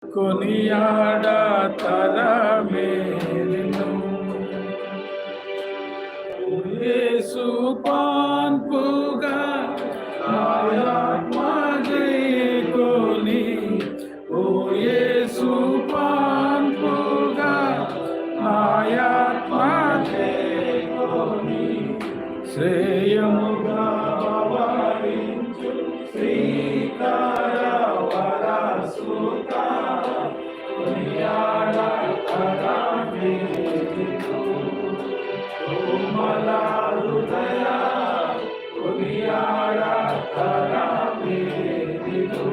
కొనియాడతరమే నిన్ను యేసు పాన్పుగా ఆత్మ జైకొని ఓ యేసు పాన్పుగా ఆత్మ జైకొని శ్రేయముగా వరించు శ్రీకర వరసుత కొనియాడతరమే నిన్ను కోమల హృదయ కొనియాడతరమే నిన్ను.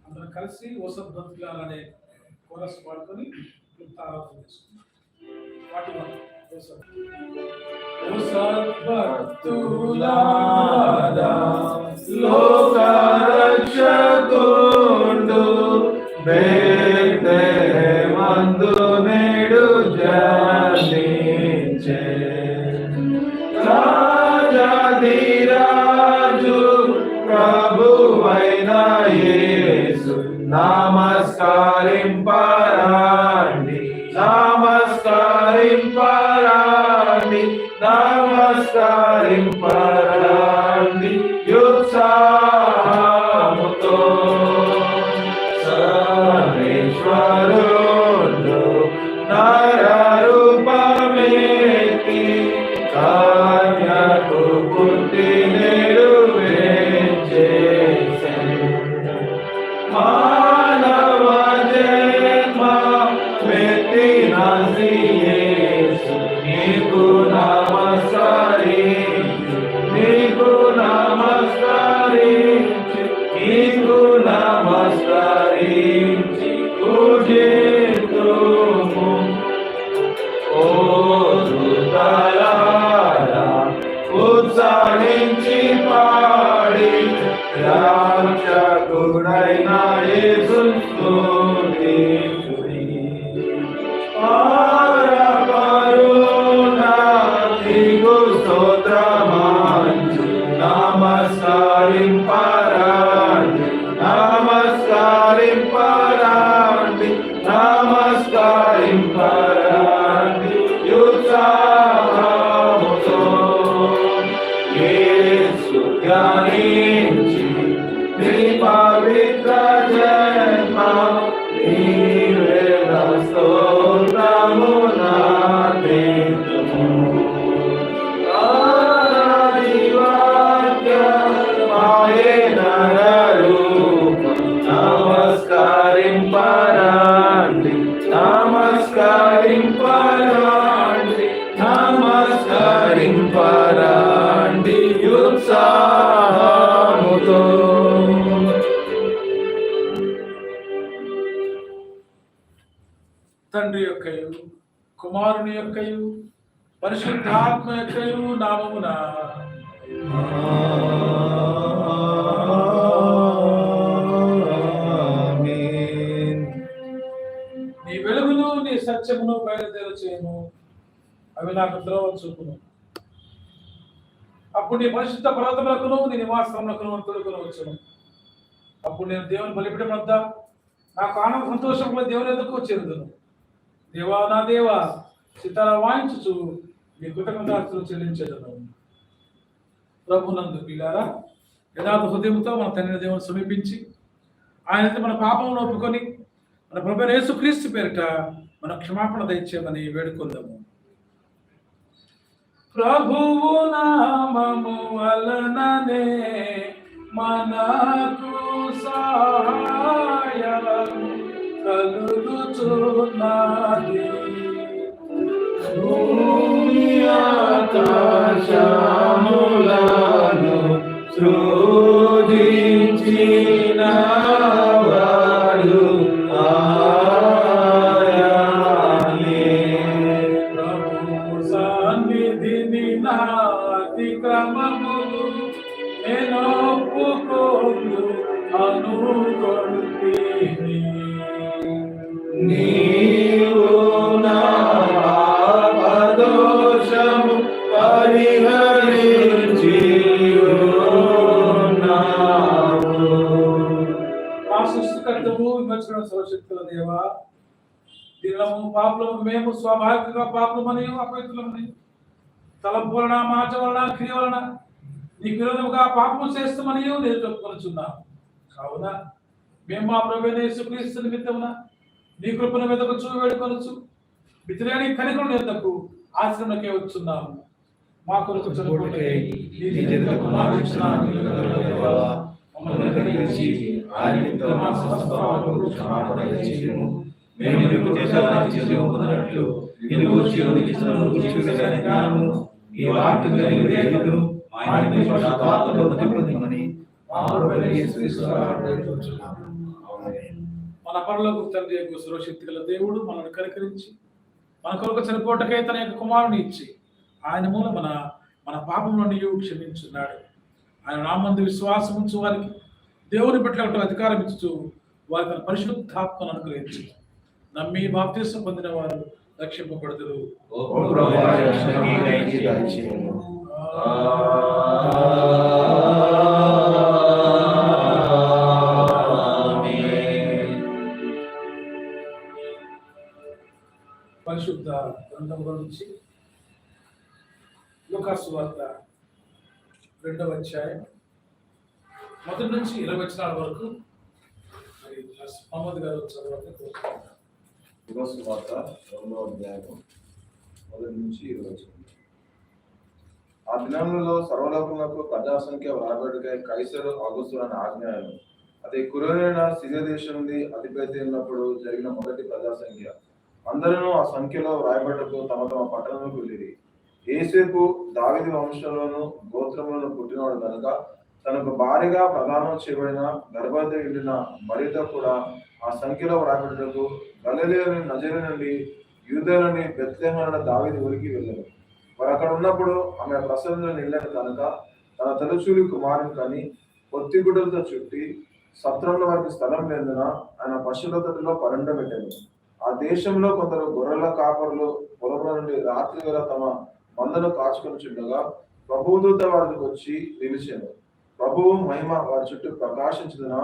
అందరం కలిసి ఓసత్ భక్తులాలనే కోరస్ పాడుకొని ఆరాధన చేసుకుంటాం. వాటిలో ఓసత్ భక్తులారా లోక రక్షకుండు బెత్లెహేమందు నేడు జనించె రాజాధిరాజు ప్రభువైన యేసు నమస్కరింపరాండి నమస్కరింపరాండి నమస్కరింపరాండి యుత్సాహముతో సర్వేశ్వరుడు నరరూపమెత్తి కన్యకు పుట్టి నేడు వేంచేసెను. మానవ జన్మ మెత్తిన యేసు నీకు నమస్కరించి నీకు నమస్కరించి నీకు నమస్కరించి పూజితుము. ఓ దూతలారా ఉత్సాహించి పాడి రక్షకుడైన యేసును స్తుతించుడి. నీకు స్తోత్రమంచు నమస్కరింపరాండి నమస్కరింపరాండి నమస్కరింపరాండి యుత్సాహముతో యేసు ధ్యానించి నీ పవిత్ర జన్మ నీవేళ స్తోత్రము నార్పించుము. నమస్కరింపరాండి నమస్కరింపరాండి నమస్కరింపరాండి యుత్సాహముతో. తండ్రి యొక్కయు కుమారుని యొక్కయు పరిశుద్ధాత్మ యొక్కయు నామమున నీ వెలుగును నీ సత్యమును బయలుదేరు చేయను, అవి నాకు ద్రోవ చూపును. అప్పుడు నీ పరిశుద్ధ పర్వతములకును నీ నివాసములకును తొడుగును వచ్చును. అప్పుడు నేను దేవుని బలిపీఠం వద్ద నాకు ఆనంద సంతోషంలో దేవుని ఎదుకు చేరుదును. దేవా నా దేవా సితార వాయించుచు నీ కృతజ్ఞతాస్తులు చెల్లించేదను. ప్రభునందు పిల్లారా యథార్థ హృదయంతో మన తండ్రి దేవుని సమీపించి ఆయనతో మన పాపమును ఒప్పుకొని మన ప్రభువైన యేసుక్రీస్తు పేరిట మన క్షమాపణ దయచేయమని వేడుకొందాము. ప్రభువు నామము వలననే మనకు సహాయం కలుగుచున్నది. భూమి ఆకాశములను సృజించిన వాడు ఆయనే. ప్రభు సన్నిధిని నా అతిక్రమములు నేను ఒప్పుకోను అనుకొంటిని. నీవు నా పాపదోషము పరిహరించి ఉన్నావు. సృష్టికర్తవు విమోచన సర్వశక్తుల దేవా, దీనము పాపలము మేము స్వాభావికంగా పాపలమని అపవిత్రులమని తలంపు వలన మాట వలన క్రియ వలన నీకు విరోధముగా పాపము చేస్తామని నేను చెప్పుకొనుచున్నాను. కావున మేము మా ప్రభువైన యేసుక్రీస్తు నిమిత్తమున నీ కృపను వెదకుచు వేడుకొనుచు మితిలేని కనికరుని యొద్దకు ఆశ్రమకే వచ్చున్నాము. మా కొరకు చనిపోటకై నీ చేతులకు అప్పగించున్నాము. మమ్మల్ని కరుణించి ఆయన నిమిత్తము మా సమస్త పాపములకు క్షమాపణ దయచేయుము. మేము నీకు చేసిన జీవము పొందినట్లు నిన్ను గూర్చి చూసిన జ్ఞానము నీ వాక్యము కలిగిన వివేకమును ఆయన పరిశుద్ధాత్మతో నింపుమని మా ప్రభువైన యేసుక్రీస్తు ద్వారా వేడుకొనుచున్నాము. ఆమేన్. మన పరలోకపు తండ్రి యొక్క సర్వశక్తి గల దేవుడు మనల్ని కనికరించి మన కొరకు చనిపోటకై తన యొక్క కుమారుని ఇచ్చి ఆయన మూలం మన పాపములను క్షమించున్నాడు. ఆయన నామందు విశ్వాసం ఉంచు వారికి దేవుని పట్ల అధికారం ఇచ్చు వారికి తన పరిశుద్ధాత్మను అనుగ్రహించి నమ్మి బాప్తిసం పొందిన వారు రక్షింపబడుదురు. పరిశుద్ధ గ్రంథంలో నుంచి లూకాసు సువార్త 2వ అధ్యాయం 1 నుంచి 20 వచనాల వరకు మరి మహమ్మద్ గారు చదవాలి. లూకాసు సువార్త 2వ అధ్యాయం 1 నుంచి 20 వచనాలు. ఆ దినములలో సర్వలోకములకు ప్రజాసంఖ్య వ్రాయబడికై కైసరు ఆగుస్తు అని ఆజ్ఞాయను. అది కురేన సిరియా దేశం నుండి అధిపతి ఉన్నప్పుడు జరిగిన మొదటి ప్రజాసంఖ్య. అందరూ ఆ సంఖ్యలో వ్రాయబడ్డకు తమ తమ పట్టణంలోకి వెళ్ళిరి. యేసేపు దావీదు వంశంలోను గోత్రములను పుట్టినవాడు కనుక తనకు భారీగా ప్రదానం చేయబడిన గర్భవతి ఉండిన మరియతో కూడా ఆ సంఖ్యలో వ్రాయబడ్డకు గలిలయ నజరు నుండి యూదయ నుండి బెత్లెహేము దావీదు ఊరికి వెళ్ళారు. వారు అక్కడ ఉన్నప్పుడు ఆమె ప్రసవంలో నిండను కనుక తన తలచూలి కుమారుని కని పొత్తిగుడ్డలతో చుట్టి సత్రంలో వారికి స్థలం లేనందున ఆయన పశువుల తొట్టిలో పరుండబెట్టారు. ఆ దేశంలో కొందరు గొర్రెల కాపరులు పొలంలో నుండి రాత్రి వేళ తమ మందను కాచుకొని చుండగా ప్రభువు దూత వారికి వచ్చి నిలిచాను. ప్రభువు మహిమ వారి చుట్టూ ప్రకాశించిన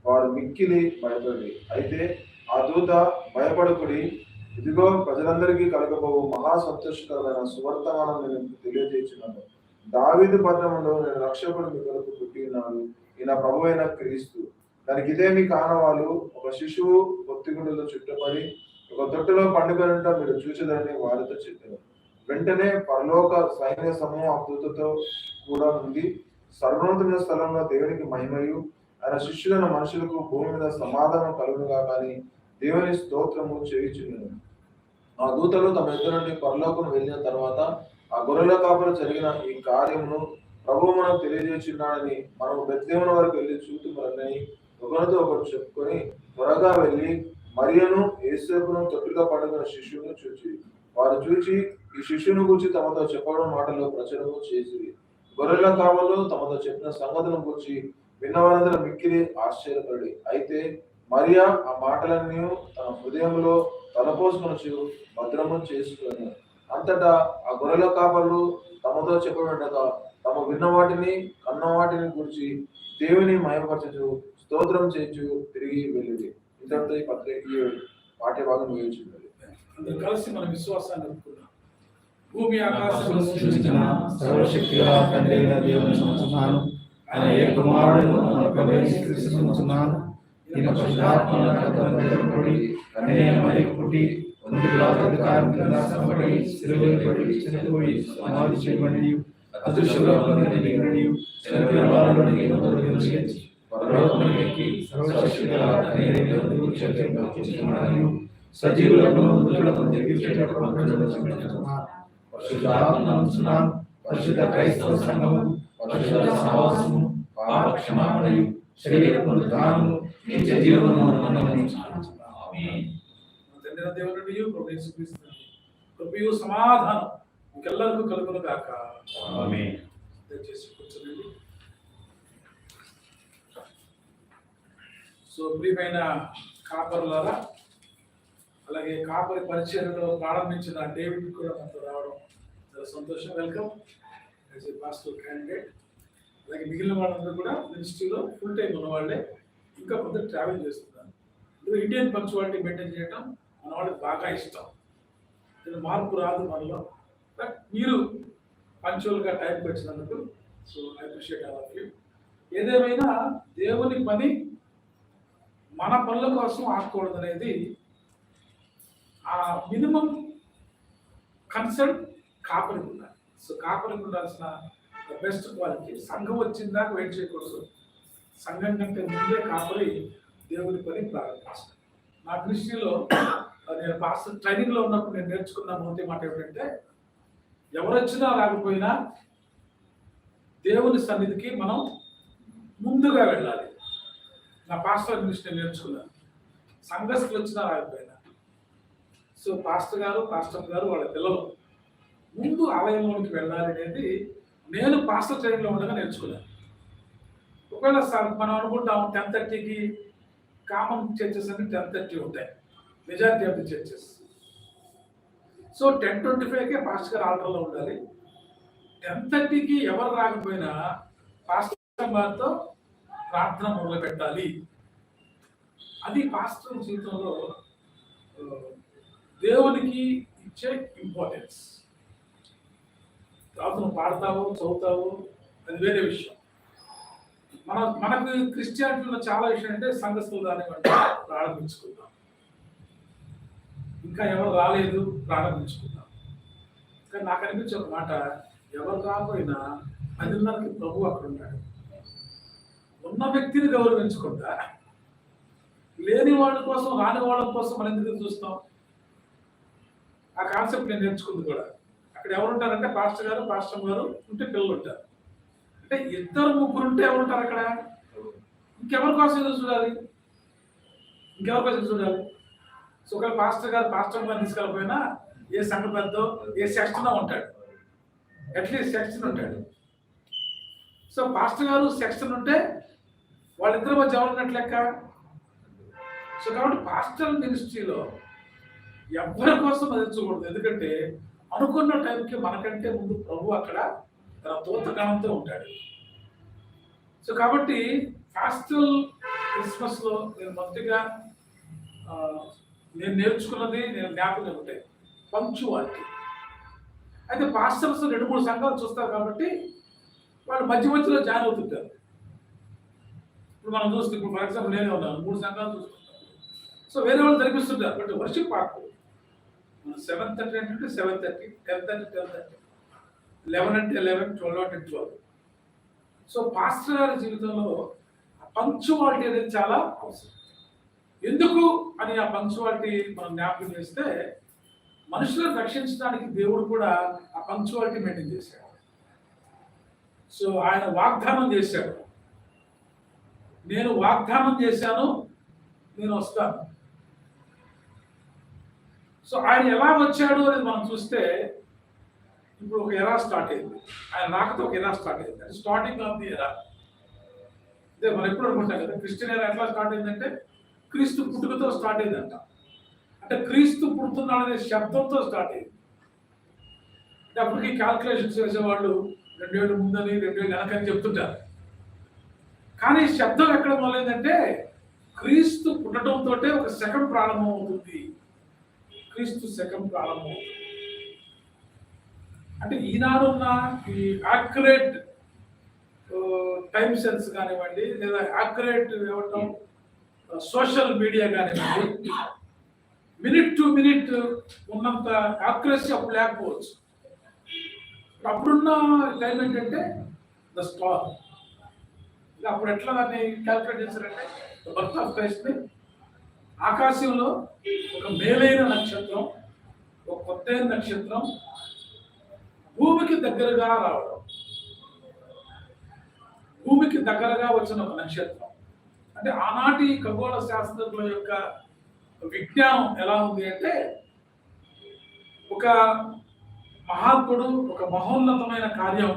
వారు మిక్కిలి భయపడి, అయితే ఆ దూత భయపడకుడి, ఇదిగో ప్రజలందరికీ కలగబోవు మహా సంతోషకరమైన సువర్తమానం నేను తెలియజేస్తున్నాను. దావీదు పట్టణంలో నేను రక్షకుడు మీ కొరకు పుట్టి ఉన్నాడు, ఈయన ప్రభువైన క్రీస్తు. దానికి ఇదేమి కానవాళ్ళు ఒక శిశువు పొత్తిగుండలో చుట్టబడి ఒక తొట్టులో పండుగనంట మీరు చూసేదాన్ని వారితో చెప్పారు. వెంటనే పరలోక సైన్య సమూహం ఆ దూతతో కూడా ఉంది. సర్వోన్నతమైన స్థలంలో దేవునికి మహిమయు ఆయన శిష్యులైన మనుషులకు భూమి మీద సమాధానం కలుగునుగా కానీ దేవుని స్తోత్రము చేయుచున్నాను. ఆ దూతలు తమ ఇద్దరు నుండి పరలోకం వెళ్ళిన తర్వాత ఆ గొర్రెల కాపులు జరిగిన ఈ కార్యమును ప్రభువు మనకు తెలియజేస్తున్నాడని మనము బెత్లెహేము వరకు వెళ్ళి చూతుమని ఒకరితో ఒకరు చెప్పుకొని త్వరగా వెళ్ళి మరియను యేసేపును తొట్టిలో పండుగ శిష్యును చూచి వారు చూచి ఈ శిష్యుని గురించి తమతో చెప్పడం మాటలు ప్రచురము చేసి గొర్రెల కావలు తమతో చెప్పిన సంగతులను గురించి విన్నవారందరూ మిక్కిలి ఆశ్చర్యపడి, అయితే మరియా ఆ మాటలన్నీ తన హృదయంలో తలపోసుకొనొచ్చు భద్రము చేసుకుని అంతటా ఆ గొర్రెల కాపలు తమతో చెప్పబడ్డగా తమ విన్న వాటిని కన్న వాటిని గురించి దేవుని మహిమపరచు స్తోత్రం చేయొచ్చు తిరిగి వెళ్ళింది. ఇంతటితో ఈ పత్రిక పాఠ్య భాగం ముగించున్నది. అందరూ కలిసి మన విశ్వాసాన్ని అనుకున్నాం. భూమి ఆకాశం సర్వశక్తిగా తండ్రి అయిన దేవుని నమ్ముతున్నాను. ఆయన ఏ కుమారుడును మన ప్రభువైన యేసుక్రీస్తును నమ్ముతున్నాను. ఈయన పరిశుద్ధాత్మకుడి కన్యకమరి పుట్టి ఒంటిగా అధికారం కింద శ్రమపడి సిలువపడి చనిపోయి సమాధి చేయబడి అదృశ్యలోకంలోని దిగినడి చనిపోయిన వారిలోనికి మొదలుపెట్టి పరలోకమునకి సర్వశక్తిగా తండ్రి అయిన దేవుని చేతుల్లో కూర్చున్నాడు. సజీవులను మృతులను తెగించేటప్పుడు పరిశుద్ధాత్మను నమ్ముతున్నాను. పరిశుద్ధ క్రైస్తవ సంఘము, పరిశుద్ధ సహవాసము, పాప క్షమాపణయు, శరీర పునరుద్ధానము, నిత్య జీవమును అనుగ్రహించును. ఆమేన్. తండ్రి దేవునియు ప్రభువు యేసుక్రీస్తు కృపయు సమాధానం మీకెల్లరికీ కలుగును గాక. ఆమేన్. దయచేసి కూర్చోండి. సో ప్రియమైన కాపరులారా, అలాగే కాపరి పరిచయంలో ప్రారంభించిన డేవిడ్ కూడా మనతో రావడం చాలా సంతోషం. Welcome as a pastor candidate. అలాగే మిగిలిన వాళ్ళందరూ కూడా మినిస్ట్రీలో ఫుల్ టైం ఉన్న వాళ్ళే. ఇంకా కొంత ట్రావెల్ చేస్తున్నాను. ఇండియన్ పంక్చువాలిటీ మెయింటైన్ చేయడం మన వాళ్ళకి బాగా ఇష్టం. ఇది మార్పు రాదు మనలో, బట్ మీరు పంక్చువల్గా టైంకి వచ్చినందుకు so I appreciate all of you. ఏదేమైనా దేవుని పని మన పనుల కోసం ఆగకూడదు అనేది ఆ మినిమం కన్సర్న్ కాపరికి ఉండాలి. సో కాపరికి ఉండాల్సిన బెస్ట్ క్వాలిటీ. సంఘం వచ్చిందాక వెయిట్ చేయకూడదు. సంఘం కంటే ముందే కాపరి దేవుని పని ప్రారంభించాలి. నా దృష్టిలో నేను పాస్టర్ ట్రైనింగ్లో ఉన్నప్పుడు నేను నేర్చుకున్న మొదటి మాట ఏమిటంటే, ఎవరు వచ్చినా రాకపోయినా దేవుని సన్నిధికి మనం ముందుగా వెళ్ళాలి. నా పాస్టర్ నుంచి నేను నేర్చుకున్నాను. సంఘస్థులు వచ్చినా రాకపోయినా, సో పాస్టర్ గారు వాళ్ళ పిల్లలు ముందు ఆలయంలోనికి వెళ్ళాలి అనేది నేను పాస్టర్ ట్రైనింగ్లో ఉండగా నేర్చుకున్నాను. ఒకవేళ మనం అనుకుంటాం 10:30కి కామన్ చర్చెస్ అన్ని 10:30 ఉంటాయి, majority of the churches. So 10:25కే పాస్టర్ గారు ఆర్డర్లో ఉండాలి. 10:30కి ఎవరు రాకపోయినా పాస్టర్ గారితో ప్రార్థన మొదలు పెట్టాలి. అది పాస్టర్ జీవితంలో దేవునికి ఇచ్చే ఇంపార్టెన్స్. తర్వాత నువ్వు పాడతావు, చదువుతావు, అది వేరే విషయం. మనకు క్రిస్టియానిటీలో చాలా విషయం అంటే సంఘస్థులు రానివ్వండి, ప్రారంభించుకుందాం. ఇంకా ఎవరు రాలేదు, ప్రారంభించుకుందాం. కానీ నాకు అనిపించే ఒక మాట, ఎవరు రాకపోయినా 10:30కి ప్రభు అక్కడ ఉన్నాడు. ఉన్న వ్యక్తిని గౌరవించుకుంటా, లేని వాళ్ళ కోసం, రాని వాళ్ళ కోసం మనం ఎందుకు చూస్తాం? ఆ కాన్సెప్ట్ నేను నేర్చుకుంది కూడా. అక్కడ ఎవరు ఉంటారంటే పాస్టర్ గారు ఉంటే పిల్లలు ఉంటారు. అంటే 2-3 ఉంటే ఎవరు ఉంటారు అక్కడ? ఇంకెవరి కోసం ఎదురు చూడాలి? సో ఒకవేళ పాస్టర్ గారు తీసుకెళ్ళిపోయినా ఏ సంఘ పెద్దో ఏ సెక్షన్ ఉంటాడు, అట్లీస్ట్ సెక్షన్ ఉంటాడు. సో పాస్టర్ గారు సెక్షన్ ఉంటే వాళ్ళిద్దరి మధ్య ఎవరున్నట్లు లెక్క. సో కాబట్టి పాస్టర్ మినిస్ట్రీలో ఎవరి కోసం ఎదుర్చకూడదు. ఎందుకంటే అనుకున్న టైంకి మనకంటే ముందు ప్రభు అక్కడ తన దూతగణంతో ఉంటాడు. సో కాబట్టి పాస్టల్ క్రిస్మస్లో నేను మొదటిగా నేను నేర్చుకున్నది, నేను జ్ఞాపకం ఉంటాయి పంక్చువాలిటీ. అయితే పాస్టర్స్ 2-3 సంఘాలు చూస్తారు కాబట్టి వాళ్ళు మధ్యలో జాయిన్ అవుతుంటారు. ఇప్పుడు మనం చూస్తే, ఇప్పుడు ఫర్ ఎగ్జాంపుల్ నేనే ఉన్నాను, 3 సంఘాలు చూస్తుంటాను. సో వేరే వాళ్ళు జరిపిస్తుంటారు, బట్ వర్షిప్ పార్ట్ 7:30 అంటే 7:30, 10:30, 11 అంటే 11, 12 అంటే 12. సో పాస్టర్ గారి జీవితంలో పంక్చువాలిటీ అనేది చాలా అవసరం. ఎందుకు అని ఆ పంక్చువాలిటీ మనం జ్ఞాపకం చేస్తే, మనుషులను రక్షించడానికి దేవుడు కూడా ఆ పంక్చువాలిటీ మెయింటైన్ చేశాడు. సో ఆయన వాగ్దానం చేశాడు, నేను వాగ్దానం చేశాను, నేను వస్తాను. సో ఆయన ఎలా వచ్చాడు అనేది మనం చూస్తే, ఇప్పుడు ఒక ఎరా స్టార్ట్ అయింది. ఆయన రాకతో ఒక ఎరా స్టార్ట్ అయింది. అది స్టార్టింగ్ ఆఫ్ ది ఎరా. అదే మనం ఎప్పుడు అనుకుంటాం కదా, క్రిస్టియన్ ఎరా ఎట్లా స్టార్ట్ అయిందంటే క్రీస్తు పుట్టుకతో స్టార్ట్ అయిందంట. అంటే క్రీస్తు పుడుతున్నాడు అనే శబ్దంతో స్టార్ట్ అయింది. అంటే అప్పటికి క్యాల్కులేషన్స్ వేసేవాళ్ళు 2000 ముందని 2000 వెనకని చెప్తుంటారు. కానీ శబ్దం ఎక్కడ మొదలైందంటే క్రీస్తు పుట్టడంతో ఒక శకం ప్రారంభం అవుతుంది. క్రీస్తు శకం ప్రారంభం అవుతుంది. అంటే ఈనాడున్న ఈ యాక్యురేట్ టైమ్ సెన్స్ కానివ్వండి, లేదా యాక్యురేట్ ఏమంటాం సోషల్ మీడియా కానివ్వండి, మినిట్ టు మినిట్ ఉన్నంత యాక్యురసీ అప్పుడు లేకపోవచ్చు. అప్పుడున్న టైం ఏంటంటే ద స్టార్. అప్పుడు ఎట్లా దాన్ని క్యాల్కులేట్ చేశారంటే, బర్త్ ఆఫ్ క్రైస్ట్, ఆకాశంలో ఒక మేలైన నక్షత్రం, ఒక కొత్తైన నక్షత్రం భూమికి దగ్గరగా రావడం, భూమికి దగ్గరగా వచ్చిన ఒక నక్షత్రం. అంటే ఆనాటి ఖగోళ శాస్త్రజ్ఞుల యొక్క విజ్ఞానం ఎలా ఉంది అంటే, ఒక మహాత్ముడు, ఒక మహోన్నతమైన కార్యం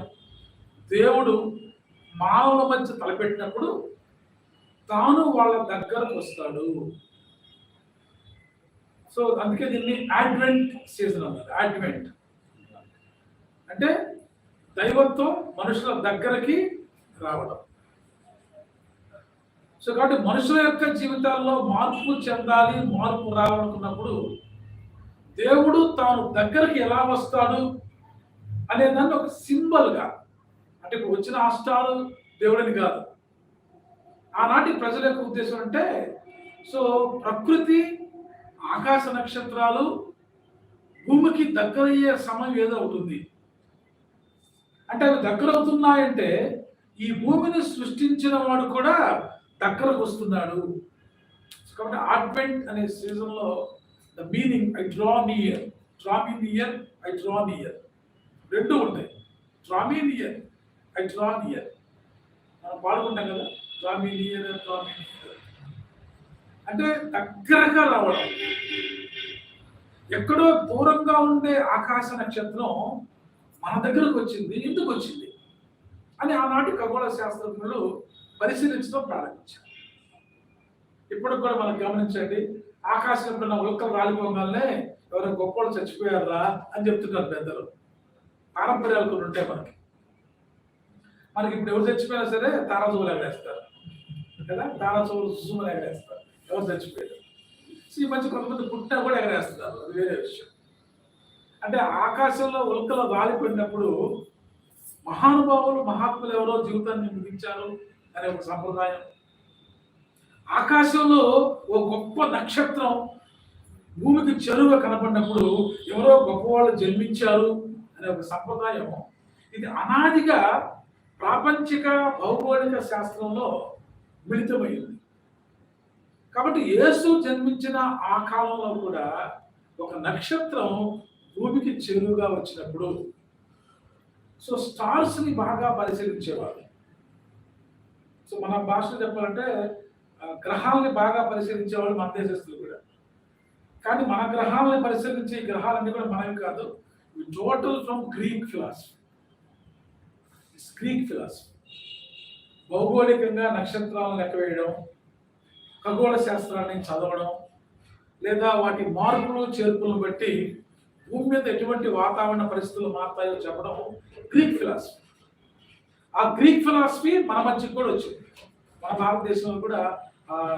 దేవుడు మానవుల మధ్య తలపెట్టినప్పుడు తాను వాళ్ళ దగ్గరకు వస్తాడు. సో అందుకే దీన్ని అడ్వెంట్ సీజన్ అన్నారు. అడ్వెంట్ అంటే దైవత్వం మనుషుల దగ్గరికి రావడం. సో కాబట్టి మనుషుల యొక్క జీవితాల్లో మార్పు చెందాలి, మార్పు రావాలనుకున్నప్పుడు దేవుడు తాను దగ్గరికి ఎలా వస్తాడు అనే దాన్ని ఒక సింబల్గా, అంటే ఇప్పుడు వచ్చిన ఆ స్టార్ దేవుడని కాదు. ఆనాటి ప్రజల యొక్క ఉద్దేశం అంటే, సో ప్రకృతి, ఆకాశ నక్షత్రాలు భూమికి దగ్గరయ్యే సమయం ఏదో ఉంటుంది. అంటే అవి దగ్గర అవుతున్నాయంటే ఈ భూమిని సృష్టించిన వాడు కూడా దగ్గరకు వస్తున్నాడు. కాబట్టి అడ్వెంట్ అనే సీజన్లో the meaning I draw near, draw me near, I draw near రెండు ఉంటాయి. Draw me near, I draw near మనం పాడుకుంటాం కదా, డ్రా మీ నియర్, డ్రా మీ నియర్ అంటే దగ్గరగా రావడం. ఎక్కడో దూరంగా ఉండే ఆకాశ నక్షత్రం మన దగ్గరకు వచ్చింది, ఎందుకు వచ్చింది అని ఆనాటి ఖగోళ శాస్త్రజ్ఞులు పరిశీలించడం ప్రారంభించారు. ఇప్పుడు కూడా మనం గమనించండి, ఆకాశంలో ఉన్న ఉల్కలు రాలిపోగానే ఎవరో గొప్పలు చచ్చిపోయారా అని చెప్తున్నారు పెద్దలు. పారంపర్యాలు కొన్ని ఉంటాయి మనకి ఇప్పుడు ఎవరు చచ్చిపోయినా సరే తారాజువులు ఎగరేస్తారు కదా, తారాజువులు సుసుమలు ఎగరేస్తారు ఎవరు చచ్చిపోయారు. ఈ మధ్య కొంతమంది పుట్టినా కూడా ఎగరేస్తారు, అది వేరే విషయం. అంటే ఆకాశంలో ఉల్కలు రాలిపోయినప్పుడు మహానుభావులు, మహాత్ములు ఎవరో జీవితాన్ని ముగించారు అనే ఒక సంప్రదాయం. ఆకాశంలో ఓ గొప్ప నక్షత్రం భూమికి చెరువుగా కనపడినప్పుడు ఎవరో గొప్పవాళ్ళు జన్మించారు అనే ఒక సంప్రదాయం. ఇది అనాదిగా ప్రాపంచిక భౌగోళిక శాస్త్రంలో మిళితమైంది. కాబట్టి యేసు జన్మించిన ఆ కాలంలో కూడా ఒక నక్షత్రం భూమికి చెరువుగా వచ్చినప్పుడు సో స్టార్స్ ని బాగా పరిశీలించేవారు. సో మన భాషలో చెప్పాలంటే గ్రహాలని బాగా పరిశీలించేవాళ్ళు మన దేశస్తులు కూడా. కానీ మన గ్రహాలని పరిశీలించే ఈ గ్రహాలన్నీ కూడా మనవి కాదు, total from Greek philosophy. Greek philosophy భౌగోళికంగా నక్షత్రాలను లెక్క వేయడం, ఖగోళ శాస్త్రాన్ని చదవడం, లేదా వాటి మార్పులు చేర్పులను బట్టి భూమి మీద ఎటువంటి వాతావరణ పరిస్థితులు మారుతాయో చెప్పడం గ్రీక్ ఫిలాసఫీ. ఆ గ్రీక్ ఫిలాసఫీ మన మధ్యకి కూడా వచ్చింది. మన భారతదేశంలో కూడా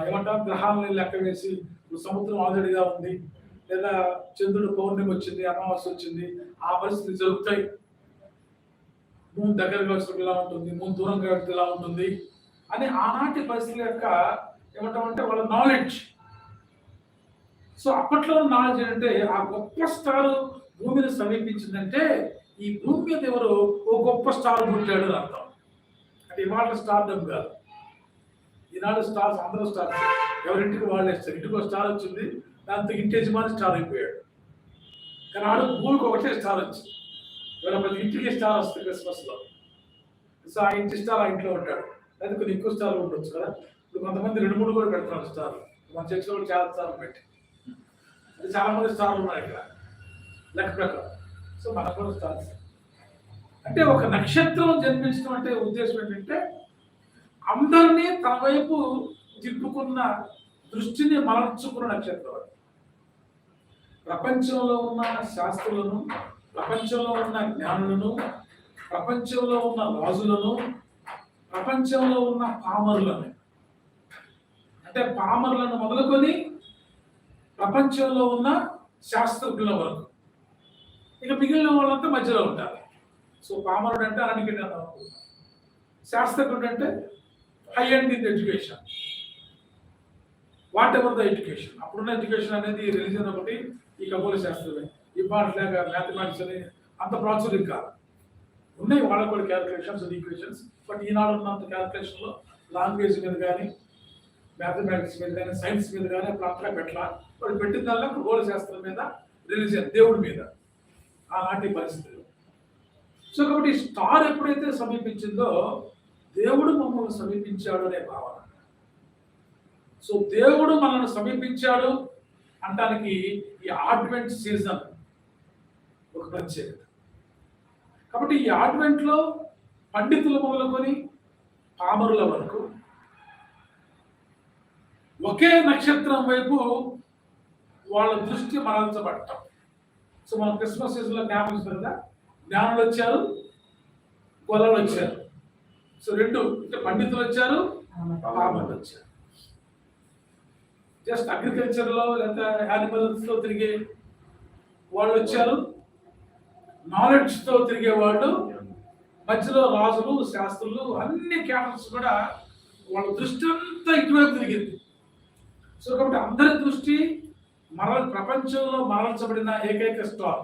ఏమంటాం, గ్రహాలను లెక్క వేసి సముద్రం ఆల్రెడీగా ఉంది, లేదా చంద్రుడు పౌర్ణమి వచ్చింది, అమావాస్య వచ్చింది, ఆ పరిస్థితులు జరుగుతాయి. మూన్ దగ్గరగా వచ్చినప్పుడు ఇలా ఉంటుంది, మూన్ దూరంగా వెళ్తే ఇలా ఉంటుంది అని ఆనాటి పరిస్థితుల యొక్క ఏమంటామంటే వాళ్ళ నాలెడ్జ్. సో అప్పట్లో నాలెడ్జ్ ఏంటంటే ఆ గొప్ప స్టార్ భూమిని సమీపించిందంటే ఈ భూమి మీద ఎవరు ఓ గొప్ప స్టార్ పుట్టాడు అని అర్థం. అంటే ఇవాళ స్టార్డమ్ కాదు, ఈనాడు స్టార్స్ అందరూ స్టార్స్ ఎవరింటికి వాళ్ళు వేస్తారు. ఇంటికి ఒక స్టార్ వచ్చింది, దాంతో ఇంటి యజమాని స్టార్ అయిపోయాడు. కానీ ఆడు భూమికి ఒకటే స్టార్ వచ్చింది. ఇవాళ ప్రతి ఇంటికి స్టార్ వస్తుంది క్రిస్మస్లో. సో ఆ ఇంటి స్టార్ ఆ ఇంట్లో ఉంటాడు, లేదా కొన్ని ఎక్కువ స్టార్లు ఉండొచ్చు కదా. ఇప్పుడు కొంతమంది 2-3 కూడా పెడతారు స్టార్లు. మన చర్చిలో కూడా చాలా స్టార్లు పెట్టి, అది చాలా మంది స్టార్లు ఉన్నారు ఇక్కడ లెక్క ప్రకారం. సో మనకు కూడా స్టార్స్ అంటే ఒక నక్షత్రం జన్మించడం అంటే ఉద్దేశం ఏంటంటే అందరినీ తన వైపు తిప్పుకున్న దృష్టిని మరల్చుకున్న నక్షత్రం. ప్రపంచంలో ఉన్న శాస్త్రులను, ప్రపంచంలో ఉన్న జ్ఞానులను, ప్రపంచంలో ఉన్న రాజులను, ప్రపంచంలో ఉన్న పామరులను, అంటే పామరులను మొదలుకొని ప్రపంచంలో ఉన్న శాస్త్రజ్ఞుల వరకు, ఇక మిగిలిన వాళ్ళంతా మధ్యలో ఉంటారు. సో పామరుడు అంటే అన్నిటికీ శాస్త్రజ్ఞుడు అంటే high and in education, what ever the education. అప్పుడున్న ఎడ్యుకేషన్ అనేది రిలీజియన్ ఒకటి, ఈ ఖగోళ శాస్త్రమే. ఇవాళలాగా మ్యాథమెటిక్స్ అని అంత ప్రాచుర్యం కాదు. ఉన్నాయి వాళ్ళకు కూడా క్యాలిక్యులేషన్స్, ఈక్వేషన్స్, బట్ ఈనాడు ఉన్నంత క్యాలిక్యులేషన్లో లాంగ్వేజ్ మీద కానీ, మ్యాథమెటిక్స్ మీద కానీ, సైన్స్ మీద కానీ అప్పుడు అంతగా పెట్టాల. వాళ్ళు పెట్టిందల్లా ఖగోళ శాస్త్రం మీద, రిలీజియన్, దేవుడి మీద ఆనాటి పరిస్థితులు. సో కాబట్టి స్టార్ ఎప్పుడైతే సమీపించిందో దేవుడు మమ్మల్ని సమీపించాడు అనే భావన. సో దేవుడు మనల్ని సమీపించాడు అంటానికి ఈ అడ్వెంట్ సీజన్ ఒక ప్రత్యేకత. కాబట్టి ఈ అడ్వెంట్లో పండితులు మొదలుకొని పామరుల వరకు ఒకే నక్షత్రం వైపు వాళ్ళ దృష్టి మరల్చబడటం. సో మన క్రిస్మస్ సీజన్లో జ్ఞాపకం కదా, జ్ఞానులు వచ్చారు, గొల్లలు వచ్చారు. సో రెండు, అంటే పండితులు వచ్చారు, పామరులు వచ్చారు. జస్ట్ అగ్రికల్చర్లో లేదా యానిమల్స్తో తిరిగే వాళ్ళు వచ్చారు, నాలెడ్జ్తో తిరిగే వాళ్ళు, మధ్యలో రాజులు, శాస్త్రులు, అన్ని క్యాడర్స్ కూడా వాళ్ళ దృష్టి అంతా ఇటువైపు తిరిగింది. సో కాబట్టి అందరి దృష్టి ప్రపంచంలో మరల్చబడిన ఏకైక స్టార్,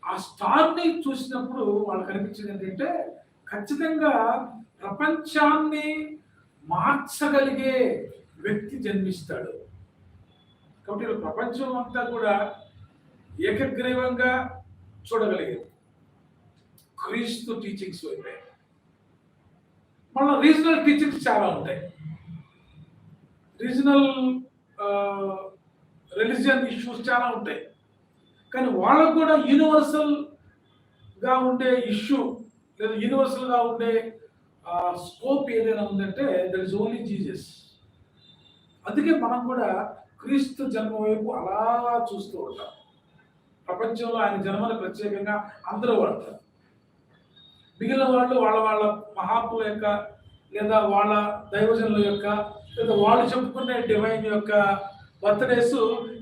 ఆ స్టార్ని చూసినప్పుడు వాళ్ళకి అనిపించింది ఏంటంటే ఖచ్చితంగా ప్రపంచాన్ని మార్చగలిగే వ్యక్తి జన్మిస్తాడు. కాబట్టి ప్రపంచం అంతా కూడా ఏకగ్రీవంగా చూడగలిగేది క్రీస్తు టీచింగ్స్ వైపే. మన రీజనల్ టీచింగ్స్ చాలా ఉంటాయి, రీజనల్ రిలీజియన్ ఇష్యూస్ చాలా ఉంటాయి, కానీ వాళ్ళకు కూడా యూనివర్సల్గా ఉండే ఇష్యూ లేదా యూనివర్సల్గా ఉండే స్కోప్ ఏదైనా ఉందంటే దట్ ఈస్ ఓన్లీ జీసస్. అందుకే మనం కూడా క్రీస్తు జన్మ వైపు అలా చూస్తూ ఉంటాం. ప్రపంచంలో ఆయన జన్మని ప్రత్యేకంగా అందరూ వాడతారు. మిగిలిన వాళ్ళు వాళ్ళ వాళ్ళ మహాత్ముల యొక్క లేదా వాళ్ళ దైవజనుల యొక్క లేదా వాళ్ళు చెప్పుకునే డివైన్ యొక్క బర్త్డేస్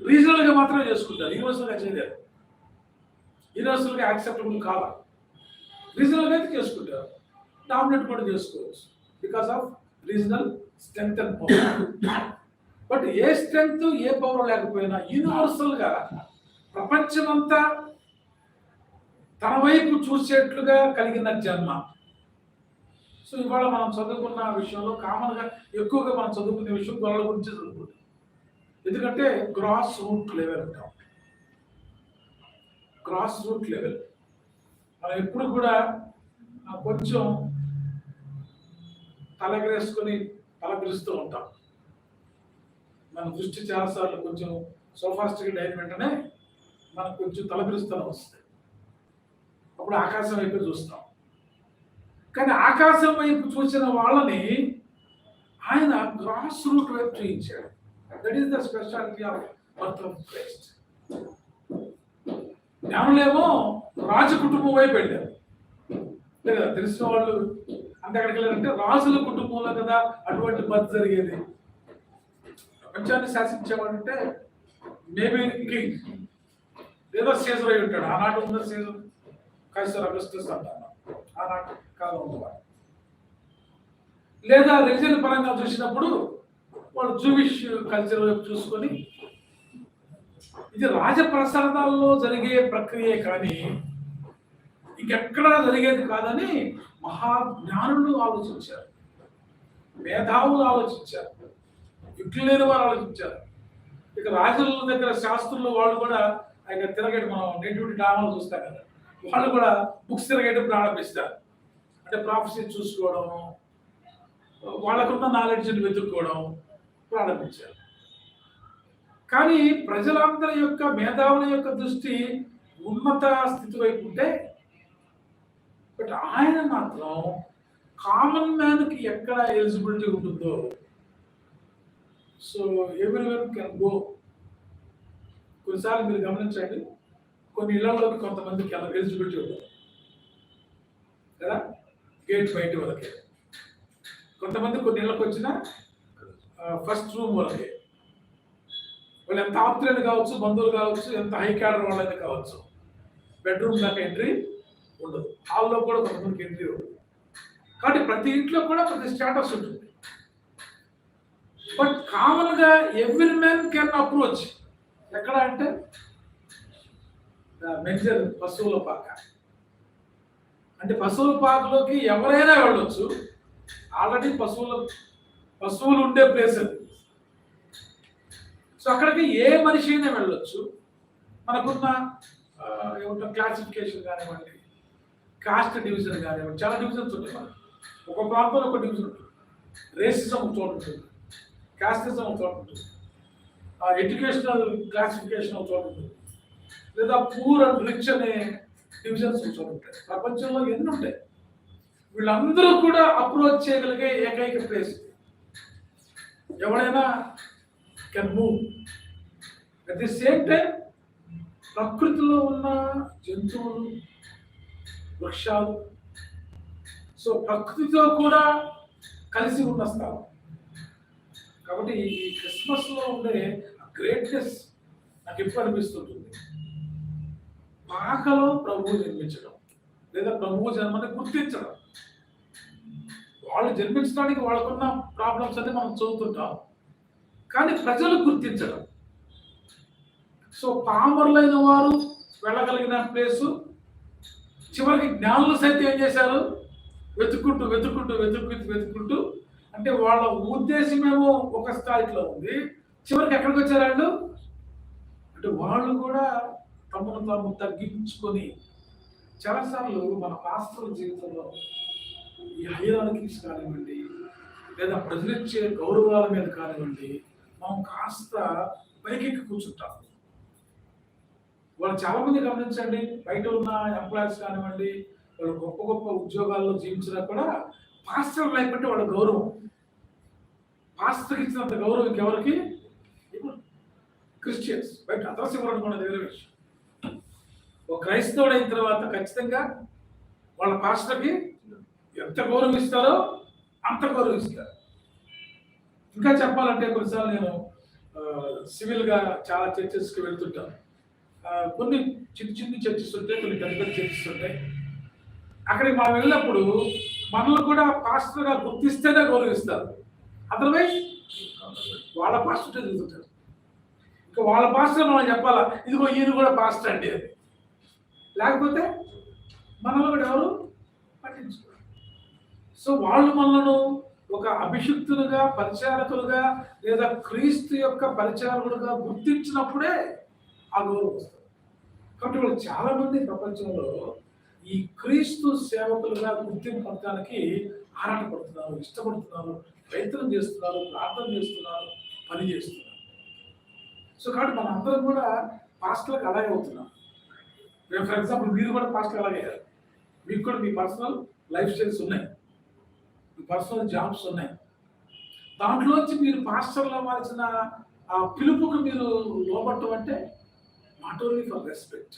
రీజనల్గా మాత్రమే చేసుకుంటారు, యూనివర్సల్గా చేయలేరు. యూనివర్సల్గా యాక్సెప్టబుల్ కాదు, రీజనల్గా అయితే చేసుకుంటారు, డామినేట్ కూడా చేసుకోవచ్చు because of regional strength and power. But A strength A power లేకపోయినా యూనివర్సల్గా ప్రపంచమంతా తన వైపు చూసేట్లుగా కలిగిన జన్మ. సో ఇవాళ మనం చదువుకున్న విషయంలో కామన్గా ఎక్కువగా మనం చదువుకునే విషయం గొర్రెల గురించి చదువుకుంటాం, ఎందుకంటే గ్రాస్ రూట్ లెవెల్ ఉంటాం. గ్రాస్ రూట్ లెవెల్ మనం ఎప్పుడు కూడా కొంచెం తలెగరేసుకొని తలపిలుస్తూ ఉంటాం. మన దృష్టి చాలాసార్లు కొంచెం సోఫాస్టిక్ అయిన వెంటనే మనకు కొంచెం తలపిలుస్తూనే వస్తుంది, అప్పుడు ఆకాశం వైపు చూస్తాం. కానీ ఆకాశం వైపు చూసిన వాళ్ళని ఆయన గ్రాస్ రూట్ వైపు చూపించాడు. That is the speciality of birth of Christ. జ్ఞానులేమో రాజ కుటుంబం వైపు వెళ్ళారు, లేదా తెలిసిన వాళ్ళు అంటే ఎక్కడికి వెళ్ళారంటే రాజుల కుటుంబంలో కదా అటువంటి బర్త్ జరిగేది. ప్రపంచాన్ని శాసించేవాడు అంటే మేబీ కింగ్ లేదా సీజర్ అయి ఉంటాడు. ఆనాటి ఉన్న సీజర్ కైసర్ అగస్టస్ అంటారు, ఆనాటి కాలం ఉన్నవాడు. లేదా రిలీజియన్ పరంగా చూసినప్పుడు వాళ్ళు జూవిష్ కల్చర్ వైపు చూసుకొని ఇది రాజప్రసాదాల్లో జరిగే ప్రక్రియ కానీ ఇంకెక్కడా జరిగేది కాదని మహాజ్ఞానులు ఆలోచించారు, మేధావులు ఆలోచించారు, యుక్తులు లేని వారు ఆలోచించారు. ఇక రాజుల దగ్గర శాస్త్రులు వాళ్ళు కూడా ఆయన తిరగేటి, మనం నేటివిటీ డ్రామాలు చూస్తాం కదా, వాళ్ళు కూడా బుక్స్ తిరగేయడం ప్రారంభిస్తారు. అంటే ప్రాఫెసీ చూసుకోవడం, వాళ్ళకున్న నాలెడ్జ్ని వెతుక్కోవడం ప్రారంభించారు. కానీ ప్రజలందరి యొక్క మేధావుల యొక్క దృష్టి ఉన్నత స్థితి వైపు ఉంటే, బట్ ఆయన మాత్రం కామన్ మ్యాన్కి ఎక్కడ ఎలిజిబిలిటీ ఉంటుందో, సో ఎవ్రీవన్ కెన్ గో. కొన్నిసార్లు మీరు గమనించండి, కొన్ని ఇళ్లలోకి కొంతమందికి ఎలిజిబిలిటీ ఉంటుంది కదా, గేట్ బయట వరకే. కొంతమంది కొన్ని ఇళ్ళకి వచ్చిన ఫస్ట్ రూమ్ వరకే. వాళ్ళు ఎంత ఆప్తులైన కావచ్చు, బంధువులు కావచ్చు, ఎంత హై క్యాడర్ వాళ్ళైనా కావచ్చు, బెడ్రూమ్ దాకా ఎంట్రీ ఉండదు, హాల్లో కూడా కొంతమందికి ఎంట్రీ ఉండదు. కాబట్టి ప్రతి ఇంట్లో కూడా ప్రతి స్టేటస్ ఉంటుంది. బట్ కామన్గా ఎవ్రీ మ్యాన్ కెన్ అప్రోచ్. ఎక్కడ అంటే మెజర్ పశువుల పాక, అంటే పశువుల పాకలోకి ఎవరైనా వెళ్ళొచ్చు. ఆల్రెడీ పశువులు ఉండే ప్లేస్ అది. సో అక్కడికి ఏ మనిషి అయినా వెళ్ళొచ్చు. మనకున్న ఏమంటారు క్లాసిఫికేషన్ కానివ్వండి, కాస్ట్ డివిజన్ కానివ్వండి, చాలా డివిజన్స్ ఉంటాయి. మనకి ఒక ప్రాంతంలో ఒక డివిజన్ ఉంటుంది. రేసిజం ఒక చోటు ఉంటుంది, కాస్టిజం ఒక చోటు ఉంటుంది, ఎడ్యుకేషనల్ క్లాసిఫికేషన్ ఒక చోటు ఉంటుంది, లేదా పూర్ అండ్ రిచ్ అనే డివిజన్స్ ఒక చోటు ఉంటాయి. ప్రపంచంలో ఎన్ని ఉంటాయి. వీళ్ళందరూ కూడా అప్రోచ్ చేయగలిగే ఏకైక ప్లేస్. ఎవరైనా can move. At the same time ప్రకృతిలో ఉన్న జంతువులు, వృక్షాలు, సో ప్రకృతితో కూడా కలిసి ఉన్న స్థలం. కాబట్టి ఈ క్రిస్మస్ లో ఉండే గ్రేట్నెస్ నాకు ఎప్పుడు అనిపిస్తుంటుంది. పాకలో ప్రభువు జన్మించడం లేదా ప్రభువు జన్మని గుర్తించడం. వాళ్ళు జన్మించడానికి వాళ్ళకున్న ప్రాబ్లమ్స్ అన్ని మనం చదువుతుంటాం, కానీ ప్రజలు గుర్తించడం. సో పామరులైన వారు వెళ్ళగలిగిన ప్లేసు, చివరికి జ్ఞానులు సైతం ఏం చేశారు, వెతుక్కుంటూ వెతుక్కుంటూ వెతుక్కుంటూ వెతుక్కుంటూ, అంటే వాళ్ళ ఉద్దేశమేమో ఒక స్థాయిలో ఉంది, చివరికి ఎక్కడికి వచ్చారు వాళ్ళు అంటే వాళ్ళు కూడా తమను తాము తగ్గించుకొని. చాలాసార్లు మన పాస్టర్ల జీవితంలో ఈ హైరార్కీస్ కానివ్వండి లేదా ప్రజలిచ్చే గౌరవాల మీద కానివ్వండి మనం కాస్త పైకెక్కి కూర్చుంటాం. వాళ్ళు చాలా మంది గమనించండి, బయట ఉన్న ఎంప్లాయీస్ కానివ్వండి, వాళ్ళు గొప్ప గొప్ప ఉద్యోగాల్లో జీవించినా కూడా పాస్టర్ లైఫ్ అంటే వాళ్ళ గౌరవం. పాస్టర్కి ఇచ్చినంత గౌరవం ఇంకెవరికి? ఇప్పుడు క్రిస్టియన్స్, బయట అదర్స్ ఎవరు అనుకున్నది వేరే విషయం. ఒక క్రైస్తవుడు అయిన తర్వాత ఖచ్చితంగా వాళ్ళ పాస్టర్కి ఎంత గౌరవం ఇస్తారో అంత గౌరవిస్తారు. ఇంకా చెప్పాలంటే కొన్నిసార్లు నేను సివిల్గా చాలా చర్చెస్కి వెళ్తుంటాను. కొన్ని చిన్న చిన్న చర్చెస్ ఉంటాయి, కొన్ని పెద్ద పెద్ద చర్చెస్ ఉంటాయి. అక్కడికి మనం వెళ్ళినప్పుడు మనల్ని కూడా పాస్టర్గా గుర్తిస్తేనే గౌరవిస్తారు. అదర్వైజ్ వాళ్ళ పాస్టర్ తిరుగుతుంటారు. ఇంకా వాళ్ళ పాస్టర్ మనం చెప్పాలా, ఇదిగో ఈయన కూడా పాస్టర్ అండి అది, లేకపోతే మనల్ని కూడా ఎవరు పట్టించుకోరు. సో వాళ్ళు మనలను ఒక అభిషిక్తులుగా, పరిచారకులుగా లేదా క్రీస్తు యొక్క పరిచారకులుగా గుర్తించినప్పుడే ఆ గౌరవం వస్తుంది. కాబట్టి వాళ్ళు చాలా మంది ప్రపంచంలో ఈ క్రీస్తు సేవకులుగా గుర్తింపు పొందడానికి ఆరాటపడుతున్నారు, ఇష్టపడుతున్నారు, ప్రయత్నం చేస్తున్నారు, ప్రార్థన చేస్తున్నారు, పని చేస్తున్నారు. సో కాబట్టి మన అందరం కూడా పాస్టర్లకు అలాగే అవుతున్నాం. ఫర్ ఎగ్జాంపుల్ మీరు కూడా పాస్టర్ అలాగే అయ్యారు. మీకు కూడా మీ పర్సనల్ లైఫ్ స్టైల్స్ ఉన్నాయి, మీ పర్సనల్ జాబ్స్ ఉన్నాయి. దాంట్లోంచి మీరు పాస్టర్లో అవ్వాల్సిన ఆ పిలుపుకు మీరు లోబట్టం అంటే నాట్ ఓన్లీ ఫర్ రెస్పెక్ట్,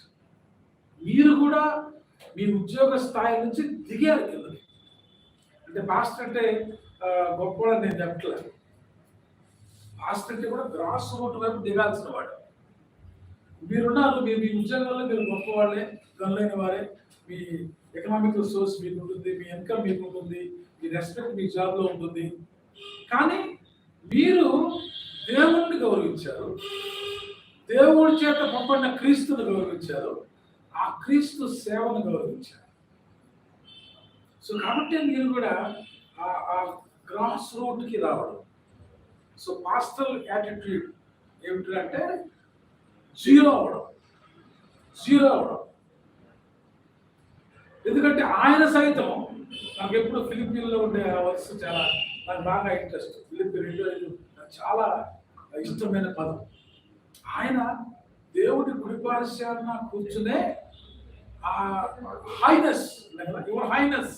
మీరు కూడా మీ ఉద్యోగ స్థాయి నుంచి దిగారు కిందకి. అంటే పాస్టర్ అంటే గొప్పవాడని నేను చెప్పట్లేదు. పాస్టర్ అంటే కూడా గ్రాస్ రూట్ వైపు దిగాల్సిన వాడు. మీరున్నారు, మీరు మీ ఉద్యోగాల్లో మీరు గొప్పవాళ్ళే, గనులైన వారే, మీ ఎకనామికల్ సోర్స్ మీకు ఉంటుంది, మీ ఇన్కమ్ మీకు ఉంటుంది, మీ రెస్పెక్ట్ మీ జాబ్లో ఉంటుంది. కానీ మీరు దేవుణ్ణి గౌరవించారు, దేవుడి చేత పంపడిన క్రీస్తుని గౌరవించారు, ఆ క్రీస్తు సేవను గౌరవించారు. సో కాబట్టి మీరు కూడా ఆ గ్రాస్ రూట్కి రావడం. సో పాస్టల్ యాటిట్యూడ్ ఏమిటంటే జీరో అవడం. ఎందుకంటే ఆయన సైతం నాకు ఎప్పుడు ఫిలిప్పీన్లో ఉండే వర్స్ చాలా నాకు బాగా ఇంట్రెస్ట్. ఫిలిప్పీ 2:5 నాకు చాలా ఇష్టమైన పదం. ఆయన దేవుడి కుడిపార్శ్వాన కూర్చునే ఆ హైనెస్, యువర్ హైనెస్,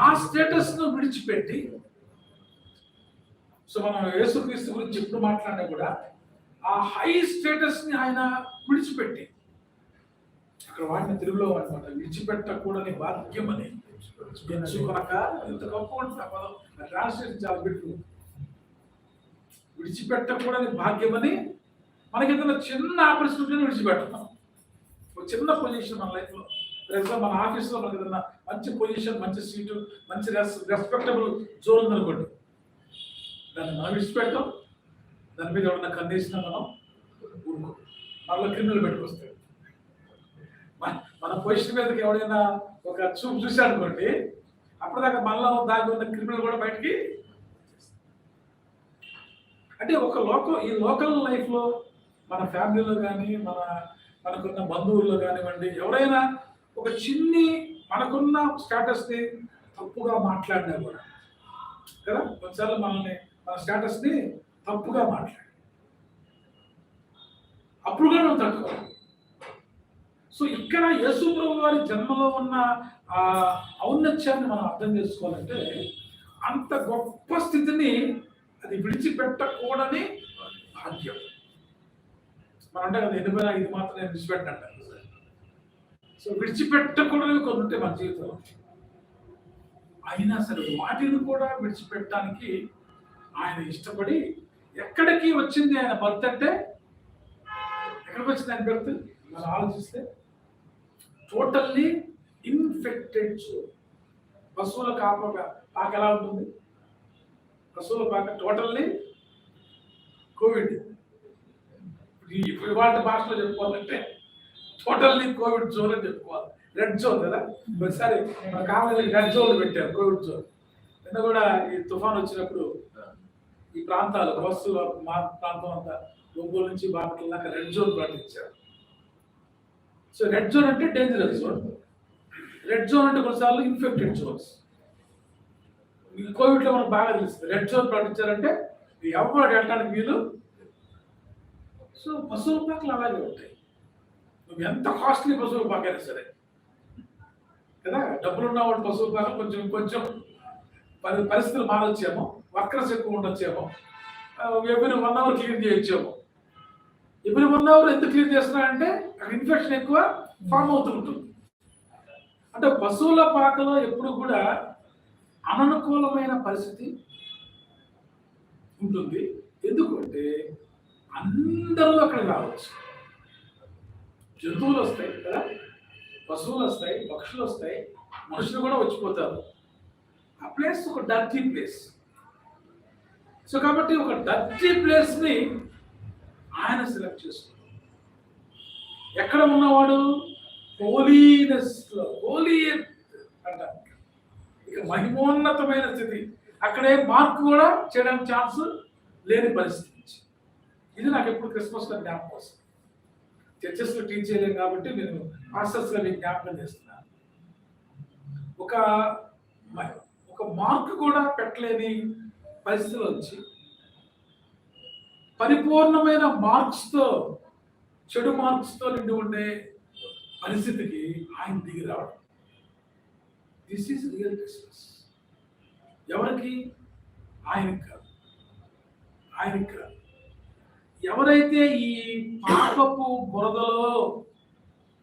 ఆ స్టేటస్ ను విడిచిపెట్టి. సో మనం యేసుక్రీస్తు గురించి ఎప్పుడు మాట్లాడినా కూడా ఆ హై స్టేటస్ ని ఆయన విడిచిపెట్టి, అక్కడ వాడిన తెలుగులో అనమాట, విడిచిపెట్టకూడని భాగ్యం అని ఎంచుకొనక. ఎంత గొప్ప ఉంటుంది ఆ పదం, ట్రాన్స్లేషన్ చాలా పెట్టుకు. విడిచిపెట్టకూడని భాగ్యం అని. మనకి ఏదైనా చిన్న ఆపర్చునిటీని విడిచిపెడతాం. ఒక చిన్న పొజిషన్ మన లైఫ్లో, ఫర్ ఎగ్జాంపుల్ మన ఆఫీస్లో మనకి ఏదైనా మంచి పొజిషన్, మంచి సీటు, మంచి రెస్పెక్టబుల్ జోన్ ఉందనుకోండి, దాన్ని మనం విడిచిపెట్టాం. దాని మీద ఎవరన్నా కన్నేసినా మనం ఊరుకో, మనలో క్రిమినల్ పెట్టుకొస్తాడు. మన పొజిషన్ మీదకి ఎవడైనా ఒక చూపు చూశాడనుకోండి, అప్పటిదాకా మనలో దాగి ఉన్న క్రిమినల్ కూడా బయటికి. అంటే ఈ లోకల్ లైఫ్లో మన ఫ్యామిలీలో కానీ మనకున్న బంధువుల్లో కానివ్వండి, ఎవరైనా ఒక మనకున్న స్టేటస్ని తప్పుగా మాట్లాడినా కూడా కదా, కొన్నిసార్లు మన స్టేటస్ని తప్పుగా మాట్లాడి అప్పుడు కూడా మనం తట్టుకోవాలి. సో ఇక్కడ యేసు ప్రభు వారి జన్మలో ఉన్న ఆ ఔన్నత్యాన్ని మనం అర్థం చేసుకోవాలంటే, అంత గొప్ప స్థితిని అది విడిచిపెట్టకూడని భాగ్యం. మనం అంటే కదా, ఎనిమిది ఇది మాత్రం నేను విడిచిపెట్టాను. సో విడిచిపెట్టకూడని కొన్ని ఉంటాయి మన జీవితంలో. అయినా సరే వాటిని కూడా విడిచిపెట్టడానికి ఆయన ఇష్టపడి ఎక్కడికి వచ్చింది ఆయన బర్త్ అంటే, ఎక్కడికి వచ్చింది ఆయన బర్త్ మనం ఆలోచిస్తే టోటల్లీ ఇన్ఫెక్టెడ్ జోన్. పశువుల పాక ఎలా ఉంటుంది? పశువుల పాక టోటల్లీ కోవిడ్. ఇప్పుడు వాళ్ళ భాషలో చెప్పుకోవాలంటే టోటల్లీ కోవిడ్ జోన్ అని చెప్పుకోవాలి. రెడ్ జోన్ కదా, ఒకసారి మన కావాలి రెడ్ జోన్ పెట్టారు, కోవిడ్ జోన్. నిన్న కూడా ఈ తుఫాన్ వచ్చినప్పుడు ఈ ప్రాంతాలు కోస్టల్ మా ప్రాంతం అంతా ఒంగోలు నుంచి బాపట్ల దాకా రెడ్ జోన్ ప్రకటించారు. సో రెడ్ జోన్ అంటే డేంజరస్ జోన్, రెడ్ జోన్ అంటే కొన్నిసార్లు ఇన్ఫెక్టెడ్ జోన్స్. కోవిడ్ లో మనకు బాగా తెలుస్తుంది. రెడ్ జోన్ ప్రకటించారంటే ఎవరు వెళ్ళడానికి వీలు. సో పశువుల పాకలు అలాగే ఉంటాయి. నువ్వు ఎంత కాస్ట్లీ పశువుల పాకైనా సరే కదా, డబ్బులు ఉన్నవాడు పశువుల పాకలు కొంచెం పరిస్థితులు మారొచ్చేమో, వర్కర్స్ ఎక్కువ ఉండొచ్చేమో, ఎవ్రీ 1 hour క్లీన్ చేయొచ్చేమో. ఎవ్రీ 1 hour ఎందుకు క్లీన్ చేస్తున్నారంటే అక్కడ ఇన్ఫెక్షన్ ఎక్కువ ఫామ్ అవుతుంటుంది. అంటే పశువుల పాకలో ఎప్పుడు కూడా అననుకూలమైన పరిస్థితి ఉంటుంది. ఎందుకంటే అందరూ అక్కడ రావచ్చు. జంతువులు వస్తాయి కదా, పశువులు వస్తాయి, పక్షులు వస్తాయి, మనుషులు కూడా వచ్చిపోతారు. ఆ ప్లేస్ ఒక డర్టీ ప్లేస్. సో కాబట్టి ఒక డర్టీ ప్లేస్ని ఆయన సెలెక్ట్ చేసుకున్నాడు. ఎక్కడ ఉన్నవాడు? హోలీనెస్ లో, హోలీ అంటారు. ఇక మహిమోన్నతమైన స్థితి. అక్కడే మార్క్ కూడా చేయడానికి ఛాన్స్ లేని పరిస్థితి. ఇది నాకు ఎప్పుడు క్రిస్మస్లో జ్ఞాపకం వస్తుంది. చర్చెస్లో టీచ్ చేయలేను కాబట్టి నేను మాస్టర్స్గా మీకు జ్ఞాపకం చేస్తున్నాను. ఒక మార్క్ కూడా పెట్టలేని పరిస్థితులు వచ్చి పరిపూర్ణమైన మార్క్స్తో, చెడు మార్క్స్తో నిండి ఉండే పరిస్థితికి ఆయన దిగి రావడం. This is real Christmas. ఎవరికి? ఆయనకి కాదు, ఆయనకి కాదు. ఎవరైతే ఈ పాపపు బురదలో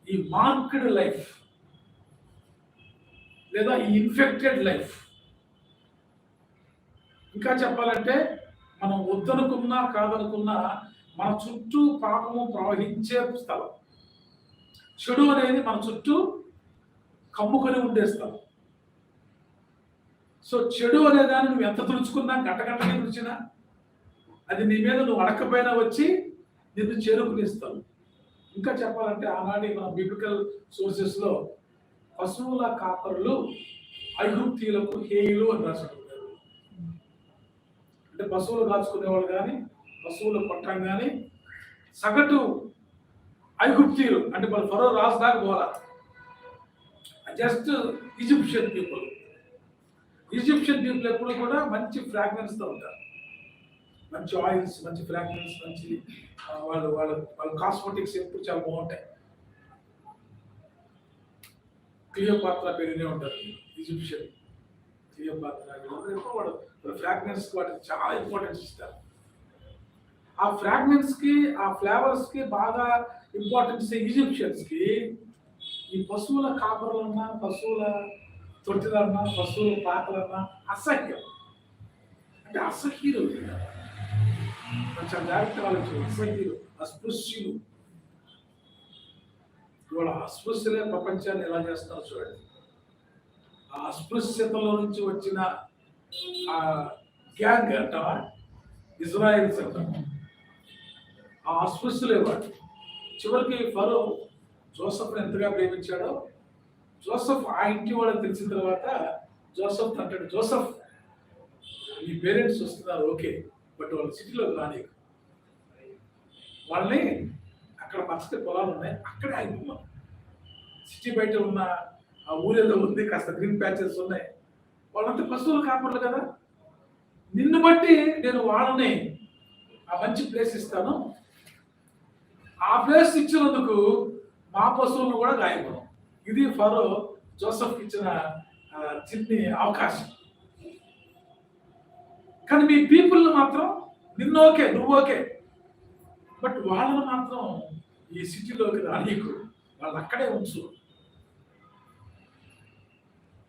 ఈ మార్క్డ్ లైఫ్ లేదా ఈ ఇన్ఫెక్టెడ్ లైఫ్, ఇంకా చెప్పాలంటే మనం వద్దనుకున్నా కాదనుకున్నా మన చుట్టూ పాపము ప్రవహించే స్థలం. చెడు అనేది మన చుట్టూ కమ్ముకొని ఉండే స్థలం. సో చెడు అనే దాన్ని నువ్వు ఎంత తుడుచుకున్నా, గంటగంటనే తుడిచినా, అది నీ మీద నువ్వు అడకపోయినా వచ్చి నిన్ను చేరుకునిస్తావు. ఇంకా చెప్పాలంటే ఆనాటి మన బిబ్లికల్ సోర్సెస్లో పశువుల కాపరులు ఐగుప్తీయులకు హేయులు అని రాశారు. అంటే పశువులు కాచుకునేవాళ్ళు కానీ, పశువులు కొట్టం కానీ సగటు ఐగుప్తీయులు అంటే మన ఫరో రాజు దాకా పోలా, just Egyptian people. Egyptian people ఎప్పుడు కూడా మంచి ఫ్రాగ్రెన్స్తో ఉంటారు. మంచి ఆయిల్స్, మంచి ఫ్రాగ్రెన్స్, మంచి వాళ్ళ కాస్మెటిక్స్ ఎప్పుడు చాలా బాగుంటాయి. క్లియోపాత్ర పేరునే ఉంటారు ఈజిప్షియన్. క్లియోపాత్ర ఎప్పుడు వాడు ఫ్రాగ్రెన్స్ వాటికి చాలా ఇంపార్టెన్స్ ఇస్తారు. ఆ ఫ్రాగ్రెన్స్కి, ఆ ఫ్లేవర్స్కి బాగా ఇంపార్టెన్స్ ఈజిప్షియన్స్కి ఈ పశువుల కాపరులన్నా, పశువుల తొట్టిలన్నా, పశువుల పాకలన్నా అసహ్యం. అంటే అసహ్యులు, కొంచెం జాగ్రత్త ఆలోచన. అసహ్యులు, అస్పృశ్యులు. ఇవాళ అస్పృశ్యులే ప్రపంచాన్ని ఎలా చేస్తారో చూడండి. ఆ అస్పృశ్యతలో నుంచి వచ్చిన ఆ గ్యాంగ్ అంటావా, ఇజ్రాయిల్స్ అంటాం. ఆ అస్పృశ్యులే వాడు. చివరికి ఫరో జోసెఫ్ని ఎంతగా ప్రేమించాడో, జోసెఫ్ ఆ ఇంటి వాళ్ళని తెలిసిన తర్వాత జోసెఫ్ అంటాడు, జోసెఫ్ మీ పేరెంట్స్ వస్తున్నారు ఓకే, బట్ వాళ్ళ సిటీలో రాని, వాళ్ళని అక్కడ పచ్చటి పొలాలు ఉన్నాయి అక్కడే ఆగిపోయాం. సిటీ బయట ఉన్న ఆ ఊరేదో ఉంది, కాస్త గ్రీన్ ప్యాచెస్ ఉన్నాయి, వాళ్ళంతా పశువులు కాపర్లు కదా, నిన్ను బట్టి నేను వాళ్ళని ఆ మంచి ప్లేస్ ఇస్తాను, ఆ ప్లేస్ ఇచ్చినందుకు మా పశువులను కూడా గాయపడం. ఇది ఫరో జోసెఫ్ ఇచ్చిన చిన్ని అవకాశం. కానీ మీ పీపుల్ మాత్రం నిన్ను ఓకే, నువ్వు ఓకే, బట్ వాళ్ళని మాత్రం ఈ సిటీలోకి రానీకు, వాళ్ళు అక్కడే ఉంచు.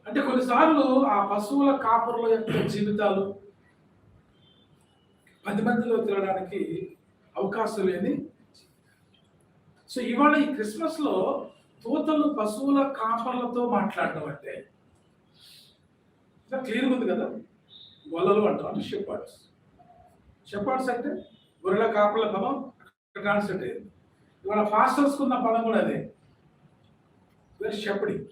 అంటే కొన్నిసార్లు ఆ పశువుల కాపరుల యొక్క జీవితాలు 10 మందిలో తిరగడానికి అవకాశం లేని. సో ఇవాళ ఈ క్రిస్మస్ లో తోతలు పశువుల కాపర్లతో మాట్లాడడం అంటే క్లియర్ ఉంది కదా. గొల్లలు అంటాం అంటే షెపర్డ్స్. షెపర్డ్స్ అంటే గొర్రెల కాపర్ల పదం ట్రాన్స్లేట్ అయ్యింది. ఇవాళ ఫాస్టర్స్ ఉన్న పదం కూడా అదే, షెపర్డింగ్.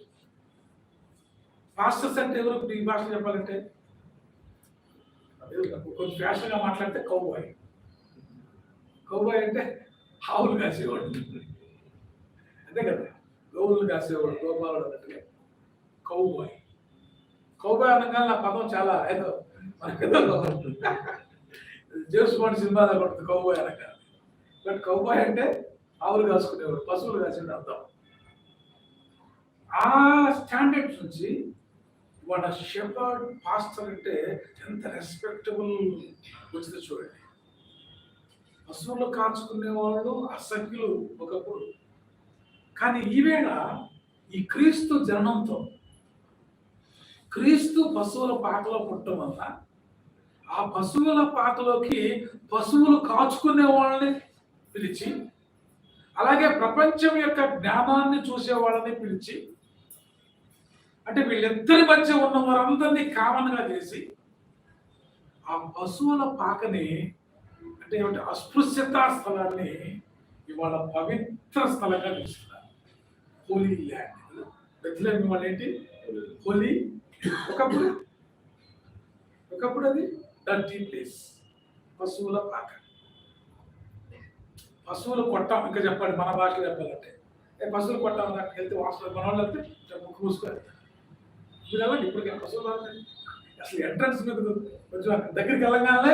ఫాస్టర్స్ అంటే ఎవరు ఈ భాష చెప్పాలంటే కొంచెం ఫ్యాషన్ గా మాట్లాడితే కౌబాయ్. కౌబాయ్ అంటే ఆవులు కాసేవాడు అంతే కదా, గోవులు కాసేవాడు, గోపాలుడు అన్నట్టుగా కౌబాయ్. కౌబాయ్ అనగా నా పదం చాలా ఏదో మనకేదో జేమ్స్ బాండ్ సినిమాలో కొడుతుంది కౌబాయ్ అనగా. బట్ కౌబాయ్ అంటే ఆవులు కాసుకునేవాడు, పశువులు కాసేవాడు అర్థం. ఆ స్టాండర్డ్స్ నుంచి వాళ్ళ షెపర్డ్ పాస్టర్ అంటే ఎంత రెస్పెక్టబుల్ వచ్చిందో చూడండి. పశువులు కాచుకునే వాళ్ళు అసఖ్యులు ఒకప్పుడు, కానీ ఈవేళ ఈ క్రీస్తు జననంతో క్రీస్తు పశువుల పాకలో పుట్టడం వల్ల ఆ పశువుల పాకలోకి పశువులు కాచుకునే వాళ్ళని పిలిచి, అలాగే ప్రపంచం యొక్క జ్ఞానాన్ని చూసే వాళ్ళని పిలిచి, అంటే వీళ్ళిద్దరి మధ్య ఉన్న వారందరినీ కామన్ గా చేసి ఆ పశువుల పాకని అంటే ఏమిటి అస్పృశ్యతా స్థలాన్ని ఇవాళ పవిత్ర స్థలంగా పిలుస్తున్నారు. హోలీ ల్యాండ్. బెత్లెహేమ్ ఇవాళ ఏంటి? హోలీ. ఒకప్పుడు అది డర్టీ ప్లేస్. పశువుల పాక, పశువులు కొట్టాం. ఇంకా చెప్పండి మన భాషలో చెప్పాలంటే పశువులు కొట్టాం. నాకు వెళ్తే వాసన మన వాళ్ళు వెళ్తే ముక్కు మూసుకోవాలి. మీరు వెళ్ళండి ఇప్పటికే పశువులు అసలు ఎంట్రన్స్ మీద కొంచెం దగ్గరికి వెళ్ళగానే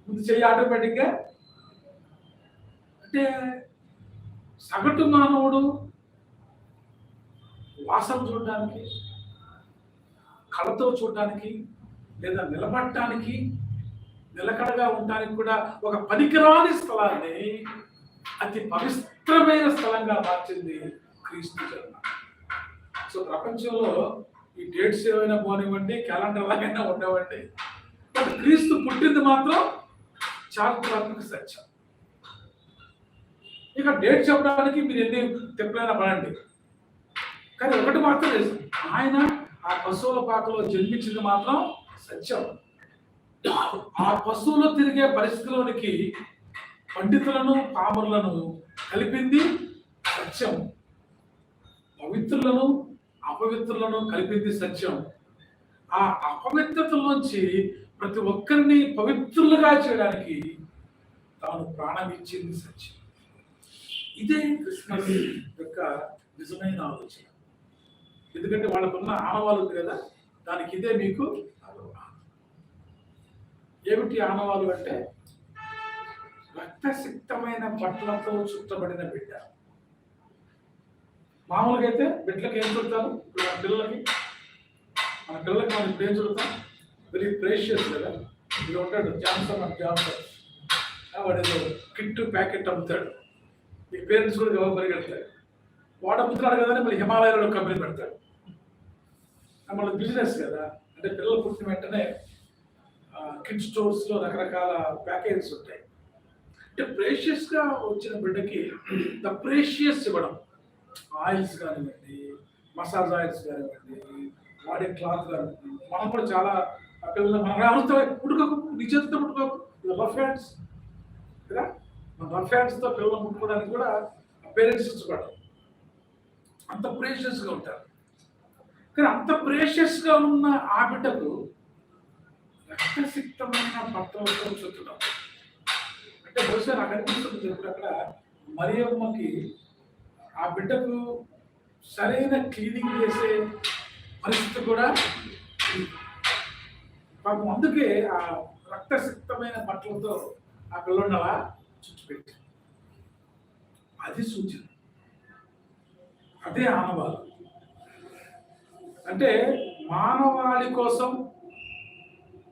ముందు చెయ్యి ఆటోమేటిక్గా. అంటే సగటు మానవుడు వాసన చూడడానికి, కళతో చూడడానికి, లేదా నిలబడటానికి, నిలకడగా ఉండడానికి కూడా ఒక పనికిరాని స్థలాన్ని అతి పవిత్రమైన స్థలంగా మార్చింది క్రీస్తు జన్మ. సో ప్రపంచంలో ఈ డేట్స్ ఏమైనా పోనివ్వండి, క్యాలెండర్ లాగైనా ఉండవండి, బట్ క్రీస్తు పుట్టింది మాత్రం చారిత్రాత్మక సత్యం. ఇక డేట్ చెప్పడానికి మీరు ఎన్ని తెప్పలైనా పడండి, కానీ ఒకటి మాత్రం లేదు, ఆయన ఆ పశువుల పాకలో జన్మించింది మాత్రం సత్యం. ఆ పశువులు తిరిగే పరిస్థితిలోనికి పండితులను పామరులను కలిపింది సత్యం. పవిత్రులను అపవిత్రులను కలిపింది సత్యం. ఆ అపవిత్రతలోంచి ప్రతి ఒక్కరిని పవిత్రులుగా చేయడానికి తాను ప్రాణం ఇచ్చింది సత్యం. ఇదే క్రిస్మస్ యొక్క నిజమైన ఆలోచన. ఎందుకంటే వాళ్ళకున్న ఆనవాళ్ళు ఉంది కదా, దానికి ఇదే మీకు ఏమిటి ఆనవాళ్ళు అంటే రక్తసిక్తమైన బట్టలతో చుట్టబడిన బిడ్డ. మామూలుగా అయితే బిడ్డలకు ఏం చుడతారు? మన పిల్లలకి మనం ఇప్పుడు ఏం చుడతాం? వెరీ ప్రేషియస్ కదా. ఇది ఉంటాడు జాన్సన్ అండ్ జాన్సన్, వాడు ఏదో కిట్ ప్యాకెట్ అమ్ముతాడు. మీ పేరెంట్స్ కూడా ఎవరు పరిగెడతాడు, వాడు అమ్ముతున్నాడు కదా మళ్ళీ హిమాలయాలో కంపెనీ పెడతాడు. మన బిజినెస్ కదా. అంటే పిల్లలు పుట్టిన వెంటనే కిడ్ స్టోర్స్లో రకరకాల ప్యాకేజెస్ ఉంటాయి. అంటే ప్రేషియస్గా వచ్చిన బిడ్డకి ద ప్రేషియస్ ఇవ్వడం, ఆయిల్స్ కానివ్వండి, మసాజ్ ఆయిల్స్ కానివ్వండి, వాడే క్లాత్ కానివ్వండి. మనం కూడా చాలా పిల్లలు మన పుట్టుకోకు, నీ చేతితో పుట్టుకోకు, రఫ్ హ్యాండ్స్ కదా, మన రఫ్ హ్యాండ్స్తో పిల్లలు ముట్టుకోవడానికి కూడా పేరెంట్స్ ఇష్టపడరు. అంత ప్రేషియస్గా ఉంటారు. కానీ అంత ప్రేషియస్గా ఉన్న ఆ బిడ్డకు రక్తసిక్తమైన బట్టలతో చుట్టడం అంటే బహుశా నాకు అనిపిస్తుంది అక్కడ మరియమ్మకి ఆ బిడ్డకు సరైన క్లీనింగ్ చేసే పరిస్థితి కూడా పాపం. అందుకే ఆ రక్తసిక్తమైన బట్టలతో ఆ పిల్లని అలా చుట్టుపెట్టి, అది సూచన, అదే ఆనవాలు. అంటే మానవాళి కోసం,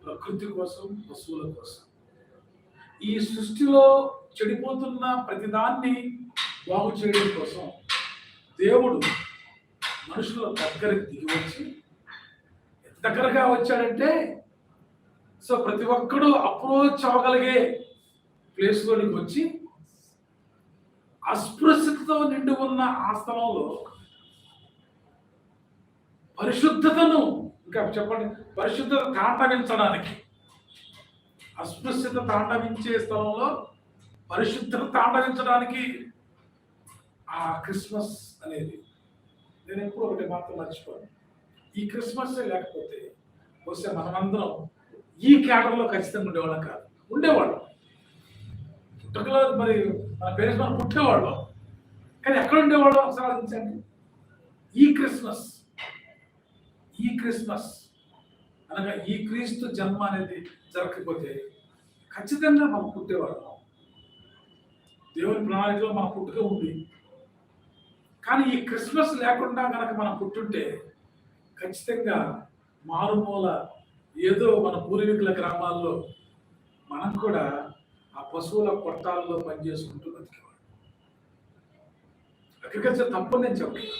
ప్రకృతి కోసం, పశువుల కోసం, ఈ సృష్టిలో చెడిపోతున్న ప్రతిదాన్ని బాగు చేయడం కోసం దేవుడు మనుషుల దగ్గరికి దిగి వచ్చి, దగ్గరగా వచ్చాడంటే సో ప్రతి ఒక్కడు అప్రోచ్ అవ్వగలిగే ప్లేస్లోనికి వచ్చి అస్పృశ్యతతో నిండి ఉన్న ఆ స్థలంలో పరిశుద్ధతను, ఇంకా చెప్పండి, పరిశుద్ధత తాండవించడానికి, అస్పృశ్యత తాండవించే స్థలంలో పరిశుద్ధత తాండవించడానికి ఆ క్రిస్మస్ అనేది. నేను ఎప్పుడు ఒకటి మాత్రం మర్చిపోను, ఈ క్రిస్మస్ లేకపోతే బహుశా మనమందరం ఈ కేటర్లో ఖచ్చితంగా ఉండేవాళ్ళం కాదు. ఉండేవాళ్ళం పుట్టకలో, మరి మన పేరెంట్స్ మనం పుట్టేవాళ్ళం, కానీ ఎక్కడ ఉండేవాళ్ళం ఒకసారి ఆలోచించండి. ఈ క్రిస్మస్ అనగా ఈ క్రీస్తు జన్మ అనేది జరగకపోతే ఖచ్చితంగా మనం పుట్టేవాళ్ళం. దేవుని ప్రణాళికలో మన పుట్టుక ఉంది, కానీ ఈ క్రిస్మస్ లేకుండా కనుక మనం పుట్టుంటే ఖచ్చితంగా మారుమూల ఏదో మన పూర్వీకుల గ్రామాల్లో మనం కూడా ఆ పశువుల కొట్టాల్లో పనిచేసుకుంటూ బతికేవాడు. అగ్రికల్చర్ తప్పని నేను చెప్పట్లా,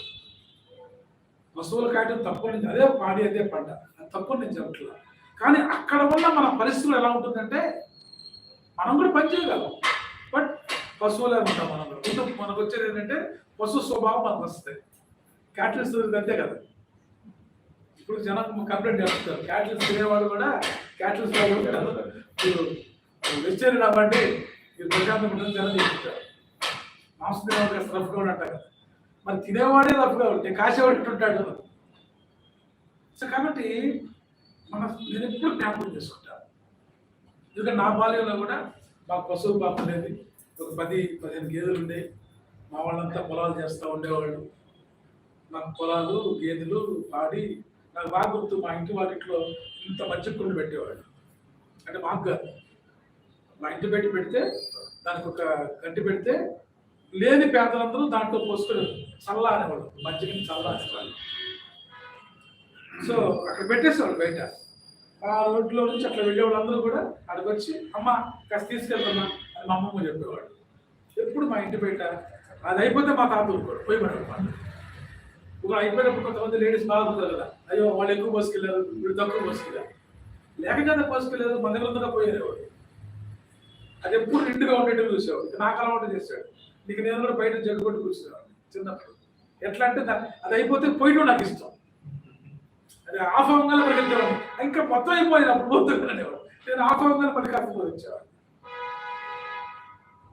పశువుల కాయటం తప్పని, అదే పాడి అదే పంట, అది తప్పని నేను చెప్పట్లా. కానీ అక్కడ ఉన్న మన పరిస్థితులు ఎలా ఉంటుందంటే మనం కూడా పని చేయగలం, బట్ పశువులే ఉంటాం. మనకు వచ్చేది ఏంటంటే పశు స్వభావం మనకు వస్తుంది. క్యాటిల్స్ అంతే కదా, ఇప్పుడు జనం కంప్లైంట్ చేస్తారు, క్యాటిల్స్ తినేవాడు కూడా క్యాటిల్స్ వెజిటేరియన్ అవ్వండి, ఇది ప్రశాంతం ఉంటుంది జనం చెప్తారు. మాంసం తినేవాడు రఫ్గా ఉన్నట్ట కదా, మరి తినేవాడే రఫ్గా ఉంటే కాసేవాడు ఉంటాడు. సో కాబట్టి నేను ఎప్పుడు జ్ఞాపకం చేసుకుంటాను. ఎందుకంటే నా బాల్యంలో కూడా మాకు పశువులు పాప ఉండేది, ఒక 10-15 గేదెలు ఉండేవి. మా వాళ్ళంతా పొలాలు చేస్తూ ఉండేవాళ్ళు. నాకు పొలాలు, గేదెలు, పాడి నాకు బాగా గుర్తు. మా ఇంటి వాటిలో ఇంత మజ్జిగ కుండ పెట్టేవాళ్ళు, అంటే మాకు కాదు, మా ఇంటి పెడితే దానికి ఒక గంటి పెడితే లేని పేదలందరూ దాంట్లో పోసుకొని చల్ల అనేవాళ్ళు, మజ్జిగని చల్ల అనేవాళ్ళు. సో అక్కడ పెట్టేసేవాళ్ళు బయట. ఆ రోడ్లో నుంచి అట్లా వెళ్ళే వాళ్ళందరూ కూడా అక్కడికి వచ్చి అమ్మ కాస్త తీసుకెళ్తున్నా అని మా అమ్మమ్మ చెప్పేవాడు. ఎప్పుడు మా ఇంటి బయట అది అయిపోతే మా తాత ఊరుకోడు, పోయి పడేవాడు. ఇప్పుడు అయిపోయినప్పుడు కొంతమంది లేడీస్ బాగుంటారు కదా, అయ్యో వాళ్ళు ఎక్కువ పోసుకెళ్ళారు, వీళ్ళు తక్కువ పోసుకెళ్ళారు, లేకపోతే పోసుకెళ్ళారు, మన దగ్గర పోయేవాడు. అది ఎప్పుడు నిండుగా ఉండేట్టు చూసేవాడు. నాకు అలవాటు చేశాడు. నీకు నేను కూడా బయట జగ్గు కొట్టి కూర్చునేవాడు చిన్నప్పుడు. ఎట్లా అంటే అది అయిపోతే పోయడం నాకు ఇష్టం. అది ఆఫ్ అవ్వగానే పరిగెత్తేవాడు, ఇంకా మొత్తం అయిపోయింది అప్పుడు పోతుంది అనేవాడు. నేను ఆఫ్ అవ్వగానే పరిగెత్తుకు వచ్చేవాడు.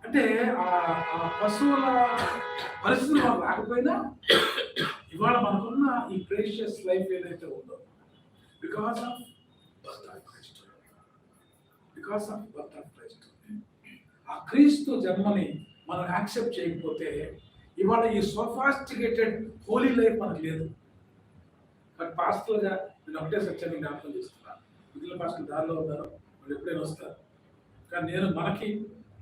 అంటే ఆ పశువుల పరిస్థితులు మనకు రాకపోయినా ఇవాళ మనకున్న ఈ ప్రేషియస్ లైఫ్ ఏదైతే ఉందో because of birth of Christ, ఆ క్రీస్తు జన్మని మనం యాక్సెప్ట్ చేయకపోతే ఇవాళ ఈ సోఫాస్టికేటెడ్ హోలీ లైఫ్ మనకు లేదు. బట్ పాస్టర్గా నేను ఒకటే సత్యాన్ని జ్ఞాపకం చేస్తున్నాను. మిగిలిన పాస్టర్లు దారిలో ఉన్నారు, వాళ్ళు ఎప్పుడైనా వస్తారు. కానీ నేను మనకి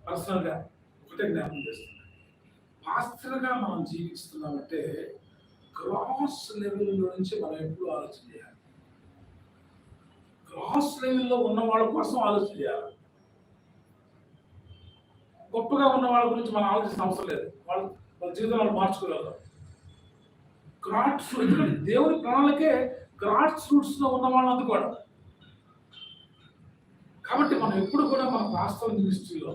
పర్సనల్గా ఒకటే జ్ఞాపకం చేస్తున్నాను. పాస్టర్గా మనం జీవిస్తున్నామంటే గ్రాస్ లెవెల్లో నుంచి మనం ఎప్పుడు ఆలోచన చేయాలి. గ్రాస్ లెవెల్లో ఉన్న వాళ్ళ కోసం ఆలోచన చేయాలి. గొప్పగా ఉన్న వాళ్ళ గురించి మనం ఆలోచించిన అవసరం లేదు. వాళ్ళ జీవితం వాళ్ళు మార్చుకోగలరు. గ్రాడ్స్ ఎందుకంటే దేవుని ప్రణాళికే గ్రాడ్స్ రూట్స్ లో ఉన్న వాళ్ళు అందుకోవడం. కాబట్టి మనం ఎప్పుడు కూడా మన పాస్టల్ మినిస్ట్రీలో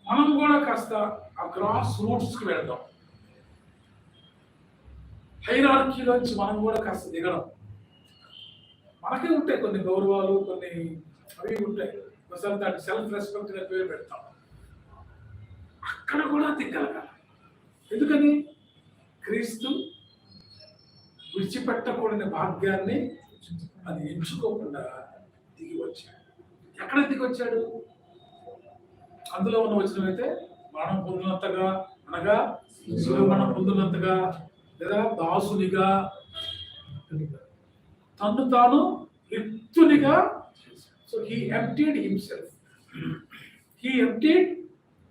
మనం కూడా కాస్త ఆ గ్రాస్ రూట్స్ కి వెళ్దాం. హైరార్కీలోంచి మనం కూడా కాస్త దిగడం. మనకే ఉంటాయి కొన్ని గౌరవాలు, కొన్ని అవి ఉంటాయి. దాన్ని సెల్ఫ్ రెస్పెక్ట్ గా పేరు పెడతాం. అక్కడ కూడా దిగలగాలి. ఎందుకని? క్రీస్తు విడిచిపెట్టకూడని భాగ్యాన్ని అది ఎంచుకోకుండా దిగి వచ్చాడు. ఎక్కడ దిగి వచ్చాడు? అందులో ఉన్న వచనం అయితే మరణం పొందినంతగా, అనగా మరణం పొందినంతగా, లేదా దాసునిగా తను తాను రిక్తునిగా. So he emptied himself.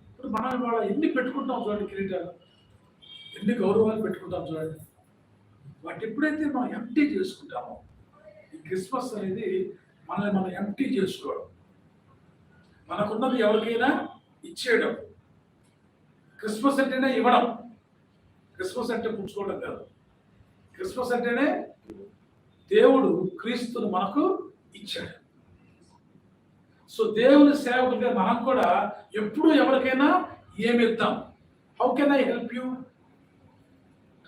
ఇప్పుడు మనం ఇవాళ ఎన్ని పెట్టుకుంటాం చూడండి, కిరీటాలు, ఎన్ని గౌరవాలు పెట్టుకుంటాం చూడండి. వాటి ఎప్పుడైతే మనం ఎంప్టీ చేసుకుంటామో, ఈ క్రిస్మస్ అనేది మనల్ని మనం ఎంప్టీ చేసుకోవడం. మనకున్నది ఎవరికైనా ఇచ్చేయడం. క్రిస్మస్ అంటేనే ఇవ్వడం. క్రిస్మస్ అంటే పుచ్చుకోవడం కాదు. క్రిస్మస్ అంటేనే దేవుడు క్రీస్తును మనకు ఇచ్చాడు. సో దేవుని సేవకులుగా మనం కూడా ఎప్పుడు ఎవరికైనా ఏమి ఇద్దాం. How can I help you,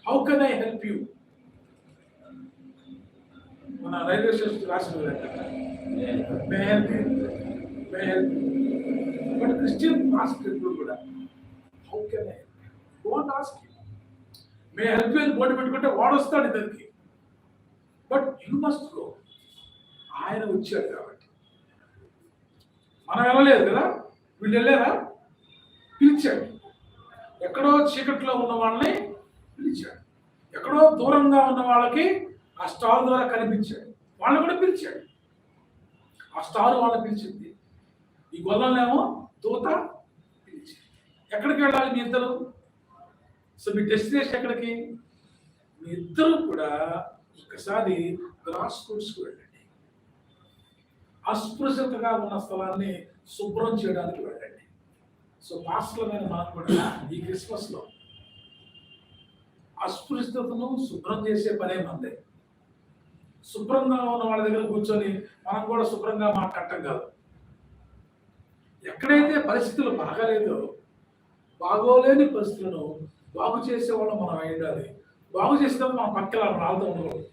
how can I help you. మన రైల్వే స్టేషన్ రాసిన బట్ క్రిస్టియన్ మాస్టర్ ఎప్పుడు కూడా how can I don't ask may help you అని బోర్డు పెట్టుకుంటే వాడు వస్తాడు ఇద్దరికి. But you must go. ఆయన వచ్చాడు కాబట్టి. మనం వెళ్ళలేదు కదా, వీళ్ళు వెళ్ళారా? పిలిచాడు. ఎక్కడో చీకట్లో ఉన్న వాళ్ళని పిలిచాడు. ఎక్కడో దూరంగా ఉన్న వాళ్ళకి ఆ స్టార్ ద్వారా కనిపించాడు. వాళ్ళని కూడా పిలిచాడు. ఆ స్టార్ వాళ్ళని పిలిచింది. ఈ గొల్లనేమో దూత పిలిచింది. ఎక్కడికి వెళ్ళాలి మీ ఇద్దరు? సో మీ డెస్టినేషన్ ఎక్కడికి? మీ ఇద్దరు కూడా ఒకసారి గ్రాస్ రూట్స్కి వెళ్ళండి. అస్పృశ్యతగా ఉన్న స్థలాన్ని శుభ్రం చేయడానికి వెళ్ళండి. సో పాస్టర్లమైన మనం కూడా ఈ క్రిస్మస్లో అస్పృశ్యతను శుభ్రం చేసే పనే మందే. శుభ్రంగా ఉన్న వాళ్ళ దగ్గర కూర్చొని మనం కూడా శుభ్రంగా మాట్లాడటం కాదు. ఎక్కడైతే పరిస్థితులు బాగాలేదో, బాగోలేని పరిస్థితులను బాగు చేసేవాళ్ళు మనం అయ్యాలి. బాగు చేసేటప్పుడు మనం పక్కన రాళ్ళతో ఉండకూడదు.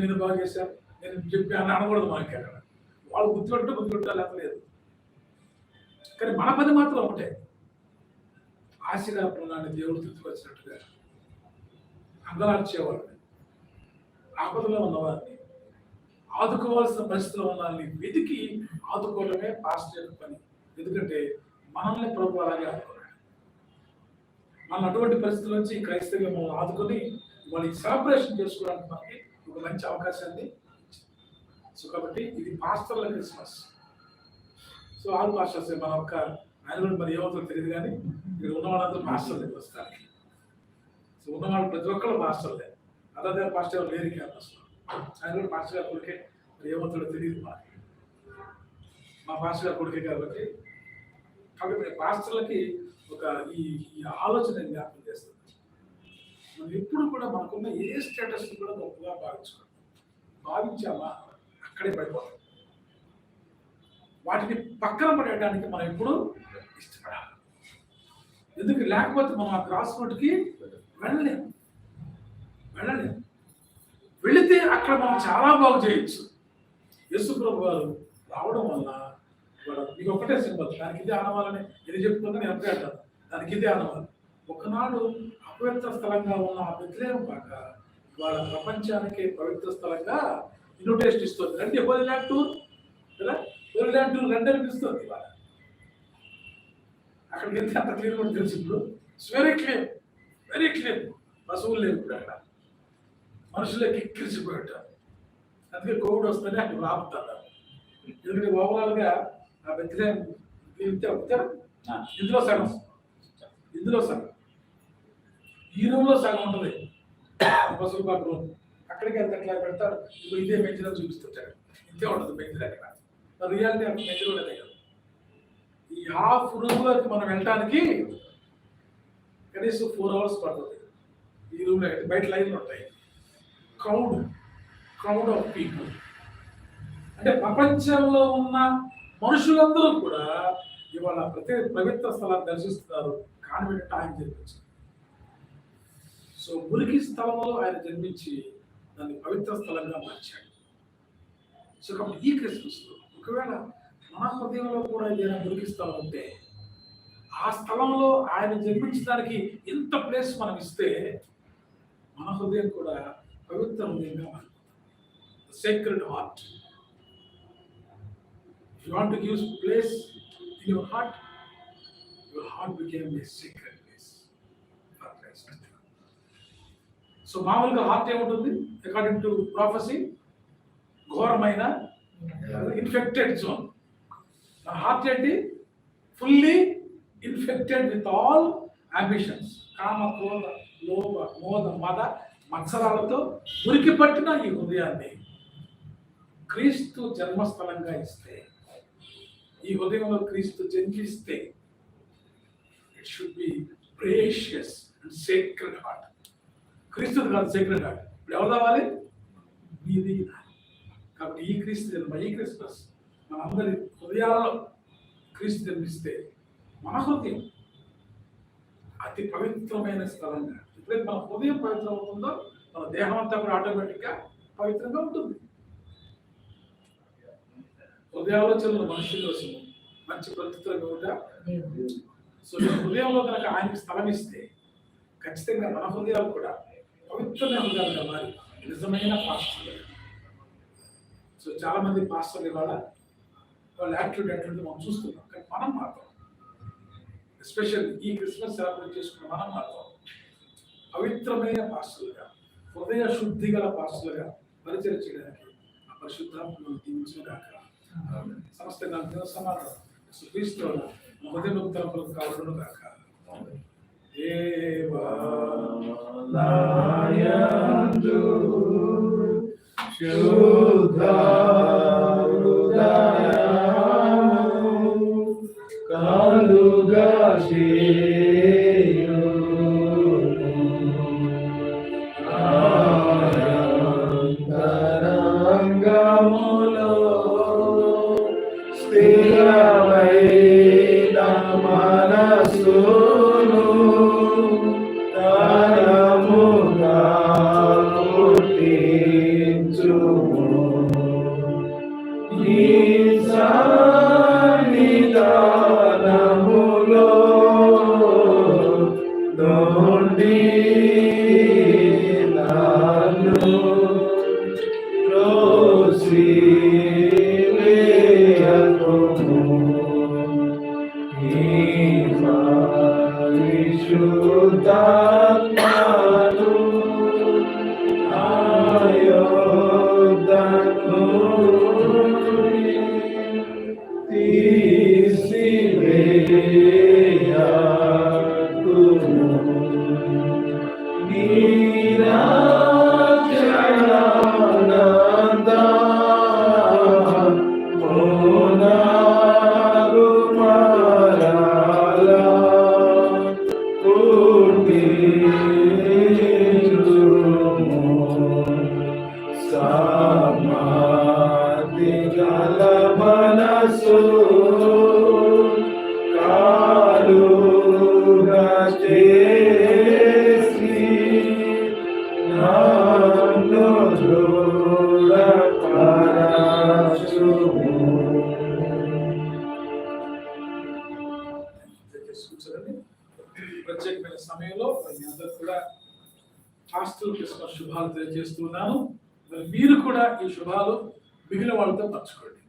నేను బాగు చేశాను, నేను చెప్పి అని అనకూడదు. మనకి అక్కడ వాళ్ళు గుర్తుపెట్టాలి లేదు. కానీ మన పని మాత్రం ఒకటే, ఆశగా పుణ్యాన్ని దేవుడు తృప్తిపరిచినట్టుగా అందరాల్చేవాడిని, ఆపదలో ఉన్నవారిని, ఆదుకోవాల్సిన పరిస్థితిలో ఉన్న వాళ్ళని వెతికి ఆదుకోవడమే పాస్టర్ యొక్క పని. ఎందుకంటే మనల్ని ప్రభు అలాగే ఆదుకున్నాడు. మనం అటువంటి పరిస్థితుల నుంచి క్రైస్తవ్యం మనం ఆదుకొని వాళ్ళని సెలబ్రేషన్ చేసుకోవడానికి మనకి ఒక మంచి అవకాశాన్ని ఇచ్చింది. సో కాబట్టి ఇది పాస్టర్ల క్రిస్మస్. సో ఆల్ పాస్టర్స్ మన ఒక్క ఆయన కూడా మరి ఏమవుతుందో తెలియదు, కానీ ఇక్కడ ఉన్న వాళ్ళందరూ పాస్టర్లే వస్తారు. సో ఉన్నవాళ్ళు ప్రతి ఒక్కళ్ళు పాస్టర్లే. అదే పాస్టర్ ఎవరు లేరు క్యాంపస్లో. ఆయన కూడా పాస్టర్ గారు కొడుకే, మరి ఏమవుతాడో తెలియదు మనకి. మా పాస్టర్ గారు కొడుకే కాబట్టి పాస్టర్లకి ఒక ఈ ఆలోచన జ్ఞాపకం చేస్తుంది. మనం ఎప్పుడు కూడా మనకున్న ఏ స్టేటస్ కూడా గొప్పగా భావించామా అక్కడే పడిపోతాం. వాటిని పక్కన పడేయడానికి మనం ఎప్పుడు ఇష్టపడాలి. ఎందుకు? లేకపోతే మనం ఆ క్రాస్ రోడ్కి వెళ్ళలేము. వెళితే అక్కడ మనం చాలా బాగు చేయొచ్చు. యేసు ప్రభు వారు రావడం వల్ల మీకు ఒకటే సింబల్, దానికి ఇదే ఆనవాలని ఇది చెప్పుకుంటే నేను ఎప్పుడే అంటాను, దానికి ఇదే ఆనవాలి. ఒకనాడు అపవిత్ర స్థలంగా ఉన్న ఆ బెత్లెహేము కాక వాళ్ళ ప్రపంచానికి పవిత్ర స్థలంగా ఇన్విటేషన్ ఇస్తుంది. రండి హోలీ ల్యాండ్ టూర్ కదా, హోలీ ల్యాండ్ టూర్ రండి అనిపిస్తుంది. ఇవాళ అక్కడికి వెళ్తే అంత క్లీన్ కూడా తెలుసు. ఇప్పుడు వెరీ క్లీన్. పశువులు లేవు ఇప్పుడు అక్కడ, మనుషులకి ఎక్కిరిసిపోయారు. అందుకే కోవిడ్ వస్తేనే అక్కడ రాపుతారు. ఎందుకంటే ఓవరాల్గా ఆ బెత్లెహేము ఇందులో సగం ఈ రూమ్లో సగం ఉంటుంది. పశువుల పాక రూమ్ అక్కడికి వెళ్తే ఎట్లా పెడతారు. ఇదే మెయింటెనెన్స్ చూపిస్తుంటారు. ఇంతే ఉంటుంది మెయింటెనెన్స్. అక్కడ రియాలిటీ అక్కడ మెయింటెన్ ఉండదే కదా. ఈ హాఫ్ రూమ్లోకి మనం వెళ్ళడానికి కనీసం 4 hours పడుతుంది. ఈ రూమ్లో బయట లైన్లు ఉంటాయి. క్రౌడ్ ఆఫ్ పీపుల్ అంటే ప్రపంచంలో ఉన్న మనుషులందరూ కూడా ఇవాళ ప్రతి పవిత్ర స్థలాన్ని దర్శిస్తున్నారు. కాన్వెంట్ ఆయన జన్మించారు. సో మురికి స్థలంలో ఆయన జన్మించి దాన్ని పవిత్ర స్థలంగా మార్చాడు. సో కాబట్టి ఈ క్రిస్మస్లో ఒకవేళ మన హృదయంలో కూడా ఏదైనా మురికి స్థలం ఉంటే ఆ స్థలంలో ఆయన జన్మించడానికి ఎంత ప్లేస్ మనం ఇస్తే మన హృదయం కూడా పవిత్ర హృదయంగా మారిపోతుంది. Sacred heart. If you want to give place in your heart became a sacred place for Christ. So మామూలుగా హార్ట్ ఏముంటుంది? అకార్డింగ్ టు ప్రాఫెసీ ఘోరమైన ఇన్ఫెక్టెడ్ జోన్. నా హార్ట్ ఏంటి? Fully infected with all ambitions. కామ, క్రోధ, లోభ, మోద, మద మత్సరాలతో మురికి పట్టిన ఈ హృదయాన్ని క్రీస్తు జన్మస్థలంగా ఇస్తే, ఈ హృదయంలో క్రీస్తు జన్మిస్తే, it should be precious and sacred heart. క్రీస్తు కాదు సేక్రెడ్ హార్ట్. ఇప్పుడు ఎవరు రావాలి? మీది. కాబట్టి ఈ క్రీస్తు జన్మ, ఈ క్రిస్మస్ మనందరి హృదయాలలో క్రీస్తు జన్మిస్తే మన హృదయం అతి పవిత్రమైన స్థలంగా, ఎప్పుడైతే మన హృదయం పవిత్రం అవుతుందో మన దేహం అంతా కూడా ఆటోమేటిక్గా పవిత్రంగా ఉంటుంది. హృదయాలోచనలు మనుషుల కోసము మంచి ప్రతిగా. సో హృదయంలో కనుక ఆయనకి స్థలం ఇస్తే ఖచ్చితంగా మన హృదయాలు కూడా పవిత్రమైన హృదయాలుగా మారి నిజమైన పాస్టర్లు. సో చాలా మంది పాస్టర్లు ఇవాళ వాళ్ళ యాటిట్యూడ్ ఎట్లుంటే మనం చూస్తున్నాం. కానీ మనం మాత్రం ఎస్పెషల్ ఈ క్రిస్మస్ సెలబ్రేట్ చేసుకున్న మనం మాత్రం పవిత్రమైన పాస్టర్లుగా, హృదయ శుద్ధి గల పాస్టర్లుగా పరిచయం చేయడానికి ఆ పరిశుద్ధాత్మను దీవించిన కాక సమస్తంగా సమాధానం క్రీస్తు హృదయ తరపులకు కావడం కాక. శుద్ధ కలుగా అంతరంగములో స్థిరమైన మనసును తరముగా పుట్టించుము. ఈ సన్నిధానములో నుండి నన్ను త్రోసివేయకుము. ఈ పరిశుద్ధాత్మను నా యొద్దకు తీసివేయకుము. ప్రత్యేకమైన సమయంలో మీ అందరూ కూడా హాస్టల్ క్రిస్మస్ శుభాలు తెలియజేస్తున్నాను. మరి మీరు కూడా ఈ శుభాలు మిగిలిన వాళ్ళతో పంచుకోండి.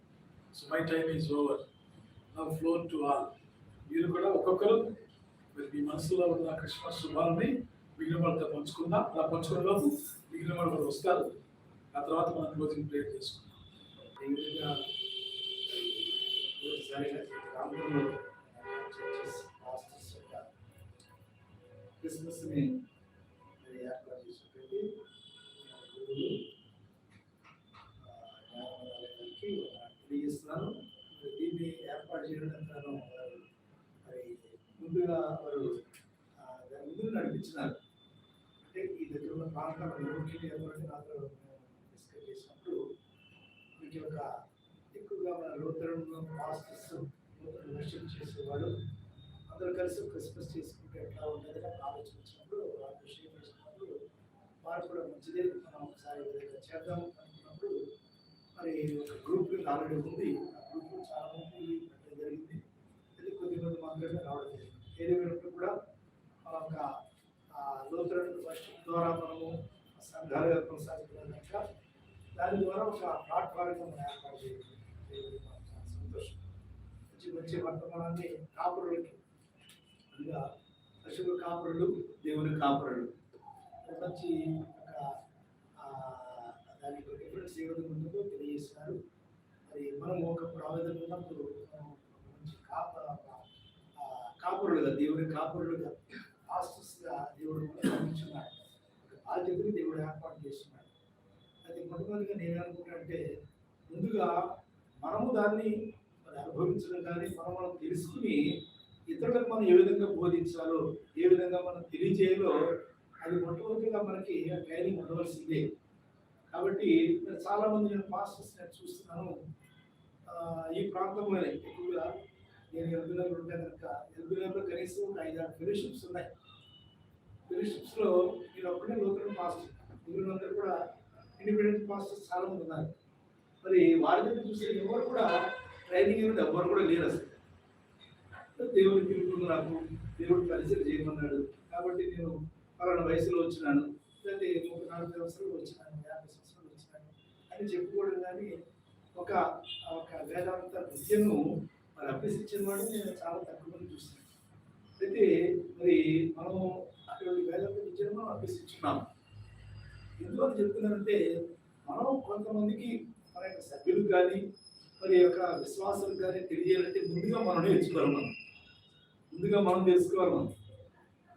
So my time is over, now floor to all. మీరు కూడా ఒక్కొక్కరు మరి మీ మనసులో ఉన్న క్రిస్మస్ శుభాలని మిగిలిన వాళ్ళతో పంచుకుందాం. అలా పంచుకునే లోపు మిగిలిన వాళ్ళు కూడా వస్తారు. ఆ తర్వాత మనం క్లోజింగ్ ప్రేయర్ చేసుకుందాం. ఈ విధంగా క్రిస్మస్ని ఏర్పాటు చేసుకుంటే తెలియజేస్తున్నాను. దీన్ని ఏర్పాటు చేయడానికి కారణం మరి ముందుగా వారు దాని ముందు నడిపించినారు. అంటే ఈ దగ్గర ఉన్న ప్రాంతాలు ముఖ్యంగా ఎవరంటే నాతో డిస్కస్ చేసినప్పుడు మీకు ఒక ఎక్కువగా మన లూథరన్ పాస్టర్స్ వర్షిప్ చేసేవాళ్ళు అందరూ కలిసి క్రిస్మస్ చేసుకుంటే ఎట్లా ఉంటుంది అని ఆలోచించినప్పుడు ఆ విషయం చేసినప్పుడు వారు కూడా మంచిదే మనం ఒకసారి విధంగా చేద్దాం అనుకున్నప్పుడు మరి ఒక గ్రూప్ ఆల్రెడీ ఉంది. ఆ గ్రూప్ చాలా మంది జరిగింది. అది కొద్దిమంది మాత్రమే రావడం జరిగింది. ఏదేమైనప్పుడు కూడా మన ఒక లూథరన్ వర్షిప్ ద్వారా మనము సంఘాలుగా కొనసాగుతున్నాక దాని ద్వారా ఒక ప్లాట్ఫామ్ మనం ఏర్పాటు చేయాలి. సంతోషం. మంచి మంచి వర్తమానాన్ని కాపురులకి అనగా పశువుల కాపురులు, దేవుని కాపురులు మంచి ఒక దానికి డిఫరెన్స్ ఏ విధంగా ఉంటుందో తెలియజేస్తున్నారు. మరి మనం ఒకప్పుడు ఆవేదన ఉన్నప్పుడు మంచి కాపురులుగా, దేవుని కాపురులుగా, పాస్టర్స్గా దేవుడు అందించున్నాడు. బాధ్యతని దేవుడు ఏర్పాటు చేస్తున్నాడు. అది మొట్టమొదటిగా నేను అనుకుంటే ముందుగా మనము దాన్ని మరి అనుభవించడం కానీ మనం తెలుసుకుని ఇతరులకు మనం ఏ విధంగా బోధించాలో, ఏ విధంగా మనం తెలియజేయాలో అది మొట్టమొదటిగా మనకి ట్రైనింగ్ ఉండవలసిందే. కాబట్టి నేను చాలా మంది నేను పాస్టర్స్ నేను చూస్తున్నాను. ఈ ప్రాంతంలోనే ఎక్కువగా నేను ఎల్బీనగర్ ఉంటే కనుక ఎల్బీనగర్లో కనీసం ఒక 5-6 ఫెలోషిప్స్ ఉన్నాయి. ఫెలోషిప్స్లో నేను ఒక్కడే లోకల్ పాస్టర్, మిగిలినందరూ కూడా ఇండిపెండెంట్ పాస్టర్స్ చాలా మంది ఉన్నారు. మరి వారి దగ్గర చూస్తే ఎవరు కూడా ట్రైనింగ్ అనేది ఎవరు కూడా లేరు అసలు. దేవుడు పిలుపుంది, నాకు దేవుడు పరిచయం చేయమన్నాడు కాబట్టి నేను పలానా వయసులో వచ్చినాను, లేకపోతే 40 సంవత్సరాలు వచ్చినాను, 50 సంవత్సరాలు వచ్చినాను అని చెప్పుకోవడం. కానీ ఒక వేదాంత విద్యను మరి అభ్యసించిన వాడు నేను చాలా తక్కువ మంది చూస్తున్నాను. అయితే మరి మనం అటువంటి వేదాంత విద్యను మనం అభ్యసించున్నాం. ఎందువల్ల చెప్తున్నానంటే మనం కొంతమందికి మన యొక్క సభ్యులకు కానీ మరి యొక్క విశ్వాసాలకు కానీ తెలియాలంటే ముందుగా మనం నేర్చుకోవాలి. ముందుగా మనం తెలుసుకోవాలి.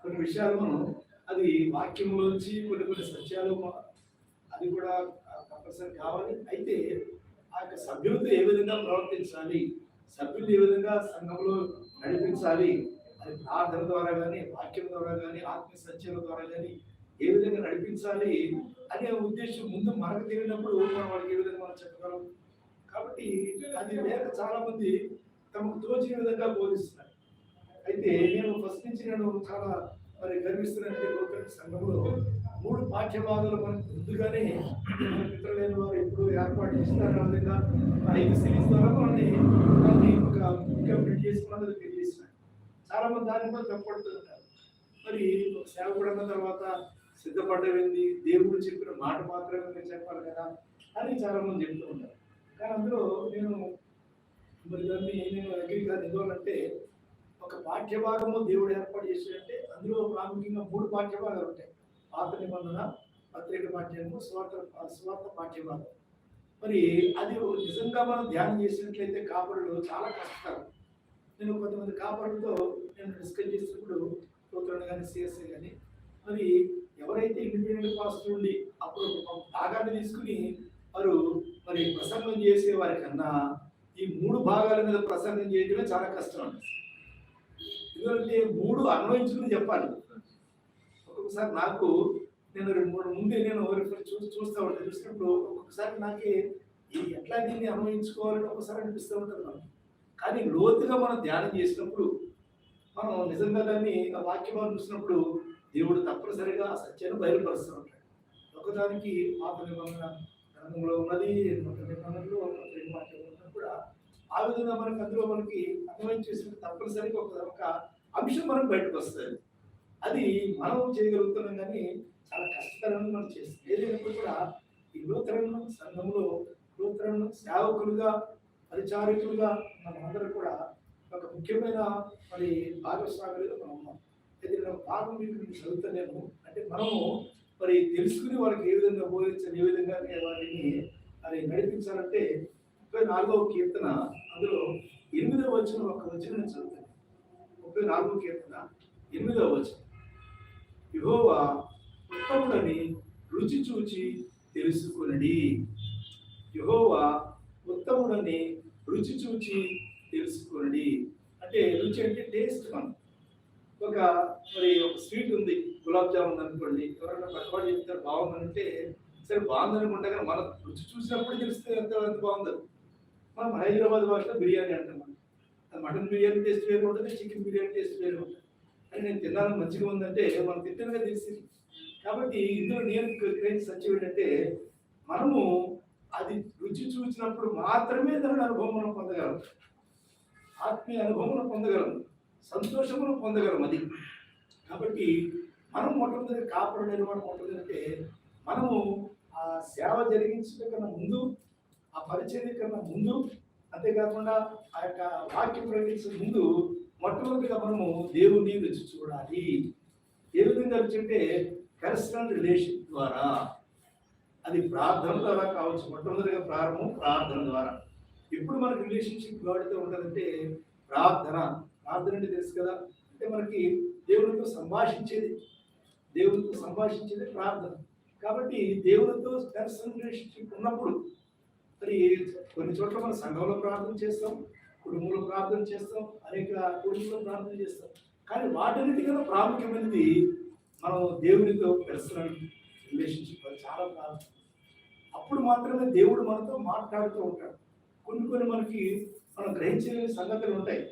కొన్ని విషయాలు మనం అది వాక్యంలోంచి కొన్ని సత్యాలు అది కూడా కంపల్సరీ కావాలి. అయితే ఆ యొక్క సభ్యులతో ఏ విధంగా ప్రవర్తించాలి, సభ్యులు ఏ విధంగా సంఘంలో నడిపించాలి, అది ప్రార్థన ద్వారా కానీ వాక్యం ద్వారా కానీ ఆత్మీయ సత్యాల ద్వారా కానీ ఏ విధంగా నడిపించాలి అనే ఉద్దేశం ముందు మనకు తెలియనప్పుడు మనం వాళ్ళకి ఏ విధంగా మనం చెప్పగలం. కాబట్టి అది లేక చాలా మంది తమకు తోచిన విధంగా బోధిస్తున్నారు. అయితే నేను ఫస్ట్ నుంచి నేను చాలా మరి గర్విస్తున్నానంటే లోకల్ సంఘంలో 3 పాఠ్య భాగాలు మనకు ముందుగానే మిత్రులైన వారు ఎప్పుడు ఏర్పాటు చేస్తున్నారు. విధంగా 5 సిరీస్ ద్వారా దాన్ని ఒక కంప్లీట్ చేసుకున్నది తెలియజేస్తున్నారు. చాలా మంది దాన్ని కూడా తప్పడుతుంటారు. మరి ఒక సేవకుడు అన్న తర్వాత సిద్ధపడ్డమైంది, దేవుడు చెప్పిన మాట మాత్రమే మీరు చెప్పాలి కదా అని చాలా మంది చెప్తూ ఉంటారు. కానీ అందులో నేను మరి దాన్ని నేను అగ్రి కాదు. ఎందువల్లంటే ఒక పాఠ్య భాగము దేవుడు ఏర్పాటు చేసినట్టే అందులో ప్రాముఖ్యంగా 3 పాఠ్య భాగాలు ఉంటాయి. పాత నిబంధన, పత్రిక పాఠ్యము, స్వార్థ పాఠ్య భాగం. మరి అది నిజంగా మనం ధ్యానం చేసినట్లయితే కాపరులు చాలా కష్టం. నేను కొంతమంది కాపరులతో నేను డిస్కస్ చేసినప్పుడు ప్రోగ్రామ్ కానీ సిఎస్ఐ కానీ మరి ఎవరైతే ఇండిపెండెంట్ పాస్టర్ ఉండి అప్పుడు భాగాన్ని తీసుకుని వారు మరి ప్రసంగం చేసే వారి కన్నా ఈ 3 భాగాల మీద ప్రసంగం చేయడమే చాలా కష్టం అండి. ఎందుకంటే 3 అన్వయించుకుని చెప్పాలి. ఒక్కొక్కసారి నాకు నేను 2-3 ముందే నేను చూస్తూ ఉంటాను. చూసినప్పుడు ఒక్కొక్కసారి నాకే ఎట్లా దీన్ని అన్వయించుకోవాలని ఒకసారి అనిపిస్తూ ఉంటుంది నాకు. కానీ లోతుగా మనం ధ్యానం చేసినప్పుడు మనం నిజంగా దాన్ని ఆ వాక్యం చూసినప్పుడు దేవుడు తప్పనిసరిగా ఆ సత్యాన్ని బయలుపరుస్తూ ఉంటాడు. ఒకదానికి పాత నిబంధన గ్రంథంలో ఉన్నది, నూతన నిబంధనలో ఉన్నది కూడా ఆ విధంగా మనకి అందులో మనకి అన్వయం చేసినప్పుడు తప్పనిసరిగా ఒక అంశం మనకు బయటకు వస్తుంది. అది మనం చేయగలుగుతున్నాం కానీ చాలా కష్టతరంగా మనం చేస్తాం. ఏదైనప్పుడు కూడా ఈ నూతన సంఘంలో నూతన సేవకులుగా పరిచారకులుగా మనందరూ కూడా ఒక ముఖ్యమైన మరి భాగస్వాములుగా మనం ఉన్నాం. అయితే నేను భాగం మీకు చదువుతలేను. అంటే మనము మరి తెలుసుకుని వాళ్ళకి ఏ విధంగా బోధించాలి, ఏ విధంగా వాటిని మరి నడిపించాలంటే 34వ కీర్తన అందులో 8వ వచనం ఒక వచనం నేను చదువుతాను. 34వ కీర్తన 8వ వచనం. యెహోవా ఉత్తముడని రుచి చూచి తెలుసుకొనడి. యెహోవా ఉత్తముడని రుచి చూచి తెలుసుకొనడి. అంటే రుచి అంటే టేస్ట్. మనం ఒక స్వీట్ ఉంది, గులాబ్ జామున్ అనుకోండి, ఎవరైనా పక్కవాడు చెప్తారు బాగుందంటే సరే బాగుంది అనుకుంటా, కానీ మనం రుచి చూసినప్పుడు తెలిస్తే ఎంత బాగుందో. మనం హైదరాబాద్ భాషలో బిర్యానీ అంటున్నాం. మటన్ బిర్యానీ టేస్ట్ వేరు ఉంటుంది, చికెన్ బిర్యానీ టేస్ట్ వేరు ఉంటుంది. అని నేను తిన్నాను మంచిగా ఉందంటే మనం తింటేనే తెలిసింది. కాబట్టి ఇందులో నేను గ్రహించిన సత్యం ఏంటంటే మనము అది రుచి చూసినప్పుడు మాత్రమే దాని అనుభవం మనం పొందగలం, ఆత్మీయ అనుభవం పొందగలం, సంతోషమును పొందగలం. అది కాబట్టి మనం మొట్టమొదటి కాపాడు నిర్మాణం మొట్టమొదటి మనము ఆ సేవ జరిగించడం కన్నా ముందు, ఆ పరిచర్య కన్నా ముందు, అంతేకాకుండా ఆ యొక్క వాక్యం ప్రకటించే ముందు మొట్టమొదటిగా మనము దేవుని రుచి చూడాలి. ఏ విధంగా రుచి అంటే పర్సనల్ రిలేషన్ ద్వారా. అది ప్రార్థన ద్వారా కావచ్చు. మొట్టమొదటిగా ప్రారంభం ప్రార్థన ద్వారా. ఎప్పుడు మనకు రిలేషన్షిప్ గాడితో ఉంటుందంటే ప్రార్థన. ప్రార్థన అంటే తెలుసు కదా, అంటే మనకి దేవునితో సంభాషించేది ప్రార్థన. కాబట్టి దేవునితో పర్సనల్ రిలేషన్షిప్ ఉన్నప్పుడు మరి కొన్ని చోట్ల మనం సంఘంలో ప్రార్థన చేస్తాం, కుటుంబంలో ప్రార్థన చేస్తాం, అనేక కోరికలో ప్రార్థన చేస్తాం. కానీ వాటన్నిటికన్నా ప్రాముఖ్యమైనది మనం దేవునితో పర్సనల్ రిలేషన్షిప్. అది చాలా ప్రాముఖ్యం. అప్పుడు మాత్రమే దేవుడు మనతో మాట్లాడుతూ ఉంటాడు. కొన్ని మనకి మనం గ్రహించలేని సంగతులు ఉంటాయి.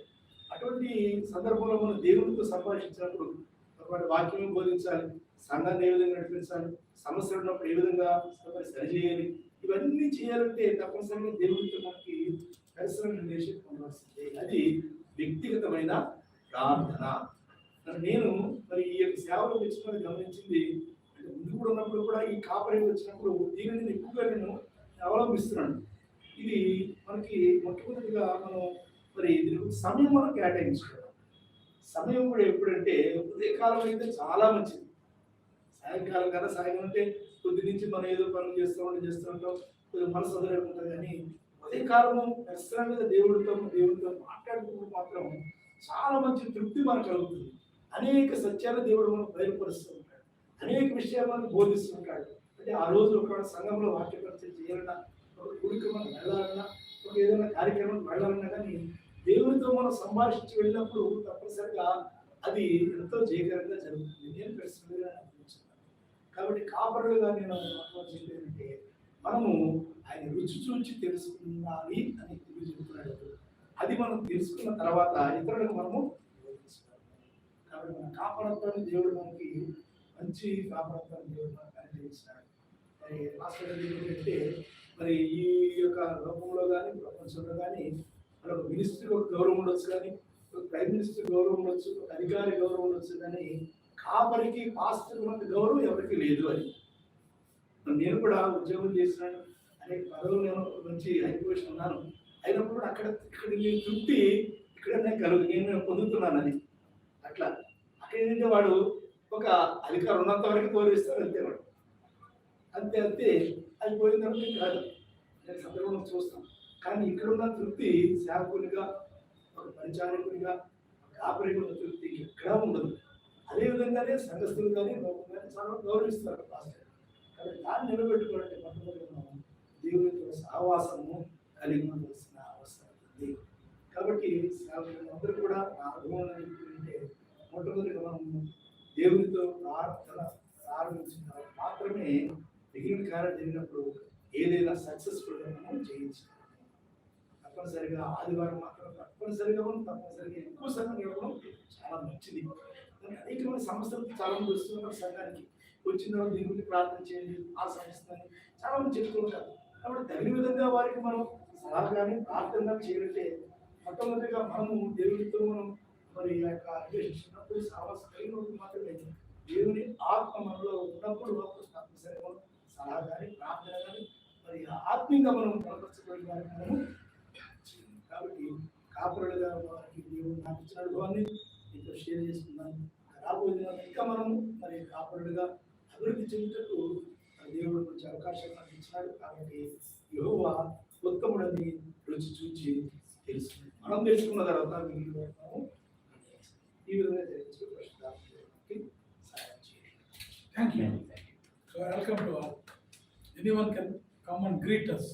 అటువంటి సందర్భంలో మనం దేవుడితో సంభాషించినప్పుడు వాటి వాక్యం బోధించాలి, సంఘాన్ని ఏ విధంగా నడిపించాలి, సమస్యలు ఉన్నప్పుడు ఏ విధంగా సరిచేయాలి, ఇవన్నీ చేయాలంటే తప్పనిసరిగా దేవుడితో మనకి పర్సనల్ రిలేషన్ ఉండవలసిందే. అది వ్యక్తిగతమైన ప్రార్థన. నేను మరి ఈ యొక్క సేవలు తెచ్చుకొని గమనించింది అంటే ముందు కూడా ఉన్నప్పుడు కూడా ఈ కాపరికి వచ్చినప్పుడు దీనిని ఎక్కువగా నేను అవలంబిస్తున్నాను. ఇది మనకి మొట్టమొదటిగా మనం మరి దీనికి సమయం మనం కేటాయించుకోవాలి. సమయం కూడా ఎప్పుడంటే ఉదయకాలం అయితే చాలా మంచిది. సాయంకాలం కదా, సాయంకాలం అంటే కొద్ది నుంచి మనం ఏదో పనులు చేస్తూ ఉంటాం, కొద్దిగా మనసు వదిలేకుండా ఉంటుంది. కానీ ఉదయకాలము ఖచ్చితంగా దేవుడితో మాట్లాడుతున్నప్పుడు మాత్రం చాలా మంచి తృప్తి మనకు కలుగుతుంది. అనేక సత్యాలు దేవుడు మనకు బయలుపరుస్తూ ఉంటాడు, అనేక విషయాలు మనకు బోధిస్తూ ఉంటాడు. అంటే ఆ రోజు ఒక సంఘంలో వాక్య పరిచయం చేయాలన్నా, ఒక గుడికి మనం వెళ్ళాలన్నా, ఒక ఏదైనా కార్యక్రమం వెళ్ళాలన్నా కానీ దేవుడితో మనం సంభాషించి వెళ్ళినప్పుడు తప్పనిసరిగా అది ఎంతో జయకరంగా జరుగుతుంది. నేను ప్రశ్నగా అనిపించాను. కాబట్టి కాపరులుగా నేను చెప్పేదంటే మనము ఆయన రుచి చూచి తెలుసుకున్నాలి అని తెలుగు చెబుతున్నాడు. అది మనం తెలుసుకున్న తర్వాత ఇతరులకు మనము బోధించాలి. కాబట్టి మన కాపాడతాన్ని దేవుడు మనకి మంచి కాపాడతాన్ని దేవుడు మనకు అనుగ్రహించాడు. మరి రాష్ట్ర ఏంటంటే మరి ఈ యొక్క లోకంలో కానీ ప్రపంచంలో కానీ మన మినిస్ట్రీకి ఒక గౌరవం ఉండొచ్చు, కానీ ఒక ప్రైమ్ మినిస్టర్ గౌరవం ఉండొచ్చు, ఒక అధికారి గౌరవం ఉండొచ్చు, కానీ కాపరికి పాస్టర్ ఉన్నంత గౌరవం ఎవరికి లేదు అని. నేను కూడా ఉద్యోగం చేసినాను, అనేక పదవులు నేను మంచి హై పొజిషన్ ఉన్నాను. అయినప్పుడు కూడా ఇక్కడ నేను తృప్తి ఇక్కడ నేను పొందుతున్నాను అని. అట్లా అక్కడ ఏంటంటే వాడు ఒక అధికారం ఉన్నంత వరకు గౌరవిస్తాడు, అంతే వాడు అంతే అది పోయిన తర్వాత కాదు. నేను సందర్భంలో చూస్తాను. కానీ ఇక్కడ ఉన్న తృప్తి సేవకునిగా, ఒక పరిచారకునిగా, కాపరిగా ఉన్న తృప్తి ఎక్కడా ఉండదు. అదేవిధంగానే సంఘస్థులు కానీ లోకం కానీ చాలా గౌరవిస్తారు పాస్టర్. కాబట్టి దాన్ని నిలబెట్టుకోవాలంటే మొట్టమొదటి మనం దేవునితో సహవాసము కలిగి ఉండవలసిన అవసరం ఉంది. కాబట్టి అందరూ కూడా నా అనుభవం ఏంటంటే మొట్టమొదటిగా మనం దేవునితో ప్రార్థన ప్రారంభించిన మాత్రమే మిగిలిన కార్యం జరిగినప్పుడు ఏదైనా సక్సెస్ఫుల్గా మనం చేయించాలి. తప్పనిసరిగా ఆదివారం మాత్రం తప్పనిసరిగా ఎక్కువ సమయం ఇవ్వడం చాలా మంచిది. అనేకమైన సంస్థలు చాలా మంది వస్తున్నారు సంఘానికి. వచ్చిన వాళ్ళు దీని గురించి ప్రార్థన చేయండి, ఆ సంస్థని చాలా మంది చెప్తూ ఉంటారు. కాబట్టి తగిన విధంగా వారికి మనం సలహాగానే ప్రార్థన చేయాలంటే మొట్టమొదటిగా మనము దేవునితో మనం మరి ఆ యొక్క అన్వేషించినప్పుడు సాహసం కలిగినప్పుడు మాత్రమే దేవుని ఆత్మ మనలో ఉన్నప్పుడు తప్పనిసరిగా మనం సలహా కానీ ప్రార్థన కానీ మరి ఆత్మీయంగా మనం బలపరచబడిన వారికి మనము. కాబట్టి కాపురులుగా వారికి దేవుడు నాకు ఇచ్చిన అనుభవాన్ని మీతో షేర్ చేసుకున్నాను. రాబోయే ఇంకా మనము మరి కాపురులుగా అభివృద్ధి చెందుటకు దేవుడు మంచి అవకాశాలు నాకు ఇచ్చినాడు. కాబట్టి యెహోవా ఉత్తముడని రుచి చూచి తెలుసుకుంది. మనం తెలుసుకున్న తర్వాత మిగిలిన ఈ విధంగా తెలియజేసి సహాయం చేయండి. Thank you. So welcome to all. Anyone can come and greet us.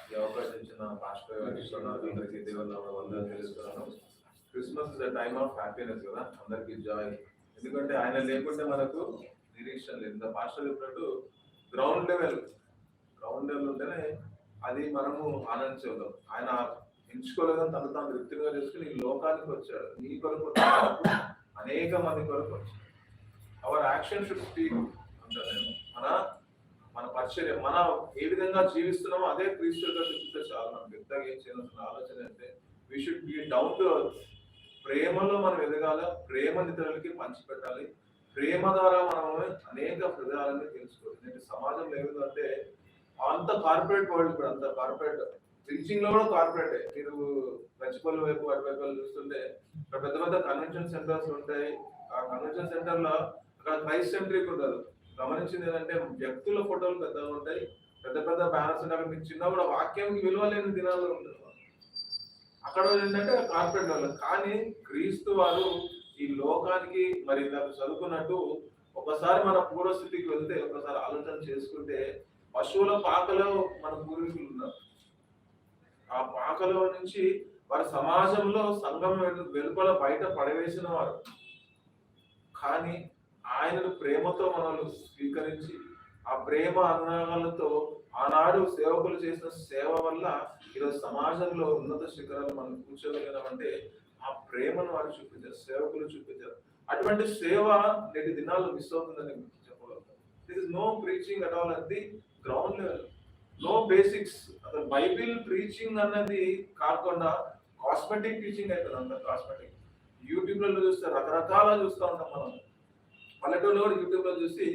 ఈ అవకాశం ఇచ్చిన పాస్టర్ అందరికీ దేవుని వందనాలు తెలుస్తున్నాను. Christmas is the time of happiness కదా, అందరికి జాయ్. ఎందుకంటే ఆయన లేకుంటే మనకు నిరీక్షణ లేదు. పాస్టర్ చెప్పినట్టు గ్రౌండ్ లెవెల్ ఉంటేనే అది మనము ఆనందించగలం. ఆయన ఎంచుకోలేదని తను తాను వ్యక్తిగా చేసుకుని ఈ లోకానికి వచ్చాడు. నీ కొరకు అనేక మంది కొరకు వచ్చాడు. అవర్ యాక్షన్ షుడ్ స్పీక్ అంటారు. నేను మన పరిచర్య మనం ఏ విధంగా జీవిస్తున్నామో అదే క్రీస్తుగా చూపిస్తే చాలు. మనం వ్యక్తిగా ఏం చేయాల్సిన ఆలోచన అంటే we should be down to earth. ప్రేమలో మనం ఎదగాల, ప్రేమ ఇతరులకి పంచిపెట్టాలి. ప్రేమ ద్వారా మనం అనేక హృదయాలని తెలుసుకోవాలి. నేను సమాజంలో ఏమిటంటే అంత కార్పొరేట్ వరల్డ్, కూడా అంత కార్పొరేట్ టీచింగ్ లో కూడా కార్పొరేటే. మీరు గచ్చిపల్లి వైపు అటువైపు చూస్తుంటే ఇక్కడ పెద్ద పెద్ద కన్వెన్షన్ సెంటర్స్ ఉంటాయి. ఆ కన్వెన్షన్ సెంటర్ లో అక్కడ క్రైస్ట్ సెంట్రిక్ ఉండదు. గమనించింది ఏంటంటే వ్యక్తుల ఫోటోలు పెద్దగా ఉంటాయి, పెద్ద పెద్ద బ్యానర్స్ ఉంటాయి. మీకు చిన్న కూడా వాక్యంకి విలువ లేని దినాలు ఉంటుంది. అక్కడ ఏంటంటే కార్పొరేట్ వాళ్ళు. కానీ క్రీస్తు వారు ఈ లోకానికి మరి నాకు చదువుకున్నట్టు ఒకసారి మన పూర్వస్థితికి వెళ్తే, ఒకసారి ఆలోచన చేసుకుంటే పశువుల పాకలో మన పూర్వీకులు ఉన్నారు. ఆ పాకలో నుంచి వారు సమాజంలో సంఘం వెలుపల బయట పడవేసిన వారు. కానీ ఆయనను ప్రేమతో మనల్ని స్వీకరించి ఆ ప్రేమ అనురాగాలతో ఆనాడు సేవకులు చేసిన సేవ వల్ల ఈరోజు సమాజంలో ఉన్నత శిఖరాలు మనం కూర్చోగలిగామంటే ఆ ప్రేమను వారు చూపించారు, సేవకులు చూపించారు. అటువంటి సేవ నేటి దినాల్లో మిస్ అవుతుందని చెప్పగలుగుతాం. This is no preaching at all at the ground level, no basics. అసలు బైబిల్ ప్రీచింగ్ అన్నది కాకుండా కాస్మెటిక్ టీచింగ్ అవుతుంది. అంత కాస్మెటిక్ యూట్యూబ్లలో చూస్తే రకరకాల చూస్తూ ఉంటాం మనం. పల్లెటూరులో కూడా యూట్యూబ్లో చూసి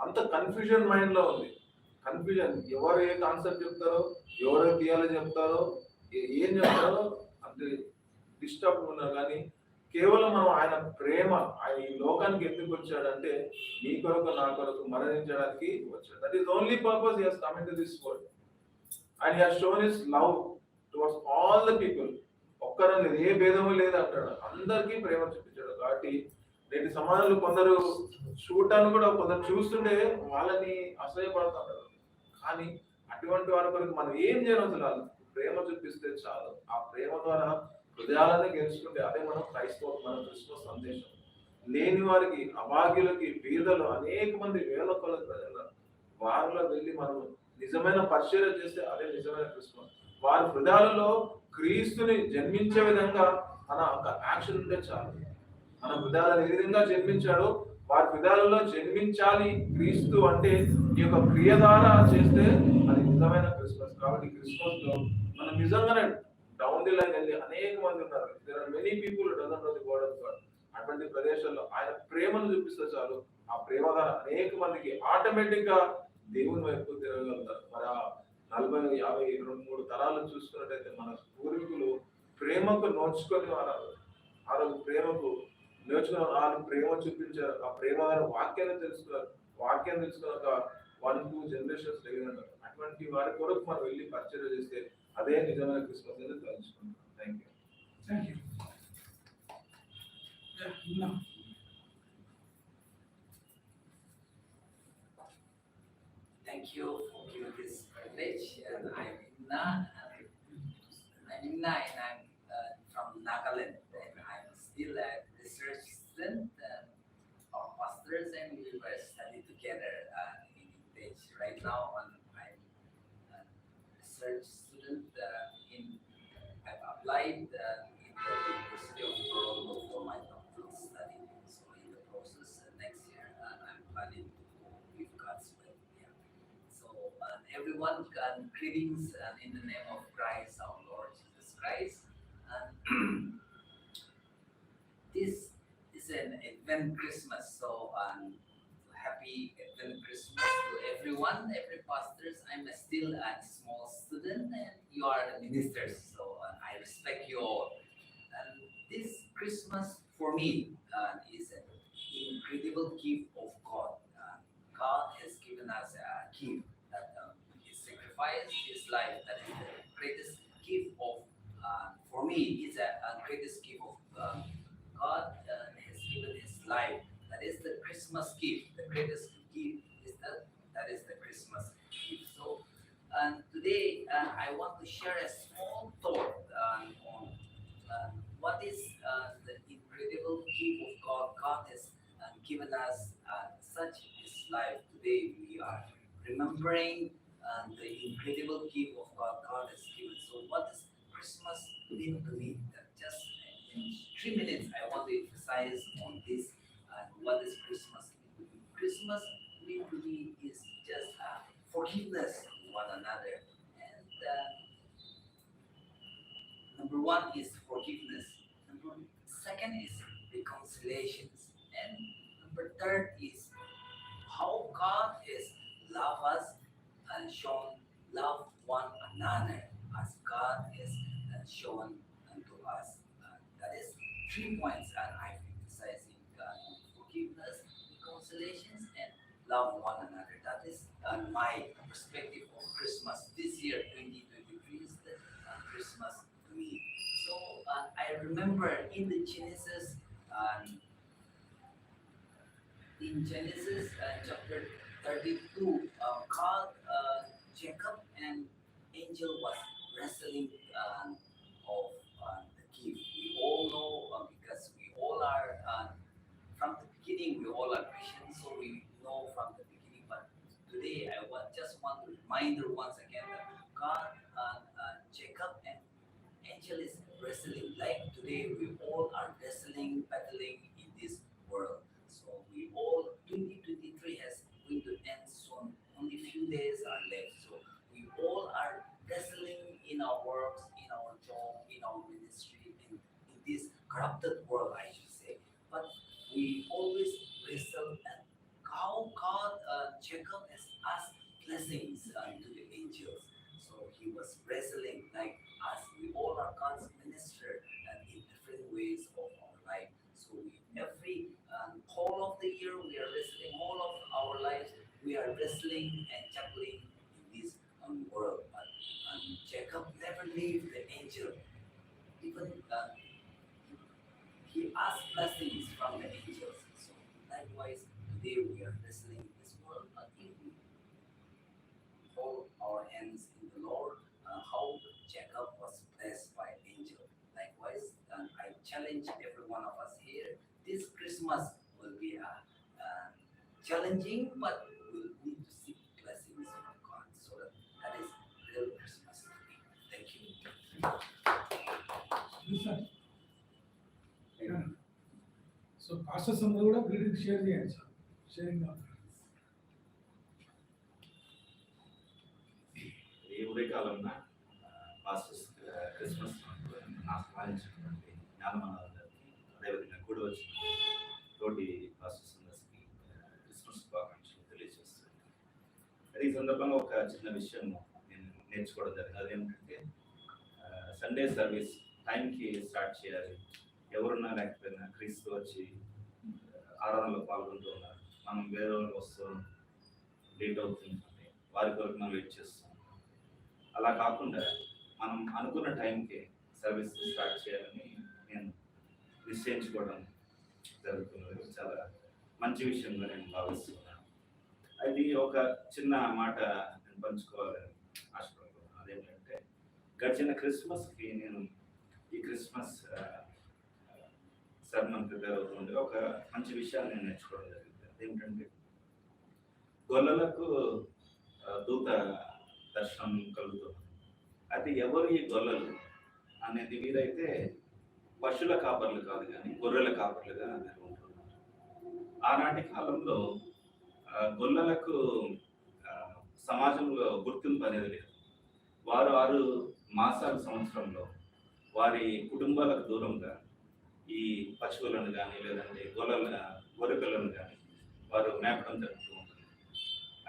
అంత కన్ఫ్యూజన్ మైండ్లో ఉంది. కన్ఫ్యూజన్, ఎవరు ఏ కాన్సెప్ట్ చెప్తారో, ఎవరు థియాలజీ చెప్తారో, ఏం చెప్తారో అంటే డిస్టర్బ్ ఉన్నారు. కానీ కేవలం మనం ఆయన ప్రేమ, ఆయన ఈ లోకానికి ఎందుకు వచ్చాడంటే నీ కొరకు నా కొరకు మరణించడానికి వచ్చాడు. That is only purpose he has come into this world and he has shown his love towards all the people. ఒక్కరని ఏ భేదము లేదు అంటాడు, అందరికీ ప్రేమ చూపించాడు. కాబట్టి నేటి సమాజంలో కొందరు చూడటానికి కూడా కొందరు చూస్తుంటే వాళ్ళని అసహ్యపడుతుంటారు. కానీ అటువంటి వారి కొరకు మనం ఏం చేయడం రాదు, ప్రేమ చూపిస్తే చాలు. ఆ ప్రేమ ద్వారా హృదయాలను గెలుచుకుంటే అదే మనం క్రైస్తవం, మన క్రిస్మస్ సందేశం. లేని వారికి, అభాగ్యులకి, బీదలు అనేక మంది వేల కొలది ప్రజలు వారిలో వెళ్ళి మనం నిజమైన పరిచర్య చేస్తే అదే నిజమైన క్రిస్మస్. వారి హృదయాలలో క్రీస్తుని జన్మించే విధంగా మన ఒక యాక్షన్ ఉంటే చాలు. మన హృదయాలను ఏ విధంగా జన్మించాడో వారి హృదయాలలో జన్మించాలి క్రీస్తు అంటే ఈ యొక్క క్రియ ద్వారా చేస్తే అది నిజమైన క్రిస్మస్. కాబట్టి క్రిస్మస్ లో మనం నిజంగానే డౌన్ ది లైన్ వెళ్ళి అనేక మంది ఉన్నారు. There are many people doesn't know the word of God. అటువంటి ప్రదేశాల్లో ఆయన ప్రేమను చూపిస్తే చాలు. ఆ ప్రేమ ద్వారా అనేక మందికి ఆటోమేటిక్ గా దేవుని వైపు తిరగలుగుతారు. మరి ఆ 40, 50, 2, 3 తరాలు చూసుకున్నట్టయితే మన పూర్వీకులు ప్రేమకు నోచుకొని వారు ఆ రోజు ప్రేమకు నేర్చుకున్న వాళ్ళు ప్రేమ చూపించారు. ఆ ప్రేమ ద్వారా వాక్యాన్ని తెలుసుకున్నారు. వాక్యాన్ని తెలుసుకున్నాక 1-2 జనరేషన్స్ జరిగినారు. అటువంటి వారి కొరకు మనం వెళ్ళి పరిచయం చేస్తే అదే నిజమైన క్రిస్మస్ అనేది తెలుసుకుంటాం. Thank you. Thank you. Thank you for giving this privilege. And I'm Inna, and I'm from Nagaland. And I'm still a research student. Our pastors and we were studying together in English. Right now, I'm a research student. I've applied in the University of Toronto for my doctoral study. So in the process next year, I'm planning to give God's will. Yeah. So everyone, greetings in the name of Christ, our Lord Jesus Christ. This is an Advent Christmas, so happy Advent Christmas to everyone, every pastors. I'm still a small student, and you are the ministers, so I respect you all. And this Christmas for me is an incredible gift of God. God has given us a gift that He sacrificed His life. That is the greatest gift of, for me, is a greatest gift of God has given His life. That is the Christmas gift. The greatest gift is that is the Christmas gift. So today I want to share a small thought on what is the incredible gift of God. God has given us such His life. Today we are remembering the incredible gift of God God has given. So what does Christmas mean to me? Just in 3 minutes, I want to emphasize on this. What is Christmas mean to me? Christmas mean to me is just forgiveness of one another. And number one is forgiveness. Number second is reconciliations. And number third is how God has loved us and shown love one another as God has shown unto us. That is 3 points that I'm emphasizing: forgiveness, reconciliations, and love one another. That is my perspective of Christmas. This year, 2023, is the Christmas to me. So I remember in the Genesis, chapter 32, God, Jacob and angel was wrestling of today I just want to reminder once again that God Jacob and angel is wrestling. Like today, we all are wrestling, battling in this world. So we all 2023 has going to end soon. Only few days are left. So we all are wrestling in our works, in our job, in our ministry, in this corrupted world, I should say. But we always wrestle, and how God Jacob has asked blessings to the angels. So he was wrestling like us. We all are God's minister and in different ways of our life. So we, every whole of the year we are wrestling, whole of our lives we are wrestling and juggling in this world. But Jacob never leave the angel. Even he asked blessings from the angels. So likewise today we are wrestling in this world, but if we hold our hands in the Lord, how Jacob was blessed by angel. Likewise, I challenge every one of us here. This Christmas will be challenging, but we'll need to seek blessings from God. So that is real Christmas to me. Thank you. Listen. So pastors అందరూ కూడా greeting share చేయండి sir. Sharing ఈ ఉదయకాలంలో pastors Christmas ఆస్వాదించినటువంటి జ్ఞానమానవ గారికి, అదేవిధంగా కూడి వచ్చిన తోటి pastors అందరికీ క్రిస్మస్ శుభాకాంక్షలు తెలియజేస్తున్నాను. ఈ సందర్భంగా ఒక చిన్న విషయం నేను నేర్చుకోవడం జరిగింది. అదేంటంటే సండే సర్వీస్ టైంకి స్టార్ట్ చేయాలి. ఎవరున్నా లేకపోయినా క్రీస్తు వచ్చి ఆరాధనలో పాల్గొంటూ ఉన్నారు. మనం వేరే వాళ్ళు వస్తూ లేట్ అవుతుంటుంది, వారి కొరకు మనం వెయిట్ చేస్తాం. అలా కాకుండా మనం అనుకున్న టైంకి సర్వీస్ స్టార్ట్ చేయాలని నేను నిశ్చయించుకోవడం జరుగుతున్నది. చాలా మంచి విషయంగా నేను భావిస్తున్నాను. అది ఒక చిన్న మాట నేను పంచుకోవాలని ఆశపడుతున్నాను. అదేంటంటే గడిచిన క్రిస్మస్కి నేను ఈ క్రిస్మస్ సర్మన్ ప్రిపేర్ అవుతుంది. ఒక మంచి విషయాన్ని నేను నేర్చుకోవడం జరిగింది. అదేంటంటే గొల్లలకు దూత దర్శనం కలుగుతుంది. అయితే ఎవరు ఈ గొల్లలు అనేది వీరైతే పశువుల కాపర్లు కాదు, కానీ గొర్రెల కాపర్లుగా ఉంటున్నారు. ఆనాటి కాలంలో గొల్లలకు సమాజంలో గుర్తింపు అనేది లేదు. వారు 6 మాసాల సంవత్సరంలో వారి కుటుంబాలకు దూరంగా ఈ పశువులను కానీ లేదంటే గొర్రె పిల్లలను కానీ వారు మేపడం జరుగుతూ ఉంటుంది.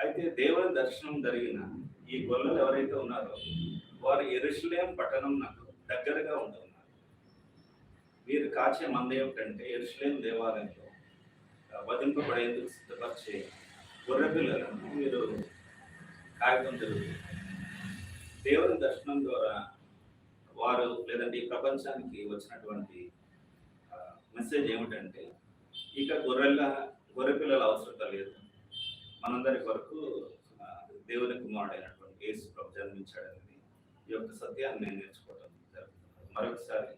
అయితే దేవుని దర్శనం జరిగిన ఈ గొల్లలు ఎవరైతే ఉన్నారో వారు యెరూషలేము పట్టణం నాకు దగ్గరగా ఉంటున్నారు. వీరు కాచే మంద ఏమిటంటే యెరూషలేము దేవాలయంలో వధింపబడేందుకు సిద్ధపరిచే గొర్రె పిల్లలను మీరు కాయడం జరుగుతుంది. దేవుని దర్శనం ద్వారా వారు లేదంటే ఈ ప్రపంచానికి వచ్చినటువంటి మెసేజ్ ఏమిటంటే ఇక గొర్రె పిల్లల అవసరం లేదు. మనందరి కొరకు దేవుని కుమారుడైనటువంటి యేసు ప్రభు జన్మించాడనేది ఈ యొక్క సత్యాన్ని నేను నేర్చుకోవడం జరుగుతుంది. మరొకసారి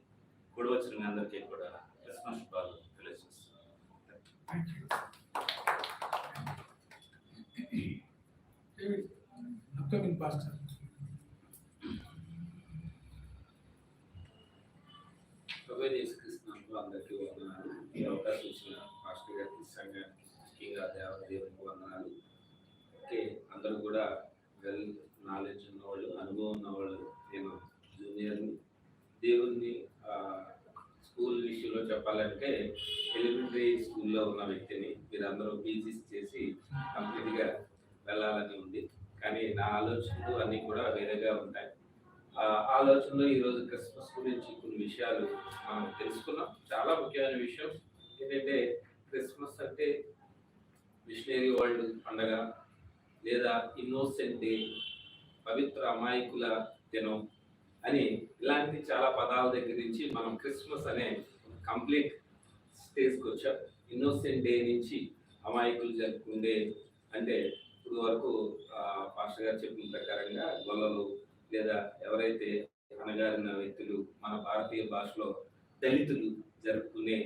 కూడి వచ్చిన మీ అందరికీ కూడా క్రిస్మస్ శుభాలు తెలియజేస్తున్నాను. Upcoming pastor. అందరికీ వందనాలు. ఈ అవకాశం ఇచ్చిన మాస్టర్ గారికి, సంఘానికి, ముఖ్యంగా దేవునికి వందనాలు. ఓకే, అందరూ కూడా వెల్ నాలెడ్జ్ ఉన్నవాళ్ళు, అనుభవం ఉన్నవాళ్ళు. నేను జూనియర్ని. దేవుణ్ణి స్కూల్ విషయంలో చెప్పాలంటే ఎలిమెంటరీ స్కూల్లో ఉన్న వ్యక్తిని. మీరందరూ పీజీస్ చేసి కంప్లీట్గా వెళ్ళాలని ఉంది, కానీ నా ఆలోచనలు అన్నీ కూడా వేరేగా ఉంటాయి. ఆలోచనలో ఈరోజు క్రిస్మస్ గురించి కొన్ని విషయాలు మనం తెలుసుకున్నాం. చాలా ముఖ్యమైన విషయం ఏంటంటే క్రిస్మస్ అంటే మిషనరీ వరల్డ్ పండగ లేదా ఇన్నోసెంట్ డే, పవిత్ర అమాయకుల దినం అని ఇలాంటి చాలా పదాల దగ్గర నుంచి మనం క్రిస్మస్ అనే కంప్లీట్ స్టేజ్కి వచ్చాం. ఇన్నోసెంట్ డే నుంచి అమాయకులు జరుపుకుండే అంటే ఇప్పుడు వరకు పాస్టర్ గారు చెప్పిన ప్రకారంగా గొల్లలు లేదా ఎవరైతే అణగారిన వ్యక్తులు, మన భారతీయ భాషలో దళితులు జరుపుకునే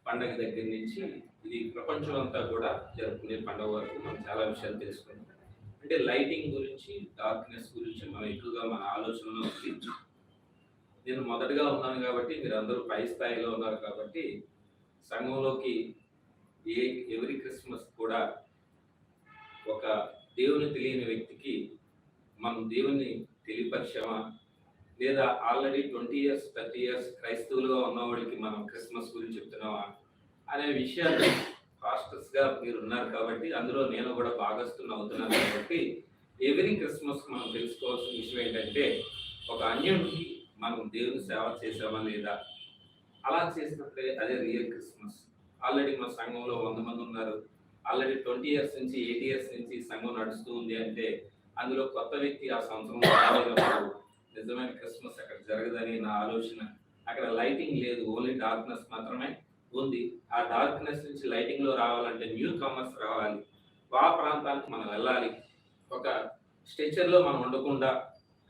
పండగ దగ్గర నుంచి ఇది ప్రపంచం అంతా కూడా జరుపుకునే పండుగ వరకు మనం చాలా విషయాలు తెలుసుకున్నాం. అంటే లైటింగ్ గురించి, డార్క్నెస్ గురించి మనం ఎక్కువగా మన ఆలోచనలో ఉంది. నేను మొదటగా ఉన్నాను కాబట్టి, మీరు అందరూ పై స్థాయిలో ఉన్నారు కాబట్టి, సంఘంలోకి ఎవరి క్రిస్మస్ కూడా ఒక దేవుని తెలియని వ్యక్తికి మనం దేవుని తెలియపరిచామా, లేదా ఆల్రెడీ 20 years 30 years క్రైస్తవులుగా ఉన్నవాడికి మనం క్రిస్మస్ గురించి చెప్తున్నామా అనే విషయాన్ని పాస్టర్స్ గా మీరు ఉన్నారు కాబట్టి, అందులో నేను కూడా భాగస్థుని అవుతున్నాను కాబట్టి, ఎవరి క్రిస్మస్ మనం తెలుసుకోవాల్సిన విషయం ఏంటంటే, ఒక అన్యుడికి మనం దేవుని సేవ చేసామా లేదా, అలా చేసినప్పుడే అదే రియల్ క్రిస్మస్. ఆల్రెడీ మన సంఘంలో 100 మంది ఉన్నారు, ఆల్రెడీ 20 years నుంచి 80 years నుంచి సంఘం నడుస్తూ ఉంది అంటే, అందులో కొత్త వ్యక్తి ఆ సంవత్సరం రాలేనప్పుడు నిజమైన క్రిస్మస్ అక్కడ జరగదని నా ఆలోచన. అక్కడ లైటింగ్ లేదు, ఓన్లీ డార్క్నెస్ మాత్రమే ఉంది. ఆ డార్క్నెస్ నుంచి లైటింగ్ లో రావాలంటే న్యూ కమర్స్ రావాలి, ఆ ప్రాంతానికి మనం వెళ్ళాలి. ఒక స్ట్రెచర్ లో మనం ఉండకుండా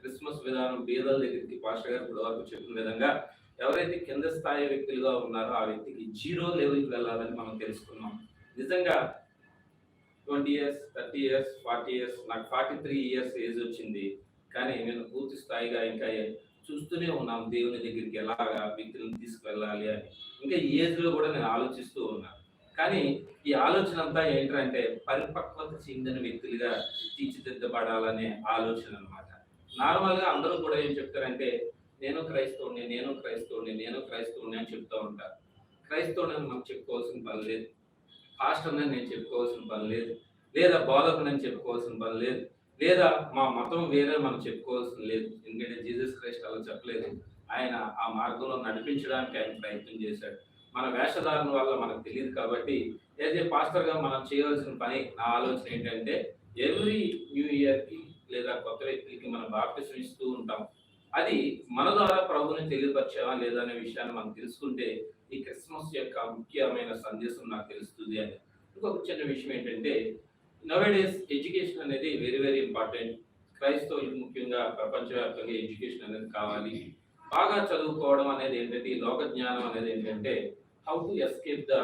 క్రిస్మస్ విధానం బీదల దగ్గరికి పాస్టర్ గారు ఇప్పుడు వరకు చెప్పిన విధంగా ఎవరైతే కింద స్థాయి వ్యక్తులుగా ఉన్నారో ఆ వ్యక్తికి 0 లెవెల్కి వెళ్ళాలని మనం తెలుసుకున్నాం. నిజంగా 20 years 30 years 40 years, నాకు 43 years ఏజ్ వచ్చింది, కానీ నేను పూర్తి స్థాయిగా ఇంకా చూస్తూనే ఉన్నాం దేవుని దగ్గరికి ఎలాగా వ్యక్తులను తీసుకువెళ్ళాలి అని. ఇంకా ఈ ఏజ్ లో కూడా నేను ఆలోచిస్తూ ఉన్నాను. కానీ ఈ ఆలోచన అంతా ఏంటంటే పరిపక్వత చెందిన వ్యక్తులుగా తీర్చిదిద్దబడాలనే ఆలోచన అనమాట. నార్మల్ గా అందరూ కూడా ఏం చెప్తారంటే, నేను క్రైస్తవుని అని చెప్తూ ఉంటారు. క్రైస్తవుని మనం చెప్పుకోవాల్సిన పని లేదు, పాస్టర్ నేను చెప్పుకోవాల్సిన పని లేదు, లేదా బోధకుని నేను చెప్పుకోవాల్సిన పని లేదు, లేదా మా మతం వేరే మనం చెప్పుకోవాల్సిన లేదు. ఎందుకంటే జీసస్ క్రైస్ట్ అలా చెప్పలేదు. ఆయన ఆ మార్గంలో నడిపించడానికి ఆయన ప్రయత్నం చేశాడు. మన వేషధారణ వల్ల మనకు తెలియదు కాబట్టి, ఏదే పాస్టర్ గా మనం చేయవలసిన పని, నా ఆలోచన ఏంటంటే, ఎవ్రీ న్యూ ఇయర్ కి లేదా కొత్త వ్యక్తికి మనం బాప్టిజం ఇస్తూ ఉంటాం. అది మన ద్వారా ప్రభువుని తెలియపరిచామా లేదా అనే విషయాన్ని మనం తెలుసుకుంటే ఈ క్రిస్మస్ యొక్క ముఖ్యమైన సందేశం నాకు తెలుస్తుంది అని. ఇంకొక చిన్న విషయం ఏంటంటే, నవేడేస్ ఎడ్యుకేషన్ అనేది వెరీ వెరీ ఇంపార్టెంట్. క్రైస్తవులకు ముఖ్యంగా ప్రపంచవ్యాప్తంగా ఎడ్యుకేషన్ అనేది కావాలి. బాగా చదువుకోవడం అనేది ఏంటంటే, లోక జ్ఞానం అనేది ఏంటంటే, how to escape the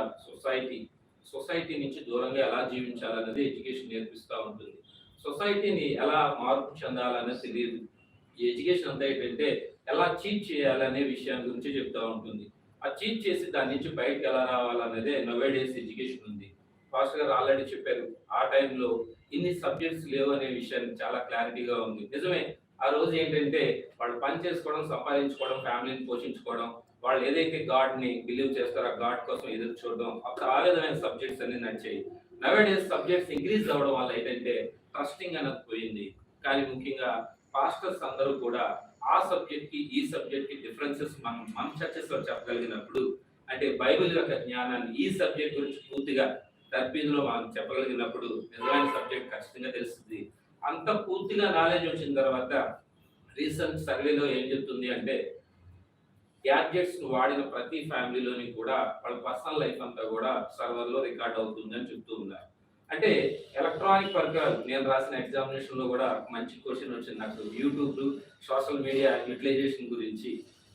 society నుంచి దూరంగా ఎలా జీవించాలనేది ఎడ్యుకేషన్ నేర్పిస్తూ ఉంటుంది. సొసైటీని ఎలా మార్పు చెందాలనేది తెలియదు. ఈ ఎడ్యుకేషన్ అంతా ఏంటంటే ఎలా చీట్ చేయాలనే విషయం గురించి చెప్తూ ఉంటుంది. ఆ చీట్ చేసి దాని నుంచి బయటకు ఎలా రావాలనేదే నవేడేస్ ఎడ్యుకేషన్ ఉంది. పాస్టర్ గారు ఆల్రెడీ చెప్పారు, ఆ టైంలో ఇన్ని సబ్జెక్ట్స్ లేవు అనే విషయాన్ని చాలా క్లారిటీగా ఉంది. నిజమే, ఆ రోజు ఏంటంటే వాళ్ళు పని చేసుకోవడం, సంపాదించుకోవడం, ఫ్యామిలీని పోషించుకోవడం, వాళ్ళు ఏదైతే గాడ్ ని బిలీవ్ చేస్తారో ఆ గాడ్ కోసం ఎదురు చూడడం, అప్పుడు ఆ విధమైన సబ్జెక్ట్స్ అన్ని నడిచాయి. నవేడేస్ సబ్జెక్ట్స్ ఇంక్రీజ్ అవ్వడం వల్ల ఏంటంటే ట్రస్టింగ్ అనేది పోయింది. కానీ ముఖ్యంగా పాస్టర్స్ అందరూ కూడా ఆ సబ్జెక్ట్ కి ఈ సబ్జెక్ట్ కి డిఫరెన్సెస్ మన చర్చెస్ లో చెప్పగలిగినప్పుడు, అంటే బైబిల్ యొక్క జ్ఞానాన్ని ఈ సబ్జెక్ట్ గురించి పూర్తిగా తర్బీదులో మనం చెప్పగలిగినప్పుడు నిజమైన సబ్జెక్ట్ ఖచ్చితంగా తెలుస్తుంది. అంత పూర్తిగా నాలెడ్జ్ వచ్చిన తర్వాత రీసెంట్ సర్వేలో ఏం చెప్తుంది అంటే, గ్యాడ్జెట్స్ వాడిన ప్రతి ఫ్యామిలీలోని కూడా వాళ్ళ పర్సనల్ లైఫ్ అంతా కూడా సర్వర్ లో రికార్డ్ అవుతుంది అని చెప్తూ ఉన్నారు. అంటే ఎలక్ట్రానిక్ పరికరాలు, నేను రాసిన ఎగ్జామినేషన్ లో కూడా మంచి క్వశ్చన్ వచ్చింది నాకు, యూట్యూబ్ సోషల్ మీడియా యూటిలైజేషన్ గురించి.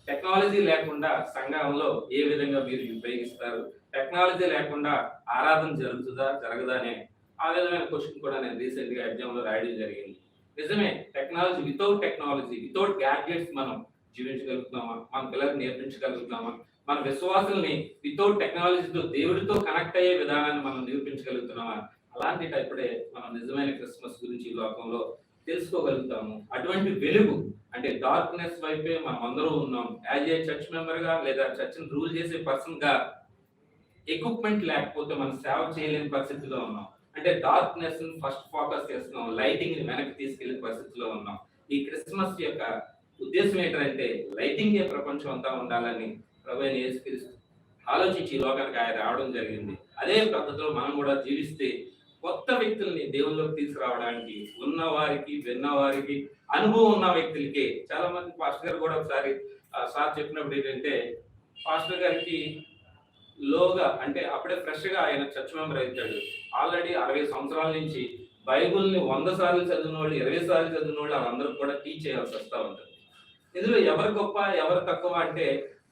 టెక్నాలజీ లేకుండా సంఘంలో ఏ విధంగా మీరు ఉపయోగిస్తారు, టెక్నాలజీ లేకుండా ఆరాధన జరుగుతుందా జరగదా అనే ఆ విధమైన క్వశ్చన్ కూడా నేను రీసెంట్ గా ఎగ్జామ్ లో రాయడం జరిగింది. నిజమే, టెక్నాలజీ వితౌట్ గ్యాడ్జెట్స్ మనం జీవించగలుగుతున్నామా, మన పిల్లలకు నేర్పించగలుగుతున్నామా, మన విశ్వాసుల్ని వితౌట్ టెక్నాలజీతో దేవుడితో కనెక్ట్ అయ్యే విధానాన్ని మనం నిరూపించగలుగుతున్నామా, అలాంటి టైపుడే మనం నిజమైన క్రిస్మస్ గురించి ఈ లోకంలో తెలుసుకోగలుగుతాము. అటువంటి వెలుగు అంటే డార్క్నెస్ వైపే మనం అందరూ ఉన్నాం. యాజ్ ఏ చర్చ్ మెంబర్ గా లేదా చర్చ్ని రూల్ చేసే పర్సన్ గా ఎక్విప్మెంట్ లేకపోతే మనం సేవ చేయలేని పరిస్థితిలో ఉన్నాం. అంటే డార్క్నెస్ ఫస్ట్ ఫోకస్ చేస్తున్నాం, లైటింగ్ ని వెనక్కి తీసుకెళ్లే పరిస్థితిలో ఉన్నాం. ఈ క్రిస్మస్ యొక్క ఉద్దేశం ఏంటంటే లైటింగ్ ప్రపంచం అంతా ఉండాలని ప్రభువైన యేసుక్రీస్తు ఆలోచించి ఈ లోకానికి ఆయన రావడం జరిగింది. అదే పద్ధతిలో మనం కూడా జీవిస్తే కొత్త వ్యక్తుల్ని దేవుళ్ళలోకి తీసుకురావడానికి, ఉన్నవారికి విన్నవారికి అనుభవం ఉన్న వ్యక్తులకి, చాలా మంది పాస్టర్ గారు కూడా ఒకసారి సార్ చెప్పినప్పుడు ఏంటంటే, పాస్టర్ గారికి లోగా అంటే అప్పుడే ఫ్రెష్ గా ఆయన చర్చ్ మెంబర్ అవుతాడు. ఆల్రెడీ 60 సంవత్సరాల నుంచి బైబుల్ని 100 సార్లు చదివిన వాళ్ళు, 20 సార్లు చదివిన వాళ్ళు వాళ్ళందరూ కూడా టీచ్ చేయాల్సి వస్తూ ఉంటుంది. ఇందులో ఎవరు గొప్ప ఎవరు తక్కువ అంటే